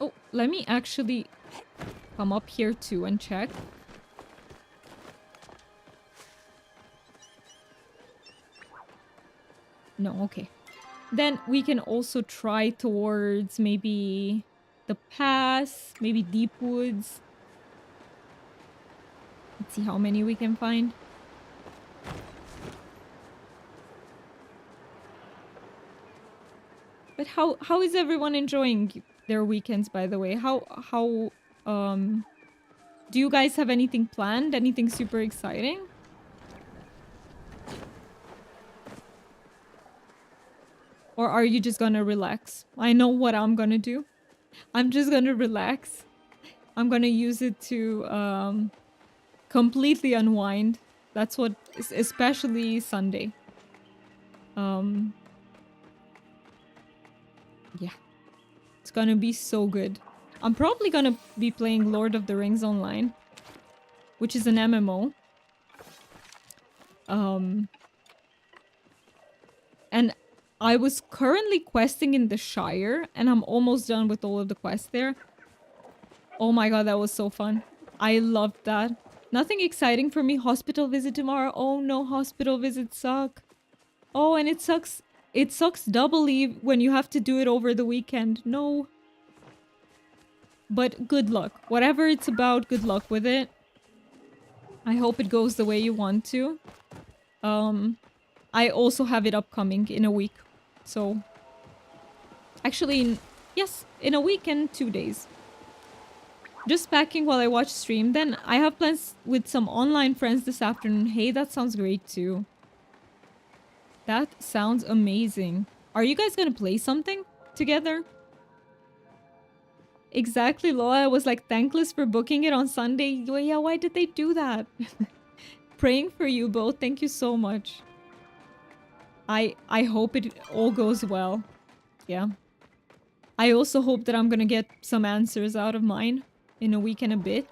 Oh, let me actually come up here too and check. No, okay. Then we can also try towards maybe the pass, maybe deep woods. Let's see how many we can find. But how is everyone enjoying their weekends, by the way? How do you guys have anything planned? Anything super exciting? Or are you just gonna relax? I know what I'm gonna do. I'm just gonna relax. I'm gonna use it to completely unwind. That's what, especially Sunday. Yeah. It's gonna be so good. I'm probably gonna be playing Lord of the Rings Online, which is an MMO. And I was currently questing in the Shire, and I'm almost done with all of the quests there. Oh my god, that was so fun. I loved that. Nothing exciting for me. Hospital visit tomorrow. Oh no, hospital visits suck. Oh, and it sucks. It sucks doubly when you have to do it over the weekend. No. But good luck. Whatever it's about, good luck with it. I hope it goes the way you want to. I also have it upcoming in a week. So, actually, yes, in a week and 2 days. Just packing while I watch stream. Then I have plans with some online friends this afternoon. Hey, that sounds great too. That sounds amazing. Are you guys gonna play something together? Exactly, Lola. I was like thankless for booking it on Sunday. Yeah, why did they do that? Praying for you both. Thank you so much. I hope it all goes well. Yeah. I also hope that I'm gonna get some answers out of mine in a week and a bit.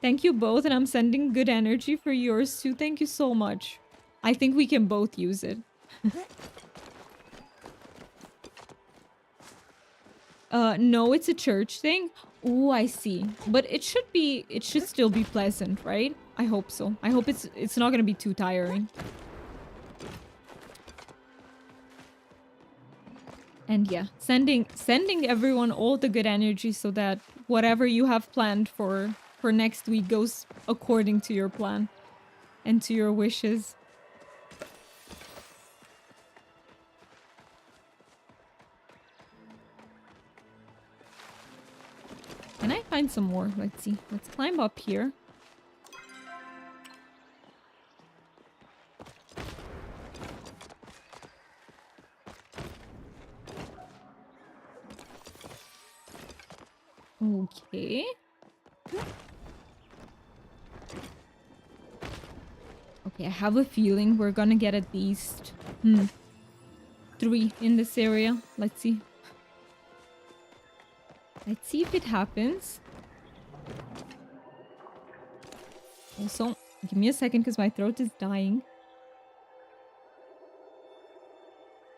Thank you both, and I'm sending good energy for yours too. Thank you so much. I think we can both use it. No, it's a church thing. Oh, I see. But it should still be pleasant, right? I hope so. I hope it's not gonna be too tiring. And yeah, sending everyone all the good energy so that whatever you have planned for next week goes according to your plan and to your wishes. Can I find some more? Let's see. Let's climb up here. Okay. Okay, I have a feeling we're gonna get at least 3 in this area. Let's see. Let's see if it happens. Also, give me a second because my throat is dying.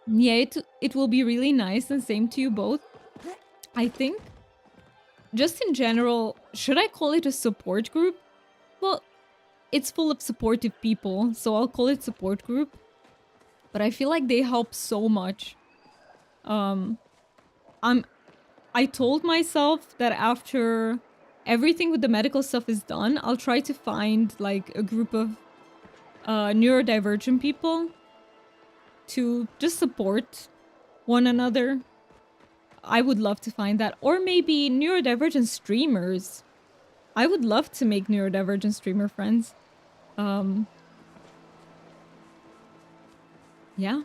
Yeah, it will be really nice, and same to you both. I think, just in general, should I call it a support group? Well, it's full of supportive people, so I'll call it support group. But I feel like they help so much. I told myself that after everything with the medical stuff is done, I'll try to find like a group of neurodivergent people to just support one another. I would love to find that. Or maybe neurodivergent streamers. I would love to make neurodivergent streamer friends. Yeah.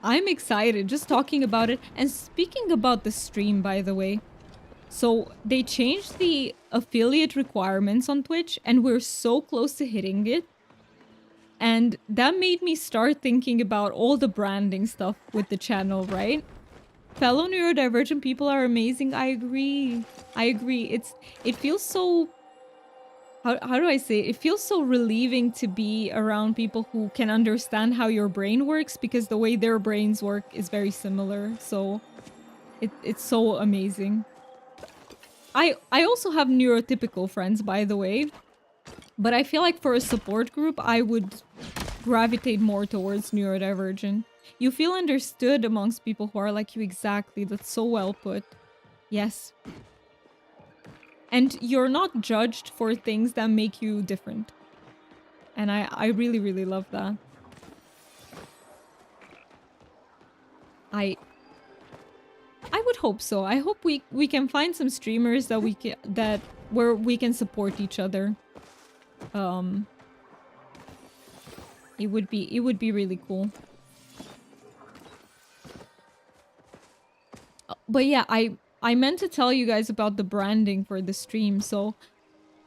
I'm excited just talking about it. And speaking about the stream, by the way. So they changed the affiliate requirements on Twitch and we're so close to hitting it. And that made me start thinking about all the branding stuff with the channel, right? Fellow neurodivergent people are amazing. I agree. I agree. It feels so... How do I say it? It feels so relieving to be around people who can understand how your brain works because the way their brains work is very similar. So it's so amazing. I also have neurotypical friends, by the way. But I feel like for a support group, I would gravitate more towards neurodivergent. You feel understood amongst people who are like you exactly. That's so well put. Yes. And you're not judged for things that make you different. And I really, really love that. I would hope so. I hope we can find some streamers that where we can support each other. It would be really cool. But yeah, I meant to tell you guys about the branding for the stream. So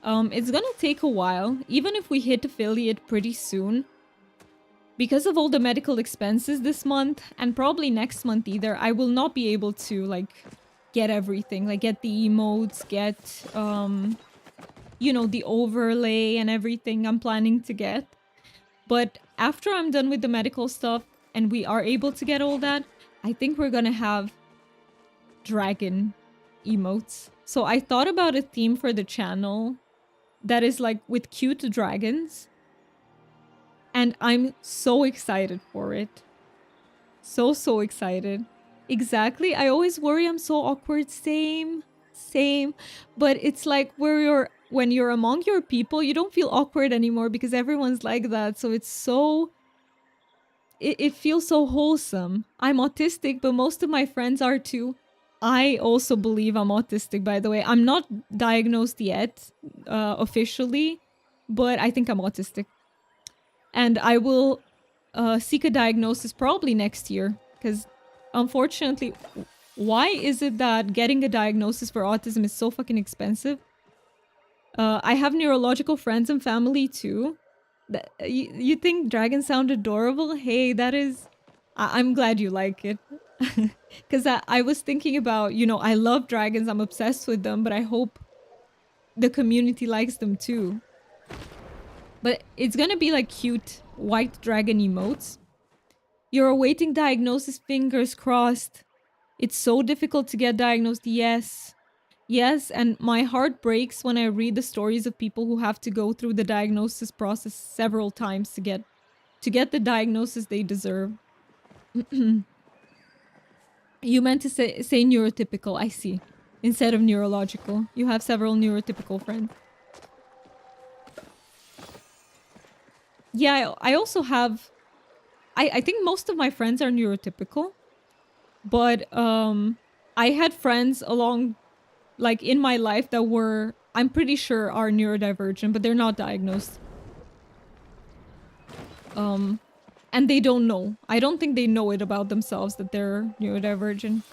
it's gonna take a while, even if we hit affiliate pretty soon. Because of all the medical expenses this month, and probably next month either, I will not be able to, like, get everything. Like, get the emotes, get, you know, the overlay and everything I'm planning to get. But after I'm done with the medical stuff, and we are able to get all that, I think we're gonna have dragon emotes. So I thought about a theme for the channel that is, like, with cute dragons. And I'm so excited for it. So excited. Exactly. I always worry I'm so awkward. Same. But it's like when you're among your people, you don't feel awkward anymore because everyone's like that. So it's so... It feels so wholesome. I'm autistic, but most of my friends are too. I also believe I'm autistic, by the way. I'm not diagnosed yet, officially, but I think I'm autistic. And I will seek a diagnosis probably next year. Because unfortunately, why is it that getting a diagnosis for autism is so fucking expensive? I have neurological friends and family too. You think dragons sound adorable? Hey, that is... I'm glad you like it. Because I was thinking about, you know, I love dragons. I'm obsessed with them. But I hope the community likes them too. But it's gonna be like cute white dragon emotes. You're awaiting diagnosis, fingers crossed. It's so difficult to get diagnosed. Yes. Yes, and my heart breaks when I read the stories of people who have to go through the diagnosis process several times to get the diagnosis they deserve. You meant to say neurotypical, I see. Instead of neurological. You have several neurotypical friends. Yeah, I also have... I think most of my friends are neurotypical. But I had friends along... like, in my life that were... I'm pretty sure are neurodivergent, but they're not diagnosed. And they don't know. I don't think they know it about themselves that they're neurodivergent.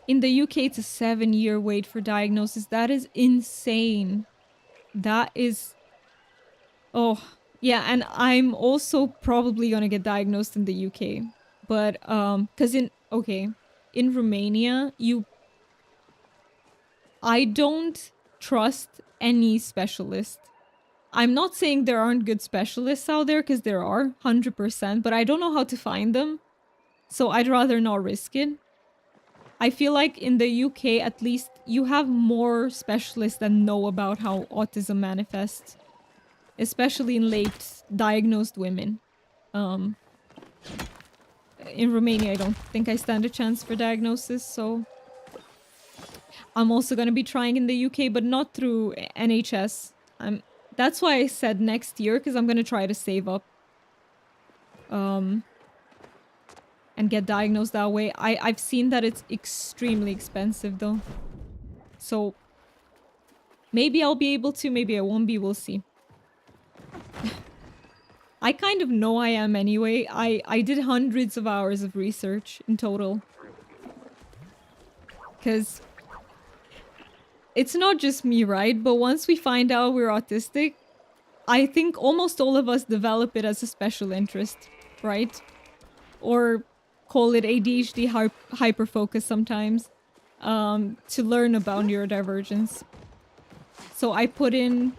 In the UK, it's a 7-year wait for diagnosis. That is insane. That is... Oh, yeah, and I'm also probably gonna get diagnosed in the UK. But, because in Romania, I don't trust any specialist. I'm not saying there aren't good specialists out there, because there are, 100%, but I don't know how to find them. So I'd rather not risk it. I feel like in the UK, at least, you have more specialists that know about how autism manifests. Especially in late diagnosed women. In Romania, I don't think I stand a chance for diagnosis, so... I'm also gonna be trying in the UK, but not through NHS. That's why I said next year, because I'm gonna try to save up. And get diagnosed that way. I've seen that it's extremely expensive, though. So... maybe I'll be able to, maybe I won't be, we'll see. I kind of know I am anyway. I did hundreds of hours of research in total. Because it's not just me, right? But once we find out we're autistic, I think almost all of us develop it as a special interest, right? Or call it ADHD hyperfocus sometimes, to learn about neurodivergence. So I put in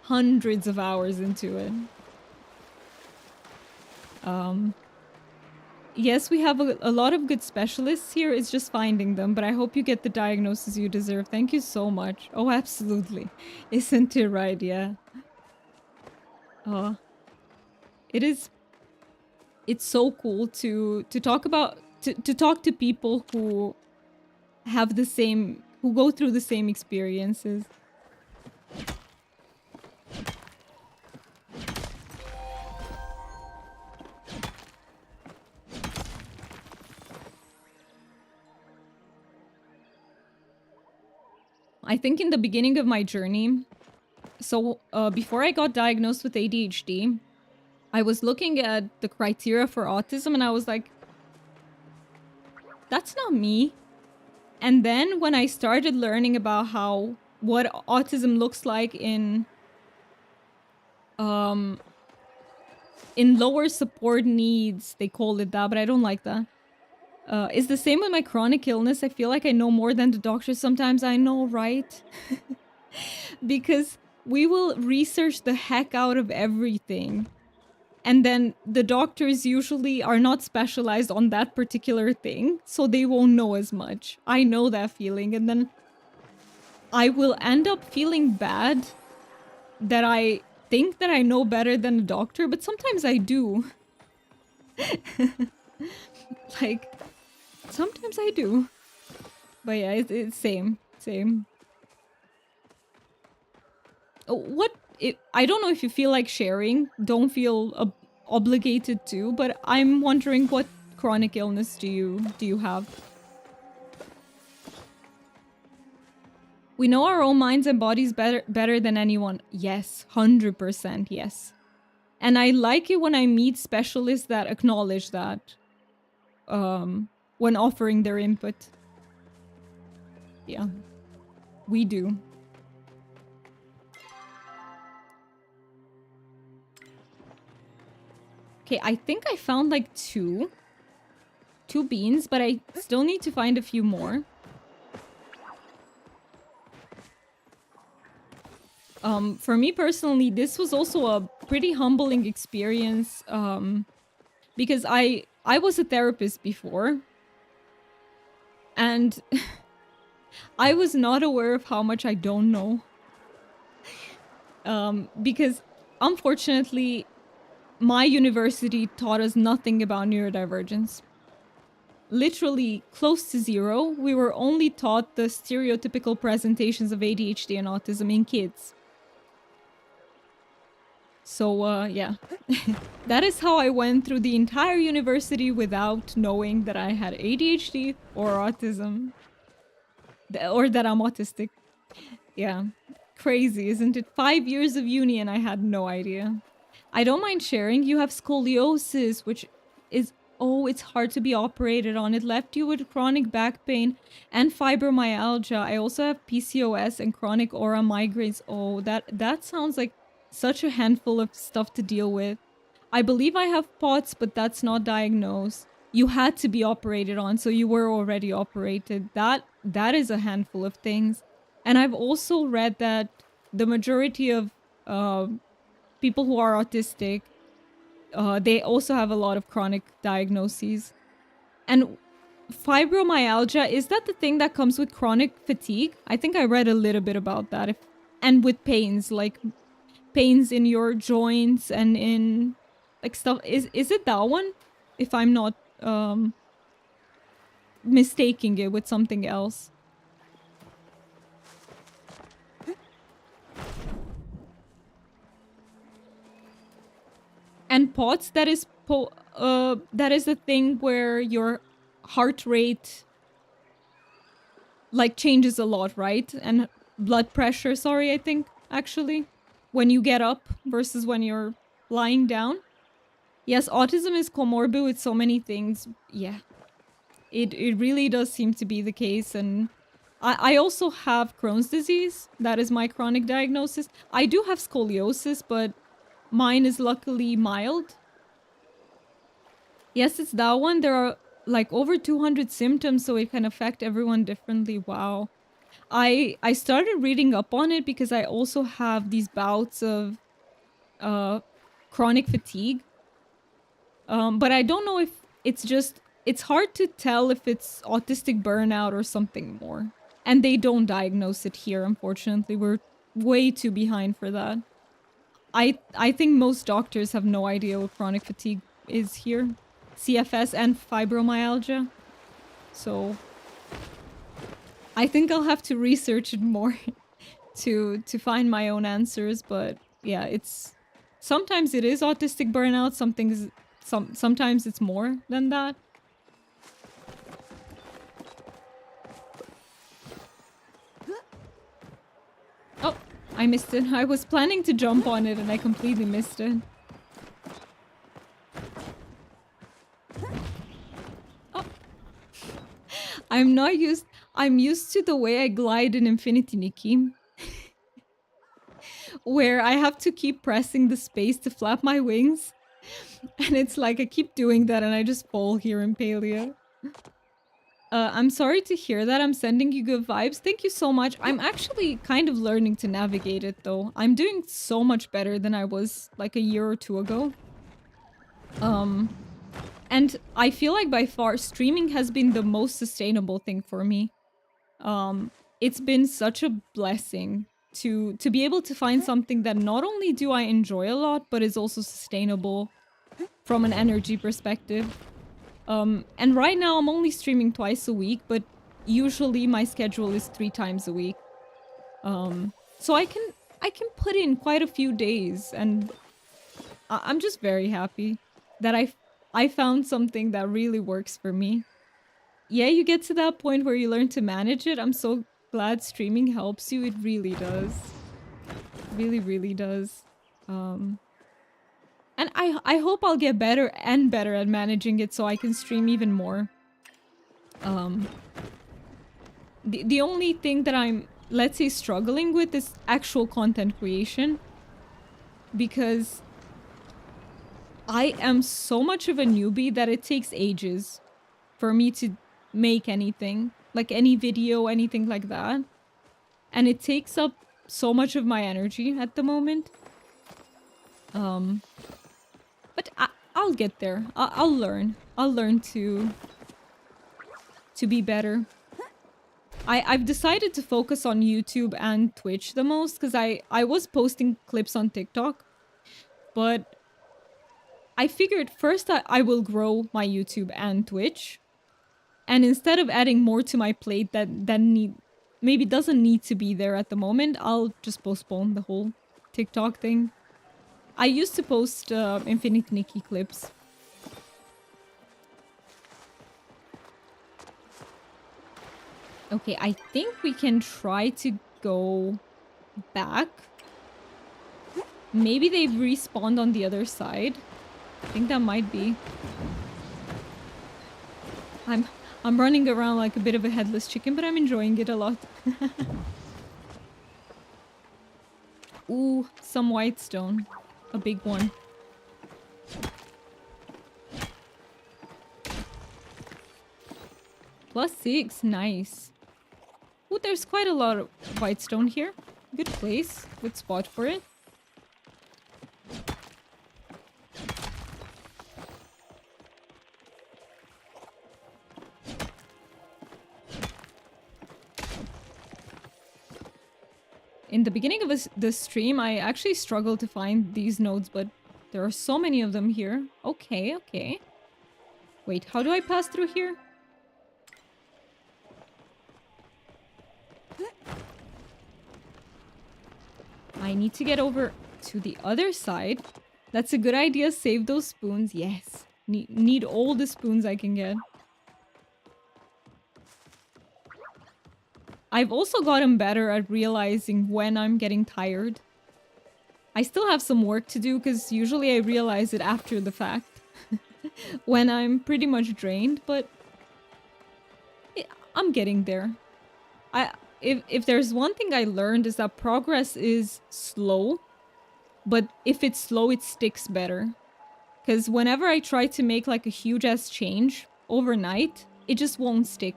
hundreds of hours into it. Yes, we have a lot of good specialists here. It's just finding them, but I hope you get the diagnosis you deserve. Thank you so much. Oh, absolutely. Isn't it right? Yeah. Oh. It's so cool to talk about, to talk to people who have the same, who go through the same experiences. I think in the beginning of my journey, so before I got diagnosed with ADHD, I was looking at the criteria for autism and I was like, that's not me. And then when I started learning about what autism looks like in lower support needs, they call it that, but I don't like that. It's the same with my chronic illness. I feel like I know more than the doctor sometimes. I know, right? Because we will research the heck out of everything. And then the doctors usually are not specialized on that particular thing, so they won't know as much. I know that feeling. And then I will end up feeling bad that I think that I know better than a doctor, but sometimes I do. Like, sometimes I do. But yeah, it's same. I don't know if you feel like sharing. Don't feel obligated to, but I'm wondering, what chronic illness do you have? We know our own minds and bodies better than anyone. Yes, 100% yes. And I like it when I meet specialists that acknowledge that when offering their input. Yeah, we do. Okay, I think I found like two beans, but I still need to find a few more. For me personally, this was also a pretty humbling experience, because I was a therapist before, and I was not aware of how much I don't know. Because unfortunately, my university taught us nothing about neurodivergence. Literally close to zero. We were only taught the stereotypical presentations of ADHD and autism in kids. So, yeah. That is how I went through the entire university without knowing that I had ADHD or autism. Or that I'm autistic. Yeah. Crazy, isn't it? 5 years of uni and I had no idea. I don't mind sharing. You have scoliosis, which is Oh, it's hard to be operated on. It left you with chronic back pain and fibromyalgia. I also have PCOS and chronic aura migraines. Oh, that sounds like such a handful of stuff to deal with. I believe I have POTS, but that's not diagnosed. You had to be operated on, so you were already operated. That is a handful of things. And I've also read that the majority of people who are autistic, they also have a lot of chronic diagnoses. And fibromyalgia, is that the thing that comes with chronic fatigue? I think I read a little bit about that. And with pains, like pains in your joints and in like stuff. Is it that one? If I'm not mistaking it with something else. And POTS, that is a thing where your heart rate like changes a lot, right? And blood pressure, sorry, I think, actually, when you get up versus when you're lying down. Yes, autism is comorbid with so many things. Yeah. It really does seem to be the case. And I also have Crohn's disease. That is my chronic diagnosis. I do have scoliosis, but mine is luckily mild. Yes, it's that one. There are like over 200 symptoms, so it can affect everyone differently. Wow. I started reading up on it because I also have these bouts of chronic fatigue. But I don't know if it's hard to tell if it's autistic burnout or something more. And they don't diagnose it here, unfortunately. We're way too behind for that. I think most doctors have no idea what chronic fatigue is here. CFS and fibromyalgia. So I think I'll have to research it more to find my own answers, but yeah, it's sometimes it is autistic burnout, sometimes it's more than that. Oh, I missed it. I was planning to jump on it and I completely missed it. Oh. I'm used to the way I glide in Infinity Nikki. Where I have to keep pressing the space to flap my wings. And it's like I keep doing that and I just fall here in Palia. I'm sorry to hear that. I'm sending you good vibes. Thank you so much. I'm actually kind of learning to navigate it though. I'm doing so much better than I was like a year or two ago. And I feel like by far streaming has been the most sustainable thing for me. It's been such a blessing to be able to find something that not only do I enjoy a lot, but is also sustainable from an energy perspective. And right now I'm only streaming twice a week, but usually my schedule is 3 times a week. So I can put in quite a few days, and I'm just very happy that I found something that really works for me. Yeah, you get to that point where you learn to manage it. I'm so glad streaming helps you. It really does. Really, really does. And I hope I'll get better and better at managing it so I can stream even more. The only thing that I'm, let's say, struggling with is actual content creation. Because I am so much of a newbie that it takes ages for me to make anything. Like any video, anything like that. And it takes up so much of my energy at the moment. But I'll get there. I'll learn. I'll learn to be better. I've decided to focus on YouTube and Twitch the most because I was posting clips on TikTok. But I figured first I will grow my YouTube and Twitch. And instead of adding more to my plate that maybe doesn't need to be there at the moment, I'll just postpone the whole TikTok thing. I used to post Infinite Nikki clips. Okay, I think we can try to go back. Maybe they've respawned on the other side. I think that might be. I'm I'm running around like a bit of a headless chicken, but I'm enjoying it a lot. Ooh, some white stone. A big one. +6, nice. Ooh, there's quite a lot of white stone here. Good place, good spot for it. In the beginning of the stream, I actually struggled to find these nodes, but there are so many of them here. Okay, okay. Wait, how do I pass through here? I need to get over to the other side. That's a good idea. Save those spoons. Yes. Need all the spoons I can get. I've also gotten better at realizing when I'm getting tired. I still have some work to do because usually I realize it after the fact. When I'm pretty much drained, but I'm getting there. If there's one thing I learned is that progress is slow, but if it's slow, it sticks better. Because whenever I try to make like a huge-ass change overnight, it just won't stick.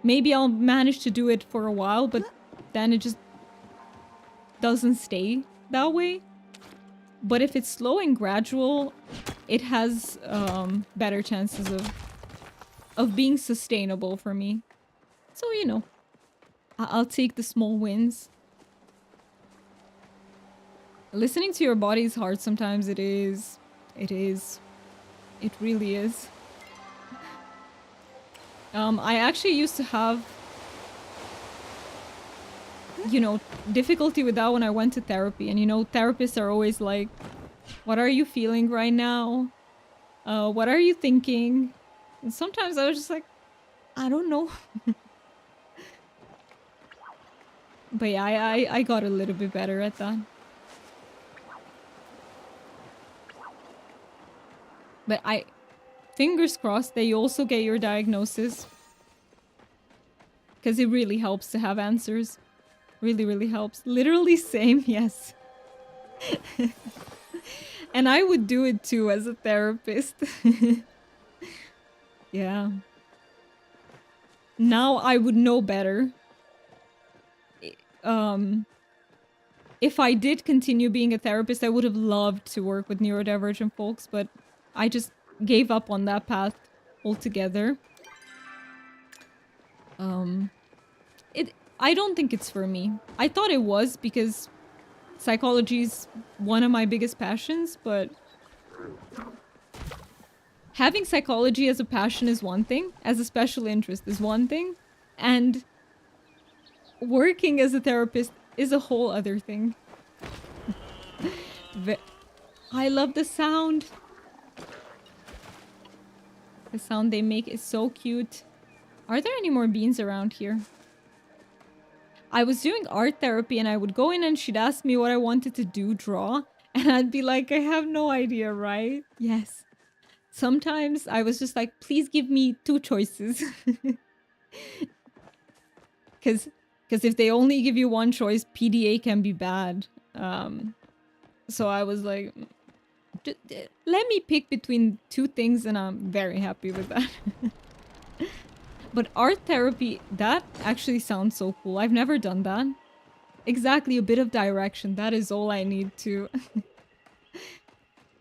Maybe I'll manage to do it for a while, but then it just doesn't stay that way. But if it's slow and gradual, it has better chances of being sustainable for me. So, you know, I'll take the small wins. Listening to your body is hard sometimes. It is. It is. It really is. I actually used to have, you know, difficulty with that when I went to therapy. And, you know, therapists are always like, what are you feeling right now? What are you thinking? And sometimes I was just like, I don't know. But yeah, I got a little bit better at that. But fingers crossed that you also get your diagnosis. Because it really helps to have answers. Really, really helps. Literally same, yes. And I would do it too as a therapist. Yeah. Now I would know better. If I did continue being a therapist, I would have loved to work with neurodivergent folks, but I just gave up on that path altogether. I don't think it's for me. I thought it was because psychology is one of my biggest passions, but having psychology as a passion is one thing, as a special interest is one thing, and working as a therapist is a whole other thing. I love the sound. The sound they make is so cute. Are there any more beans around here? I was doing art therapy and I would go in and she'd ask me what I wanted to do, draw. And I'd be like, I have no idea, right? Yes. Sometimes I was just like, please give me 2 choices. Because if they only give you 1 choice, PDA can be bad. So I was like, let me pick between 2 things and I'm very happy with that. But art therapy, that actually sounds so cool. I've never done that. Exactly, a bit of direction. That is all I need to.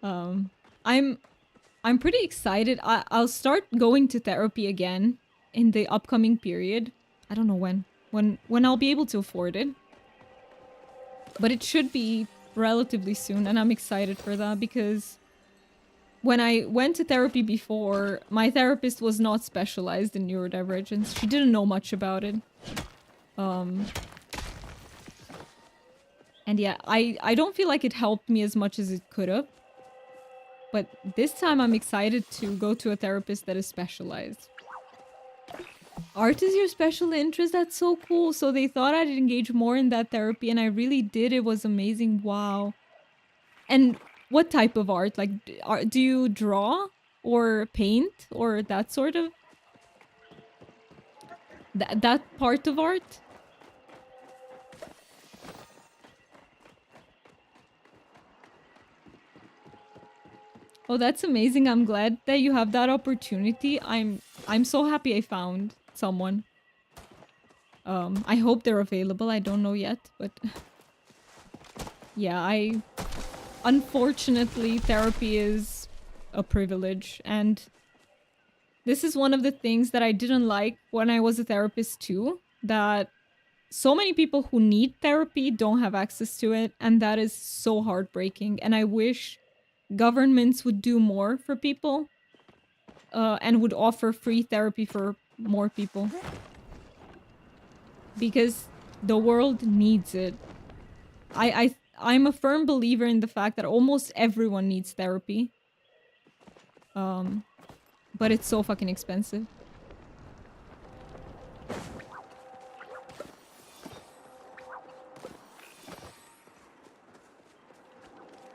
I'm pretty excited. I'll start going to therapy again in the upcoming period. I don't know when I'll be able to afford it. But it should be relatively soon, and I'm excited for that because when I went to therapy before, my therapist was not specialized in neurodivergence. She didn't know much about it. And yeah, I don't feel like it helped me as much as it could have. But this time I'm excited to go to a therapist that is specialized. Art is your special interest? That's so cool. So they thought I'd engage more in that therapy and I really did. It was amazing. Wow. And what type of art? Like, do you draw or paint or that sort of that part of art. Oh, that's amazing. I'm glad that you have that opportunity. I'm so happy I found someone. I hope they're available. I don't know yet, but yeah, unfortunately, therapy is a privilege, and this is one of the things that I didn't like when I was a therapist too, that so many people who need therapy don't have access to it, and that is so heartbreaking. And I wish governments would do more for people, and would offer free therapy for more people. Because the world needs it. I'm a firm believer in the fact that almost everyone needs therapy. But it's so fucking expensive.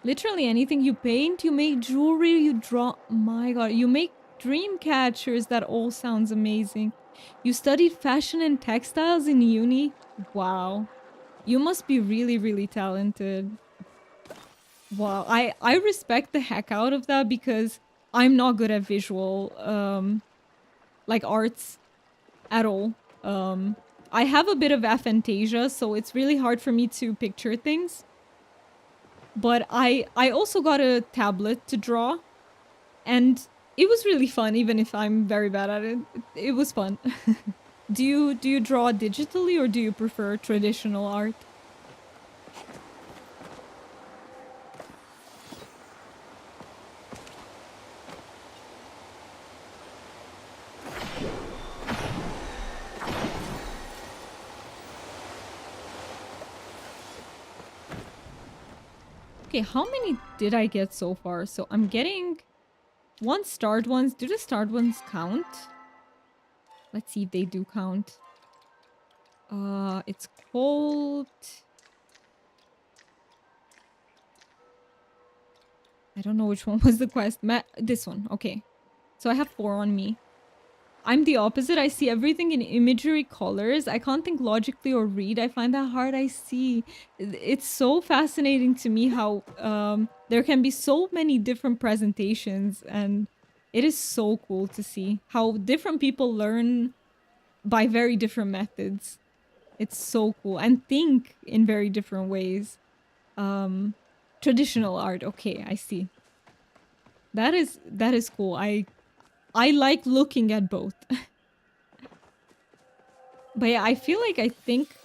Literally anything. You paint, you make jewelry, you draw. My god, you make dream catchers. That all sounds amazing. You studied fashion and textiles in uni? Wow. You must be really, really talented. Wow, I respect the heck out of that because I'm not good at visual, like arts at all. I have a bit of aphantasia, so it's really hard for me to picture things. But I also got a tablet to draw, and it was really fun, even if I'm very bad at it. It was fun. Do you draw digitally or do you prefer traditional art? Okay, how many did I get so far? So I'm getting 1 starred ones. Do the starred ones count? Let's see if they do count. It's called... I don't know which one was the quest. This one, okay. So I have 4 on me. I'm the opposite. I see everything in imagery colors. I can't think logically or read. I find that hard. I see. It's so fascinating to me how there can be so many different presentations, and it is so cool to see how different people learn by very different methods. It's so cool, and think in very different ways. Traditional art. Okay, I see. That is cool. I like looking at both. But yeah, I feel like I think...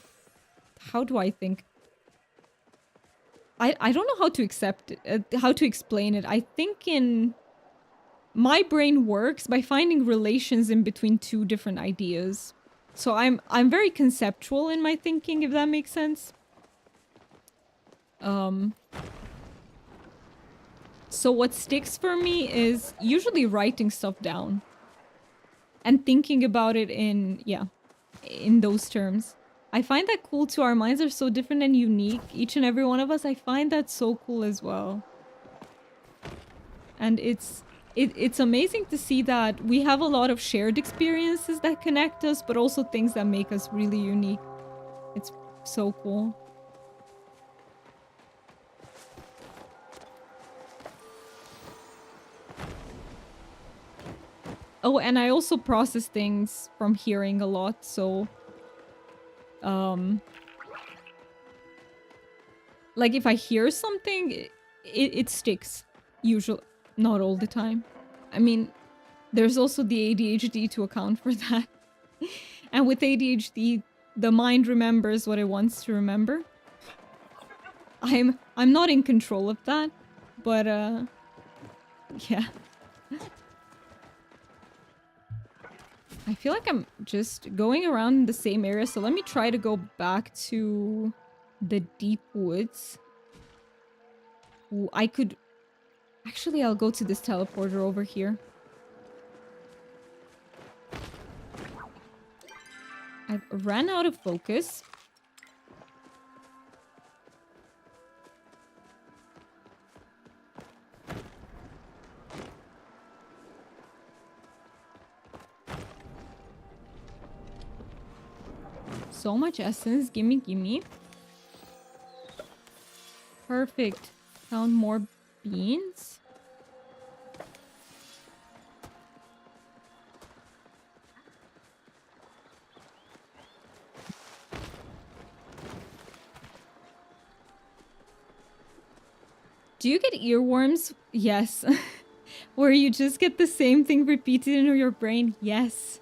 How do I think? I don't know how to accept it, how to explain it. I think in... My brain works by finding relations in between 2 different ideas. So I'm very conceptual in my thinking, if that makes sense. So what sticks for me is usually writing stuff down. And thinking about it in, yeah, in those terms. I find that cool too. Our minds are so different and unique. Each and every one of us, I find that so cool as well. And it's amazing to see that we have a lot of shared experiences that connect us, but also things that make us really unique. It's so cool. Oh, and I also process things from hearing a lot, so... like if I hear something, it sticks. Usually. Not all the time. I mean, there's also the ADHD to account for that. And with ADHD, the mind remembers what it wants to remember. I'm not in control of that, but yeah. I feel like I'm just going around the same area, so let me try to go back to the deep woods. Ooh, I could... Actually, I'll go to this teleporter over here. I ran out of focus. So much essence. Gimme, gimme. Perfect. Found more beans. Do you get earworms? Yes. Where you just get the same thing repeated in your brain? Yes.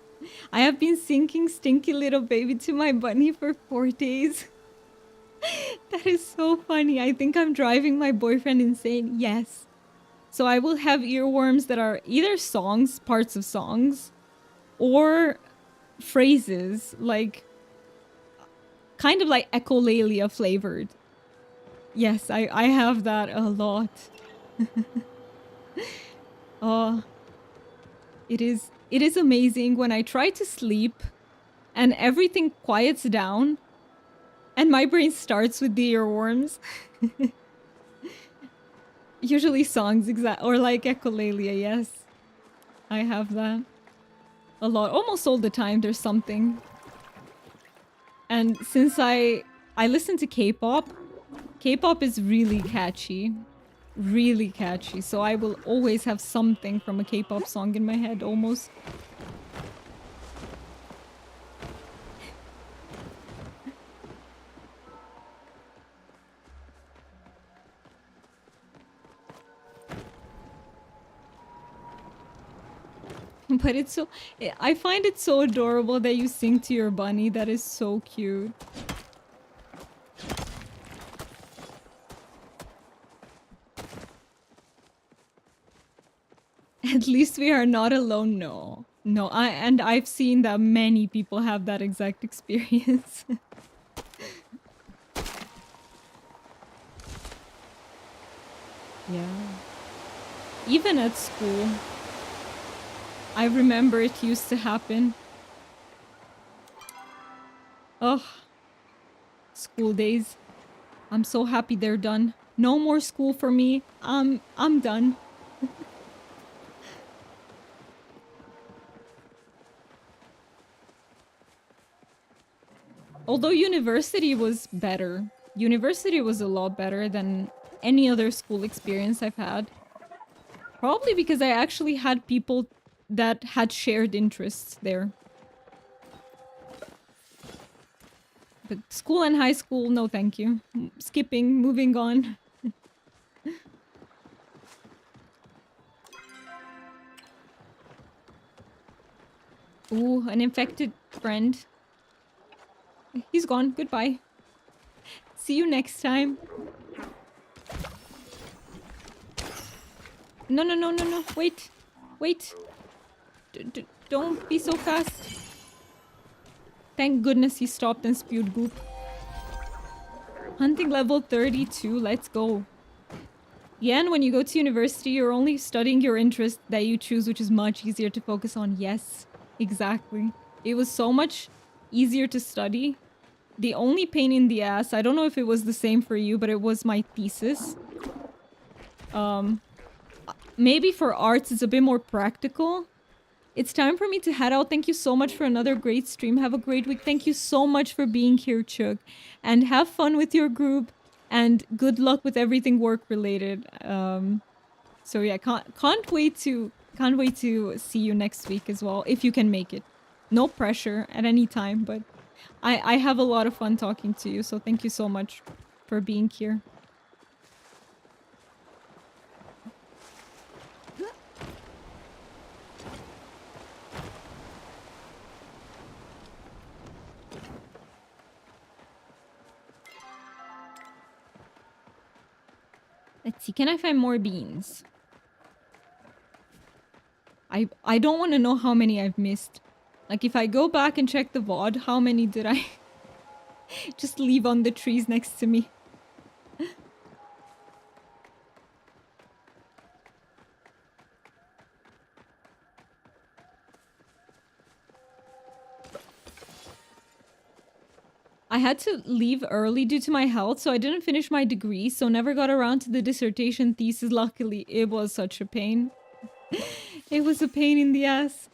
I have been singing Stinky Little Baby to my bunny for 4 days. That is so funny. I think I'm driving my boyfriend insane. Yes. So I will have earworms that are either songs, parts of songs, or phrases, like kind of like echolalia flavored. Yes, I have that a lot. Oh, it is amazing when I try to sleep and everything quiets down and my brain starts with the earworms. Usually songs or like echolalia, yes. I have that a lot. Almost all the time there's something. And since I listen to K-pop, K-pop is really catchy. Really catchy. So I will always have something from a K-pop song in my head, almost. But it's so... I find it so adorable that you sing to your bunny. That is so cute. At least we are not alone. No. No, I've seen that many people have that exact experience. Yeah. Even at school. I remember it used to happen. Ugh. School days. I'm so happy they're done. No more school for me. I'm done. Although university was better. University was a lot better than any other school experience I've had. Probably because I actually had people that had shared interests there. But school and high school, no thank you. Skipping, moving on. Ooh, an infected friend. He's gone. Goodbye. See you next time. No, no, no, no, no. Wait. Wait. Don't be so fast. Thank goodness he stopped and spewed goop. Hunting level 32. Let's go. Yeah, and when you go to university, you're only studying your interest that you choose, which is much easier to focus on. Yes, exactly. It was so much easier to study. The only pain in the ass, I don't know if it was the same for you, but it was my thesis. Maybe for arts, it's a bit more practical. It's time for me to head out. Thank you so much for another great stream. Have a great week. Thank you so much for being here, Chuk. And have fun with your group. And good luck with everything work related. So yeah, can't wait to see you next week as well, if you can make it. No pressure at any time, but I have a lot of fun talking to you. So thank you so much for being here. Let's see, can I find more beans? I don't want to know how many I've missed. Like, if I go back and check the VOD, how many did I just leave on the trees next to me? I had to leave early due to my health, so I didn't finish my degree, so never got around to the dissertation thesis. Luckily, it was such a pain. It was a pain in the ass.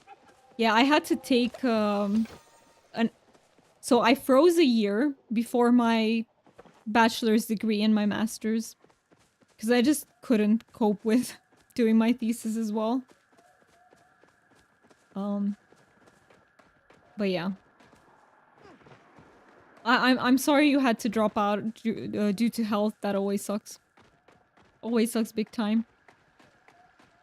Yeah, I had to take So I froze a year before my bachelor's degree and my master's. Because I just couldn't cope with doing my thesis as well. But yeah. I'm sorry you had to drop out due to health. That always sucks. Always sucks big time.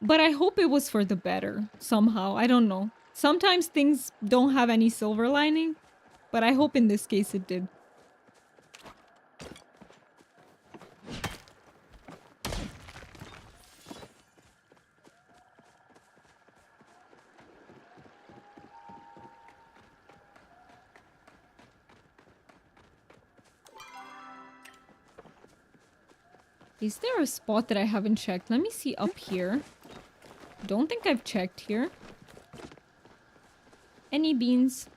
But I hope it was for the better, somehow. I don't know. Sometimes things don't have any silver lining, but I hope in this case it did. Is there a spot that I haven't checked? Let me see up here. Don't think I've checked here. Any beans?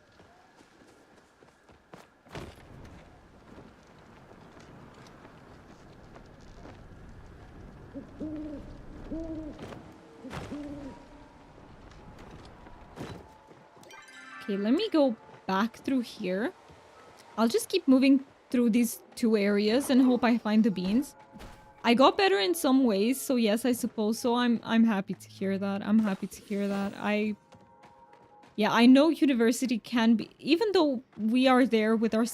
Okay, let me go back through here. I'll just keep moving through these two areas and hope I find the beans. I got better in some ways, so yes, I suppose so. I'm happy to hear that. I'm happy to hear that. Yeah, I know university can be, even though we are there with our,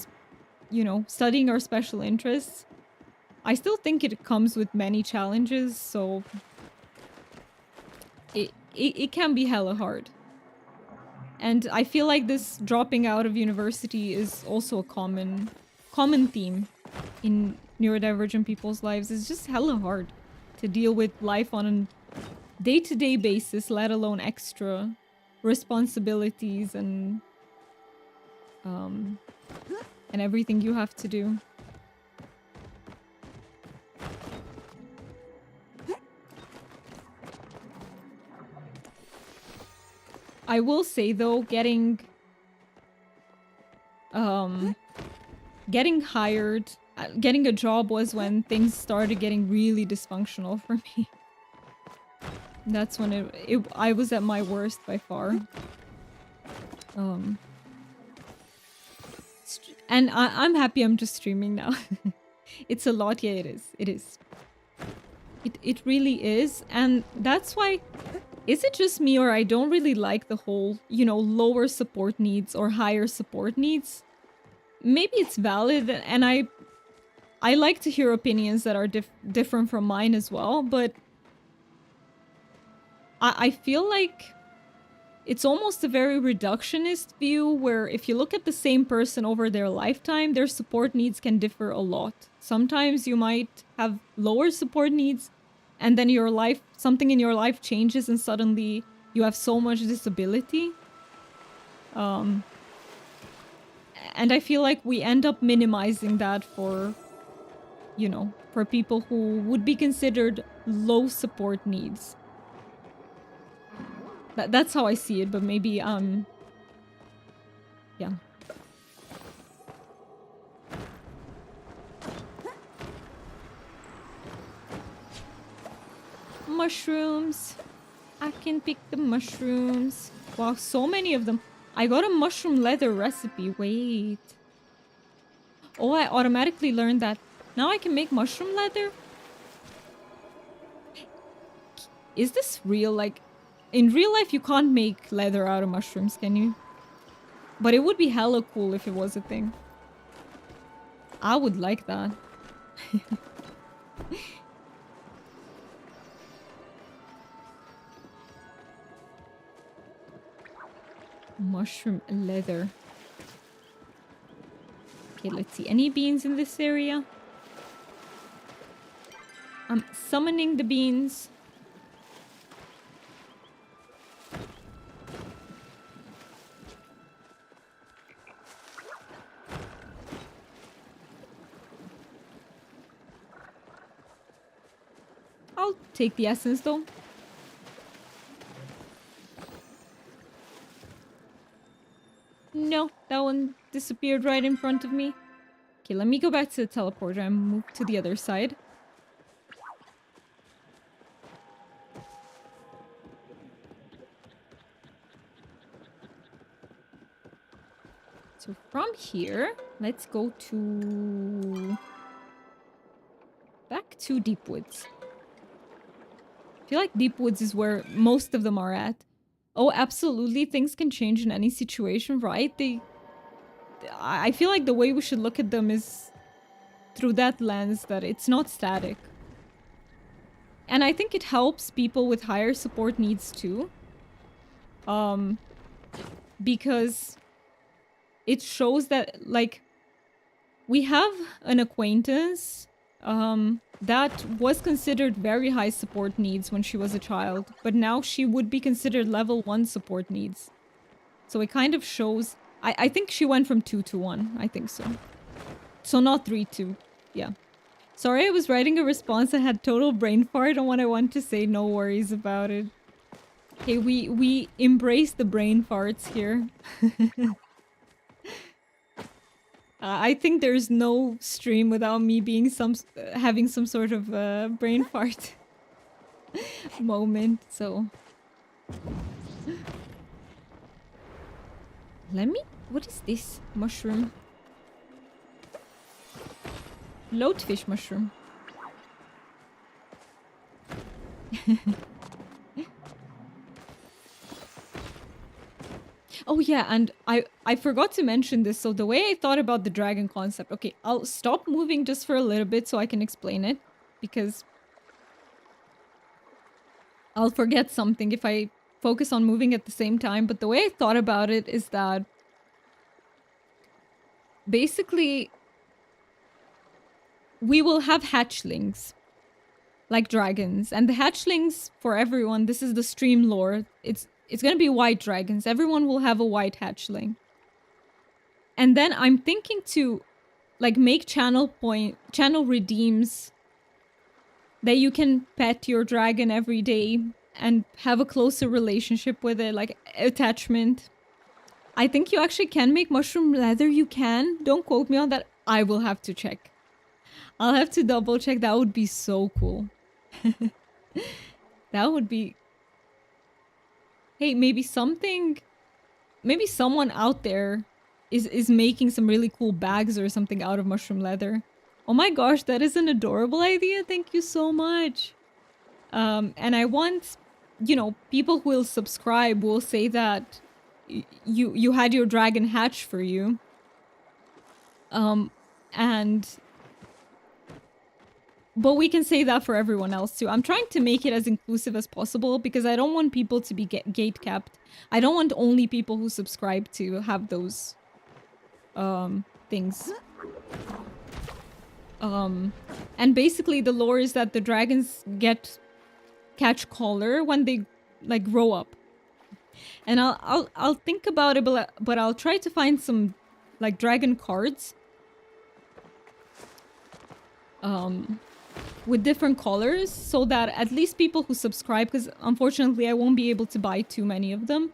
you know, studying our special interests, I still think it comes with many challenges, so it can be hella hard. And I feel like this dropping out of university is also a common theme in neurodivergent people's lives. It's just hella hard to deal with life on a day-to-day basis, let alone extra responsibilities and everything you have to do. I will say though, getting hired, getting a job was when things started getting really dysfunctional for me. That's when I was at my worst by far. And I'm happy I'm just streaming now. It's a lot, yeah, it is. It is. It really is, and that's why. Is it just me or I don't really like the whole, you know, lower support needs or higher support needs? Maybe it's valid, and I like to hear opinions that are different from mine as well, but I feel like it's almost a very reductionist view where if you look at the same person over their lifetime, their support needs can differ a lot. Sometimes you might have lower support needs, and then something in your life changes and suddenly you have so much disability. And I feel like we end up minimizing that for, you know, for people who would be considered low support needs. That's how I see it, but maybe, yeah. Mushrooms. I can pick the mushrooms. Wow, so many of them. I got a mushroom leather recipe. Wait. Oh, I automatically learned that. Now I can make mushroom leather? Is this real? Like, in real life you can't make leather out of mushrooms, can you? But it would be hella cool if it was a thing. I would like that. Mushroom leather. Okay, let's see. Any beans in this area? I'm summoning the beans. I'll take the essence though. No, that one disappeared right in front of me. Okay, let me go back to the teleporter and move to the other side. So from here, let's go to... back to Deep Woods. I feel like Deep Woods is where most of them are at. Oh, absolutely, things can change in any situation, right? I feel like the way we should look at them is through that lens, that it's not static. And I think it helps people with higher support needs too. Because it shows that, like, we have an acquaintance that was considered very high support needs when she was a child, but now she would be considered level 1 support needs. So it kind of shows... I think she went from 2 to 1. I think so. So not 3 to... yeah. Sorry, I was writing a response. I had total brain fart on what I want to say. No worries about it. Okay, we embrace the brain farts here. I think there's no stream without me being having some sort of brain fart moment. So let me... what is this mushroom? Loatfish mushroom. Oh yeah, and I forgot to mention this. So the way I thought about the dragon concept... okay, I'll stop moving just for a little bit so I can explain it, because I'll forget something if I focus on moving at the same time. But the way I thought about it is that basically we will have hatchlings like dragons, and the hatchlings for everyone, this is the stream lore, it's gonna be white dragons. Everyone will have a white hatchling. And then I'm thinking to like make channel redeems that you can pet your dragon every day and have a closer relationship with it, like attachment. I think you actually can make mushroom leather. You can. Don't quote me on that. I will have to check. I'll have to double check. That would be so cool. That would be... hey, maybe someone out there is making some really cool bags or something out of mushroom leather. Oh my gosh, that is an adorable idea. Thank you so much. And I want, you know, people who will subscribe will say that you had your dragon hatch for you. But we can say that for everyone else too. I'm trying to make it as inclusive as possible because I don't want people to be gate capped. I don't want only people who subscribe to have those things. And basically the lore is that the dragons catch color when they like grow up. And I'll think about it, but I'll try to find some like dragon cards with different colors so that at least people who subscribe, because unfortunately I won't be able to buy too many of them,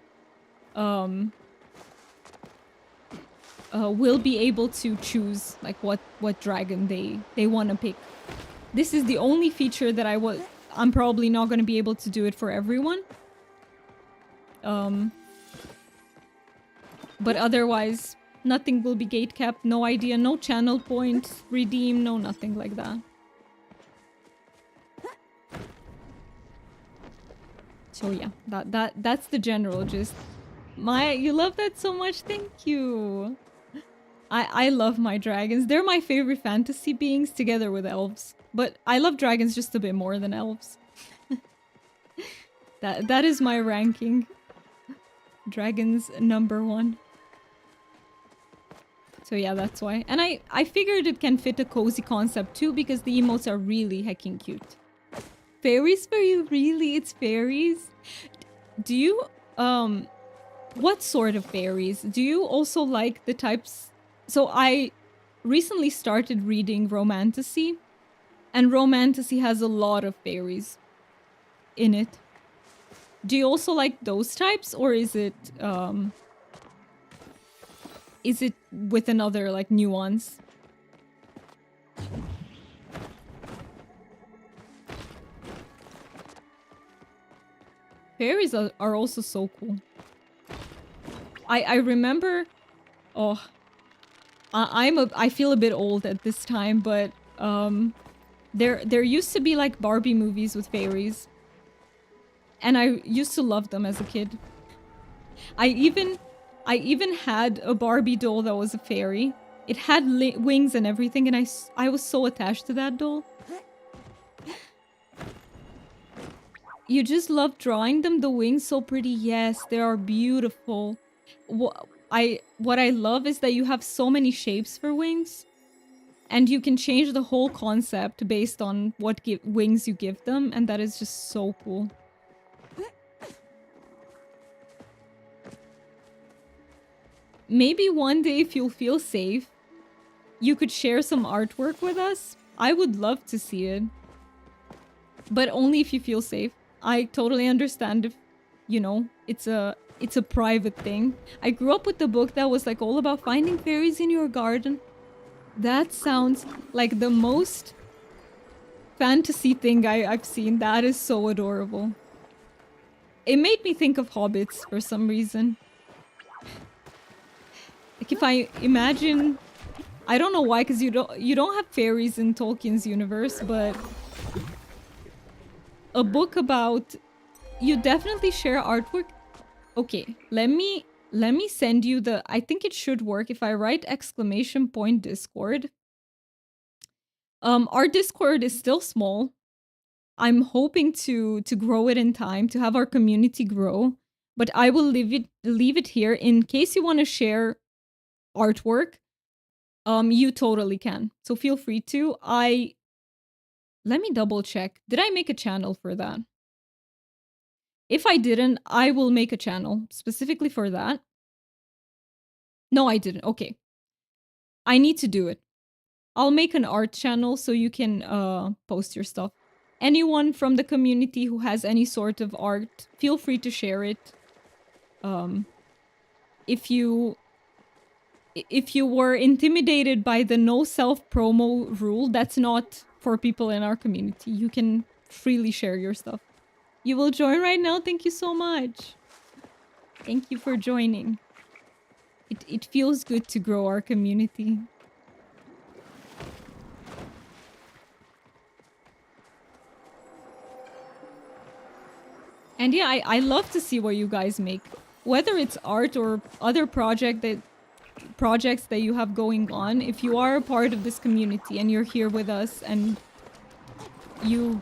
will be able to choose like what dragon they want to pick. This is the only feature that I'm probably not going to be able to do it for everyone. But otherwise, nothing will be gate capped. No idea, no channel point, redeem, no nothing like that. So yeah, that's the general gist. You love that so much. Thank you. I love my dragons. They're my favorite fantasy beings together with elves. But I love dragons just a bit more than elves. That is my ranking. Dragons #1. So yeah, that's why. And I figured it can fit a cozy concept too because the emotes are really heckin' cute. Fairies for you? Really? It's fairies? Do you, what sort of fairies? Do you also like the types... So I recently started reading Romantasy, and Romantasy has a lot of fairies in it. Do you also like those types, or is it with another like nuance? Fairies are also so cool. I remember Oh, I feel a bit old at this time, but there used to be like Barbie movies with fairies, and I used to love them as a kid. I even had a Barbie doll that was a fairy. It had wings and everything, and I was so attached to that doll. You just love drawing them, the wings so pretty. Yes, they are beautiful. What I love is that you have so many shapes for wings, and you can change the whole concept based on what wings you give them, and that is just so cool. Maybe one day, if you'll feel safe, you could share some artwork with us. I would love to see it. But only if you feel safe. I totally understand if, you know, it's a private thing. I grew up with the book that was like all about finding fairies in your garden. That sounds like the most fantasy thing I've seen. That is so adorable. It made me think of hobbits for some reason. Like if I imagine, I don't know why, because you don't have fairies in Tolkien's universe, but a book about, you definitely share artwork. Okay, let me send you the, I think it should work if I write !Discord. Our Discord is still small. I'm hoping to grow it in time, to have our community grow, but I will leave it here in case you want to share artwork. You totally can. So feel free to. Let me double check. Did I make a channel for that? If I didn't, I will make a channel specifically for that. No, I didn't. Okay. I need to do it. I'll make an art channel so you can post your stuff. Anyone from the community who has any sort of art, feel free to share it. If you were intimidated by the no self-promo rule, that's not for people in our community. You can freely share your stuff. You will join right now? Thank you so much. Thank you for joining. It feels good to grow our community. And yeah, I love to see what you guys make. Whether it's art or other projects that you have going on, if you are a part of this community and you're here with us and you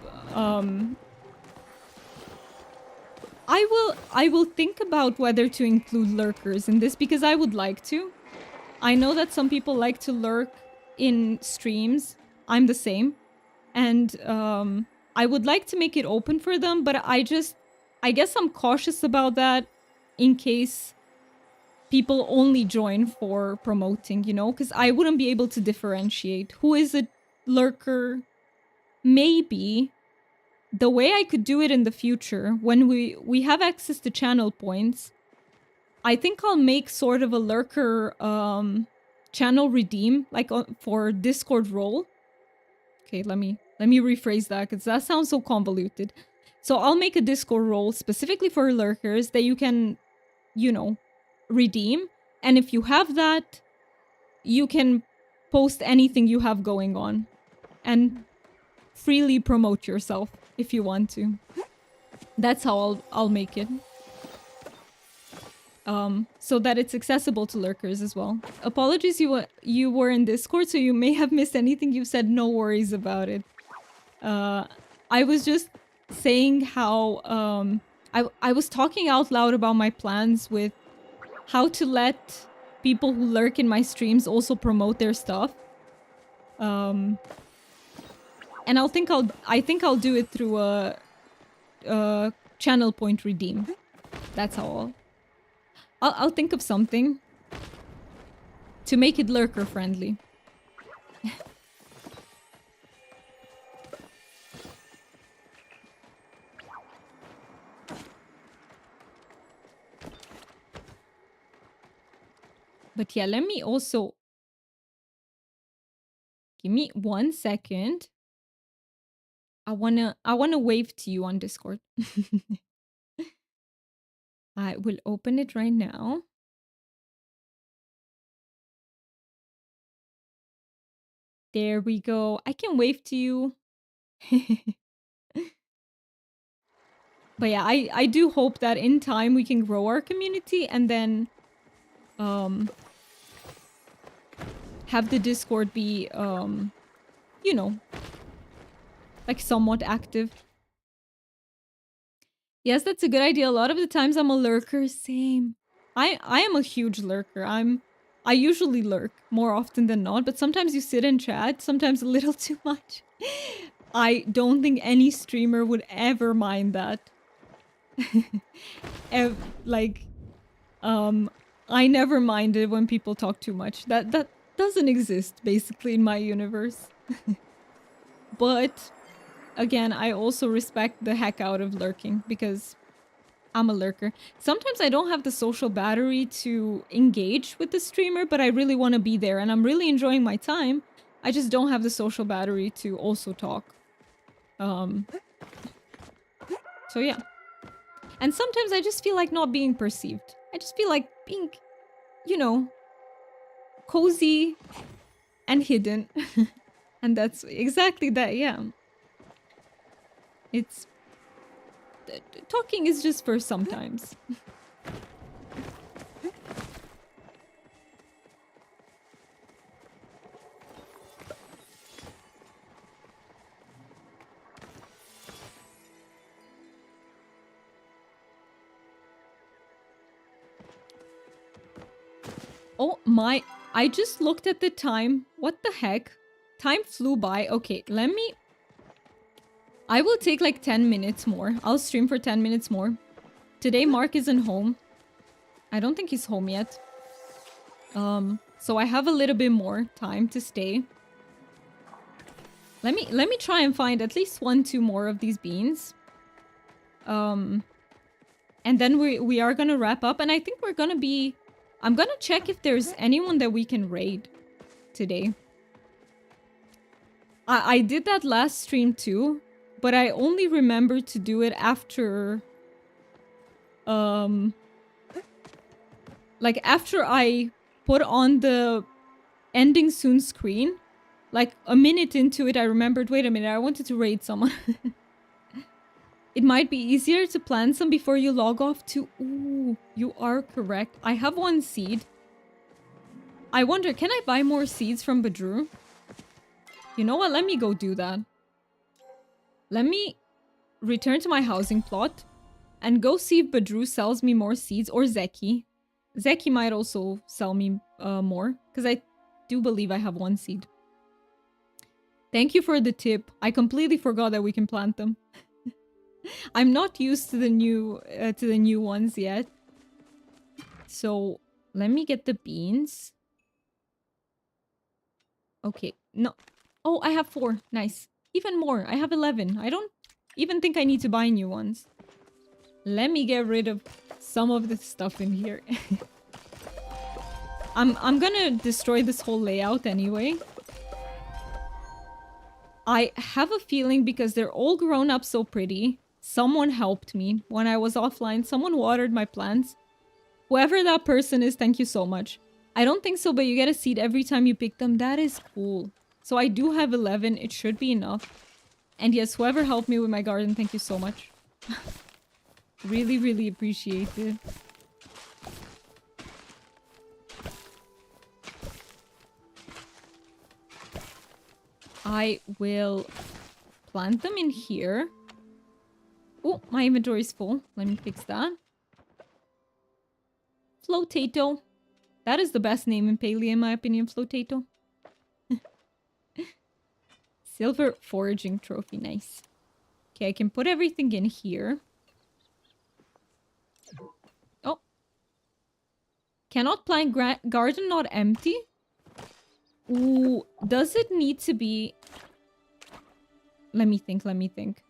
I will think about whether to include lurkers in this, because I would like to. I know that some people like to lurk in streams. I'm the same. And I would like to make it open for them, but I guess I'm cautious about that in case people only join for promoting, you know? Because I wouldn't be able to differentiate who is a lurker. Maybe the way I could do it in the future, when we have access to channel points, I think I'll make sort of a lurker channel redeem, like for Discord role. Okay, let me rephrase that, because that sounds so convoluted. So I'll make a Discord role specifically for lurkers that you can, you know, redeem. And if you have that, you can post anything you have going on and freely promote yourself if you want to. That's how I'll make it. So that it's accessible to lurkers as well. Apologies, you were in Discord, so you may have missed anything you've said. No worries about it. I was just saying how I was talking out loud about my plans with how to let people who lurk in my streams also promote their stuff. And I think I'll do it through a channel point redeem. That's how I'll think of something to make it lurker friendly. But yeah, let me also... Give me 1 second. I wanna wave to you on Discord. I will open it right now. There we go. I can wave to you. But yeah, I do hope that in time we can grow our community and then have the Discord be you know, like somewhat active. Yes, that's a good idea. A lot of the times I'm a lurker. Same. I am a huge lurker. I usually lurk more often than not, but sometimes you sit and chat, sometimes a little too much. I don't think any streamer would ever mind that. Like, I never minded when people talk too much. That doesn't exist, basically, in my universe. But, again, I also respect the heck out of lurking, because I'm a lurker. Sometimes I don't have the social battery to engage with the streamer, but I really want to be there, and I'm really enjoying my time. I just don't have the social battery to also talk. So yeah. And sometimes I just feel like not being perceived. I just feel like being, you know, cozy and hidden. And that's exactly that, yeah. It's... talking is just for sometimes. Oh my, I just looked at the time. What the heck? Time flew by. Okay, let me... I will take like 10 minutes more. I'll stream for 10 minutes more. Today Mark isn't home. I don't think he's home yet. So I have a little bit more time to stay. Let me try and find at least 1-2 more of these beans. And then we are gonna wrap up, and I think we're gonna be... I'm gonna check if there's anyone that we can raid today. I did that last stream too, but I only remembered to do it after... like after I put on the ending soon screen. Like a minute into it, I remembered, wait a minute, I wanted to raid someone. It might be easier to plant some before you log off too. Ooh, you are correct. I have 1 seed. I wonder, can I buy more seeds from Badru? You know what? Let me go do that. Let me return to my housing plot and go see if Badru sells me more seeds, or Zeki. Zeki might also sell me more, because I do believe I have 1 seed. Thank you for the tip. I completely forgot that we can plant them. I'm not used to the new ones yet. So let me get the beans. Okay, no. Oh, I have 4. Nice. Even more. I have 11. I don't even think I need to buy new ones. Let me get rid of some of the stuff in here. I'm gonna destroy this whole layout anyway. I have a feeling because they're all grown up so pretty. Someone helped me when I was offline. Someone watered my plants. Whoever that person is, thank you so much. I don't think so, but you get a seed every time you pick them. That is cool. So I do have 11. It should be enough. And yes, whoever helped me with my garden, thank you so much. Really, really appreciate it. I will plant them in here. Oh, my inventory is full. Let me fix that. Flotato. That is the best name in Palia, in my opinion. Flotato. Silver foraging trophy. Nice. Okay, I can put everything in here. Oh. Cannot plant garden not empty? Ooh, does it need to be... Let me think, let me think.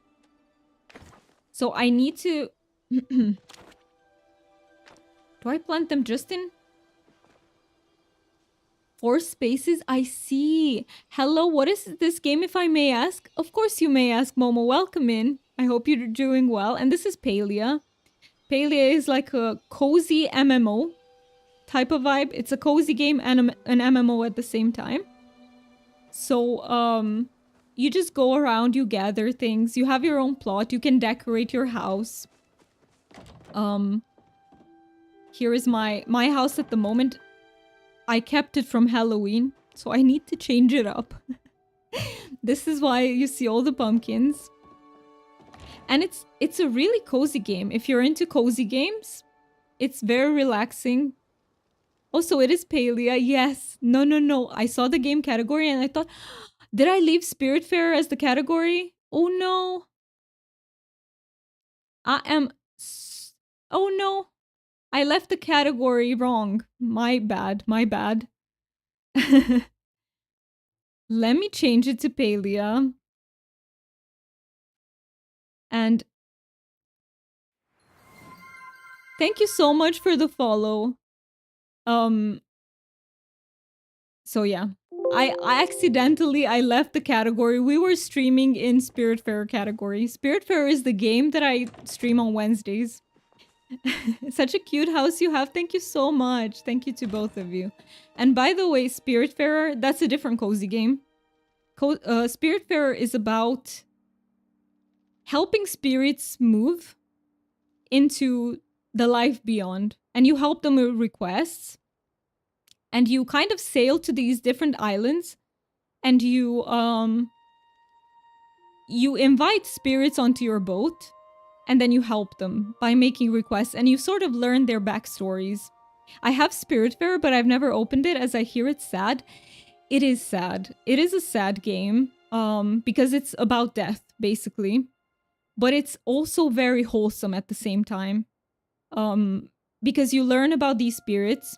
So I need to... Do I plant them just in 4 spaces? I see. Hello, what is this game, if I may ask? Of course you may ask, Momo. Welcome in. I hope you're doing well. And this is Palia. Palia is like a cozy MMO type of vibe. It's a cozy game and an MMO at the same time. So, you just go around, you gather things, you have your own plot, you can decorate your house. Here is my house at the moment. I kept it from Halloween, so I need to change it up. This is why you see all the pumpkins. And it's a really cozy game. If you're into cozy games, it's very relaxing. Also, it is Palia. Yes. No, no, no. I saw the game category and I thought, did I leave Spiritfarer as the category? Oh no. I am... Oh no. I left the category wrong. My bad. My bad. Let me change it to Palia. And thank you so much for the follow. So yeah. I accidentally left the category. We were streaming in Spiritfarer category. Spiritfarer is the game that I stream on Wednesdays. Such a cute house you have. Thank you so much. Thank you to both of you. And by the way, Spiritfarer, that's a different cozy game. Spiritfarer is about helping spirits move into the life beyond. And you help them with requests. And you kind of sail to these different islands. And you invite spirits onto your boat. And then you help them by making requests. And you sort of learn their backstories. I have Spiritfarer, but I've never opened it as I hear it's sad. It is sad. It is a sad game. Because it's about death, basically. But it's also very wholesome at the same time. Because you learn about these spirits.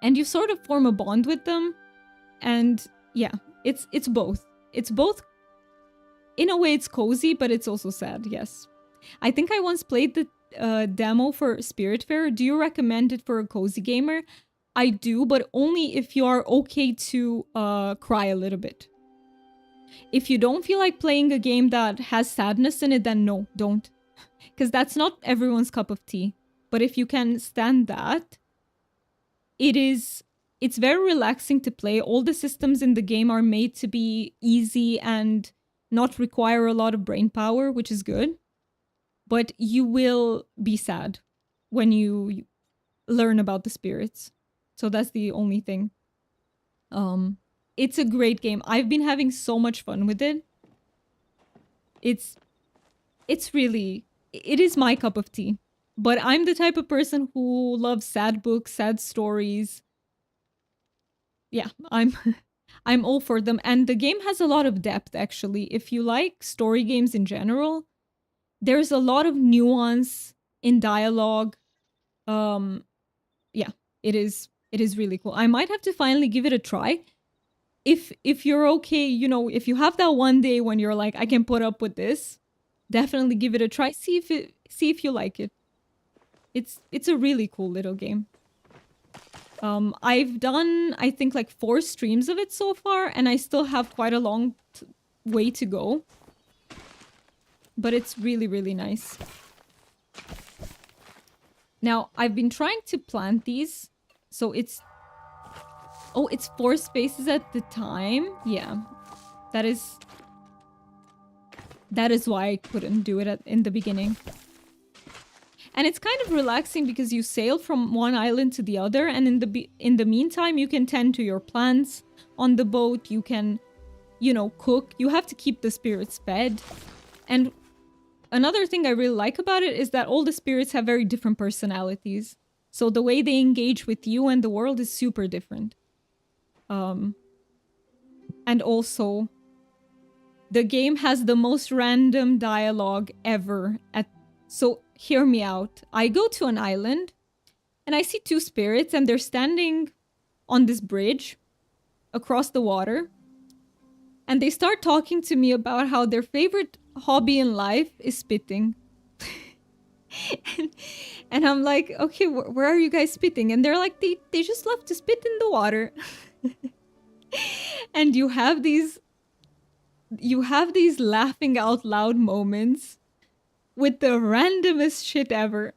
And you sort of form a bond with them. And yeah, it's both. It's both. In a way, it's cozy, but it's also sad, yes. I think I once played the demo for Spiritfarer. Do you recommend it for a cozy gamer? I do, but only if you are okay to cry a little bit. If you don't feel like playing a game that has sadness in it, then no, don't. Because that's not everyone's cup of tea. But if you can stand that, it's very relaxing to play. All the systems in the game are made to be easy and not require a lot of brain power, which is good. But you will be sad when you learn about the spirits. So that's the only thing. It's a great game. I've been having so much fun with it. It's really... It is my cup of tea. But I'm the type of person who loves sad books, sad stories. Yeah, I'm all for them. And the game has a lot of depth, actually. If you like story games in general, there's a lot of nuance in dialogue. Yeah, it is really cool. I might have to finally give it a try. If you're okay, you know, if you have that one day when you're like, I can put up with this, definitely give it a try. See if you like it. It's a really cool little game. I've done, I think, like 4 streams of it so far, and I still have quite a long way to go. But it's really, really nice. Now, I've been trying to plant these, so it's... Oh, it's 4 spaces at the time? Yeah. That is why I couldn't do it in the beginning. And it's kind of relaxing because you sail from one island to the other, and in the meantime, you can tend to your plants on the boat. You can, you know, cook. You have to keep the spirits fed. And another thing I really like about it is that all the spirits have very different personalities. So the way they engage with you and the world is super different. And also, the game has the most random dialogue ever. So hear me out. I go to an island and I see 2 spirits and they're standing on this bridge across the water. And they start talking to me about how their favorite hobby in life is spitting. and I'm like, okay, where are you guys spitting? And they're like, they just love to spit in the water. And you have these laughing out loud moments with the randomest shit ever.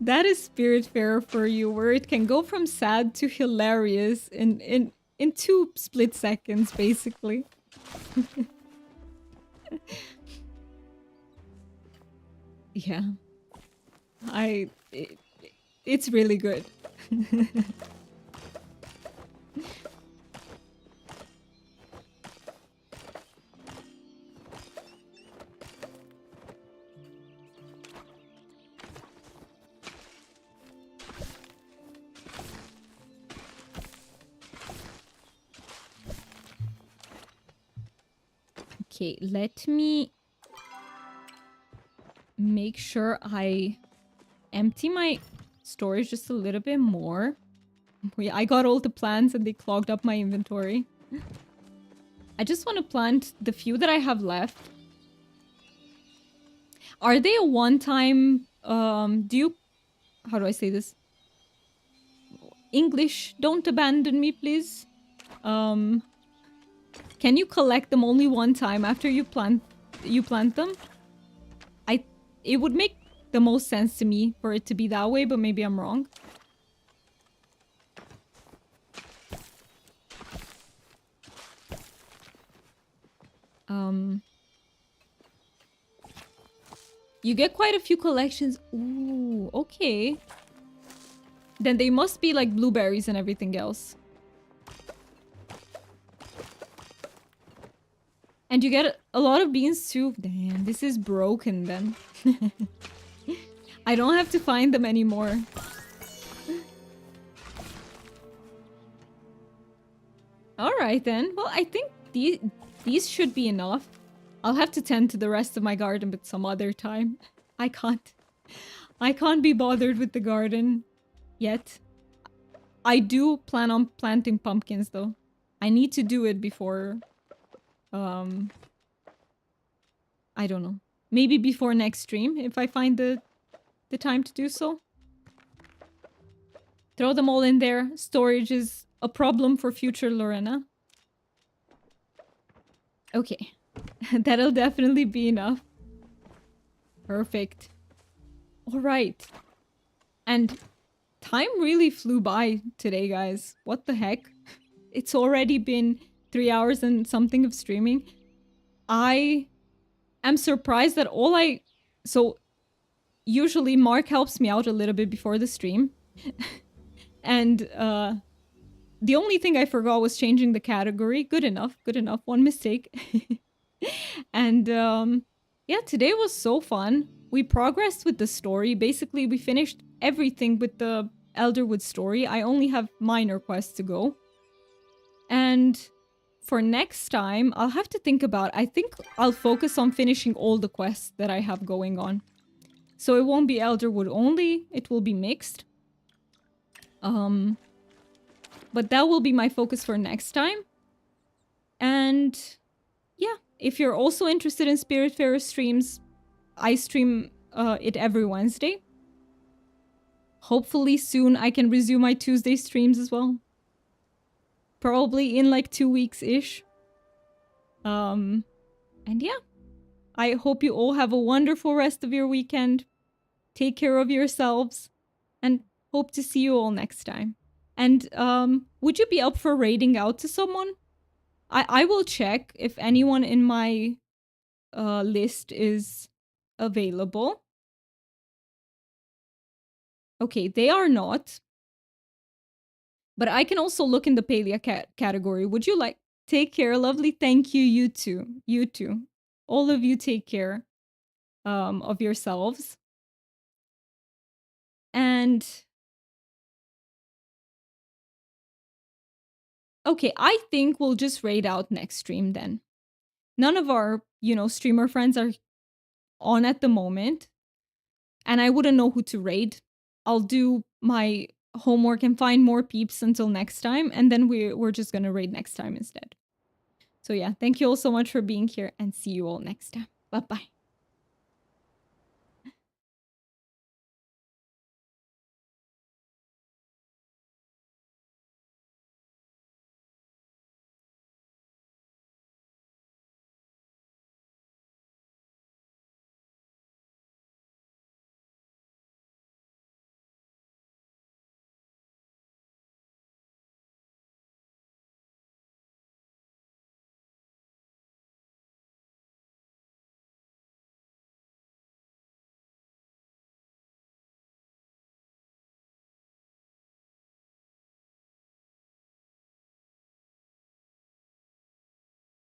That is Spiritfarer for you, where it can go from sad to hilarious in in 2 split seconds, basically. Yeah. It's really good. Okay, let me make sure I empty my storage just a little bit more. Yeah, I got all the plants and they clogged up my inventory. I just want to plant the few that I have left. Are they a one-time, do you, how do I say this? English, don't abandon me, please. Can you collect them only one time after you plant them? It would make the most sense to me for it to be that way, but maybe I'm wrong. You get quite a few collections. Ooh, okay. Then they must be like blueberries and everything else. And you get a lot of beans too. Damn, this is broken then. I don't have to find them anymore. Alright then. Well, I think these should be enough. I'll have to tend to the rest of my garden but some other time. I can't be bothered with the garden yet. I do plan on planting pumpkins though. I need to do it before... I don't know. Maybe before next stream, if I find the time to do so. Throw them all in there. Storage is a problem for future Lorena. Okay. That'll definitely be enough. Perfect. Alright. And time really flew by today, guys. What the heck? It's already been 3 hours and something of streaming. I am surprised that so usually Mark helps me out a little bit before the stream. And the only thing I forgot was changing the category. Good enough, good enough. One mistake. And yeah, today was so fun. We progressed with the story. Basically, we finished everything with the Elderwood story. I only have minor quests to go. And for next time, I'll have to think about... I think I'll focus on finishing all the quests that I have going on. So it won't be Elderwood only, it will be mixed. But that will be my focus for next time. And yeah, if you're also interested in Spiritfarer streams, I stream it every Wednesday. Hopefully soon I can resume my Tuesday streams as well. Probably in like 2 weeks-ish. And yeah. I hope you all have a wonderful rest of your weekend. Take care of yourselves. And hope to see you all next time. And would you be up for raiding out to someone? I will check if anyone in my list is available. Okay, they are not. But I can also look in the Palia category. Would you like... Take care, lovely. Thank you, you too. You too. All of you take care of yourselves. And... okay, I think we'll just raid out next stream then. None of our, streamer friends are on at the moment. And I wouldn't know who to raid. I'll do my homework and find more peeps until next time. And then we're just gonna raid next time instead. So yeah, thank you all so much for being here and see you all next time. Bye-bye.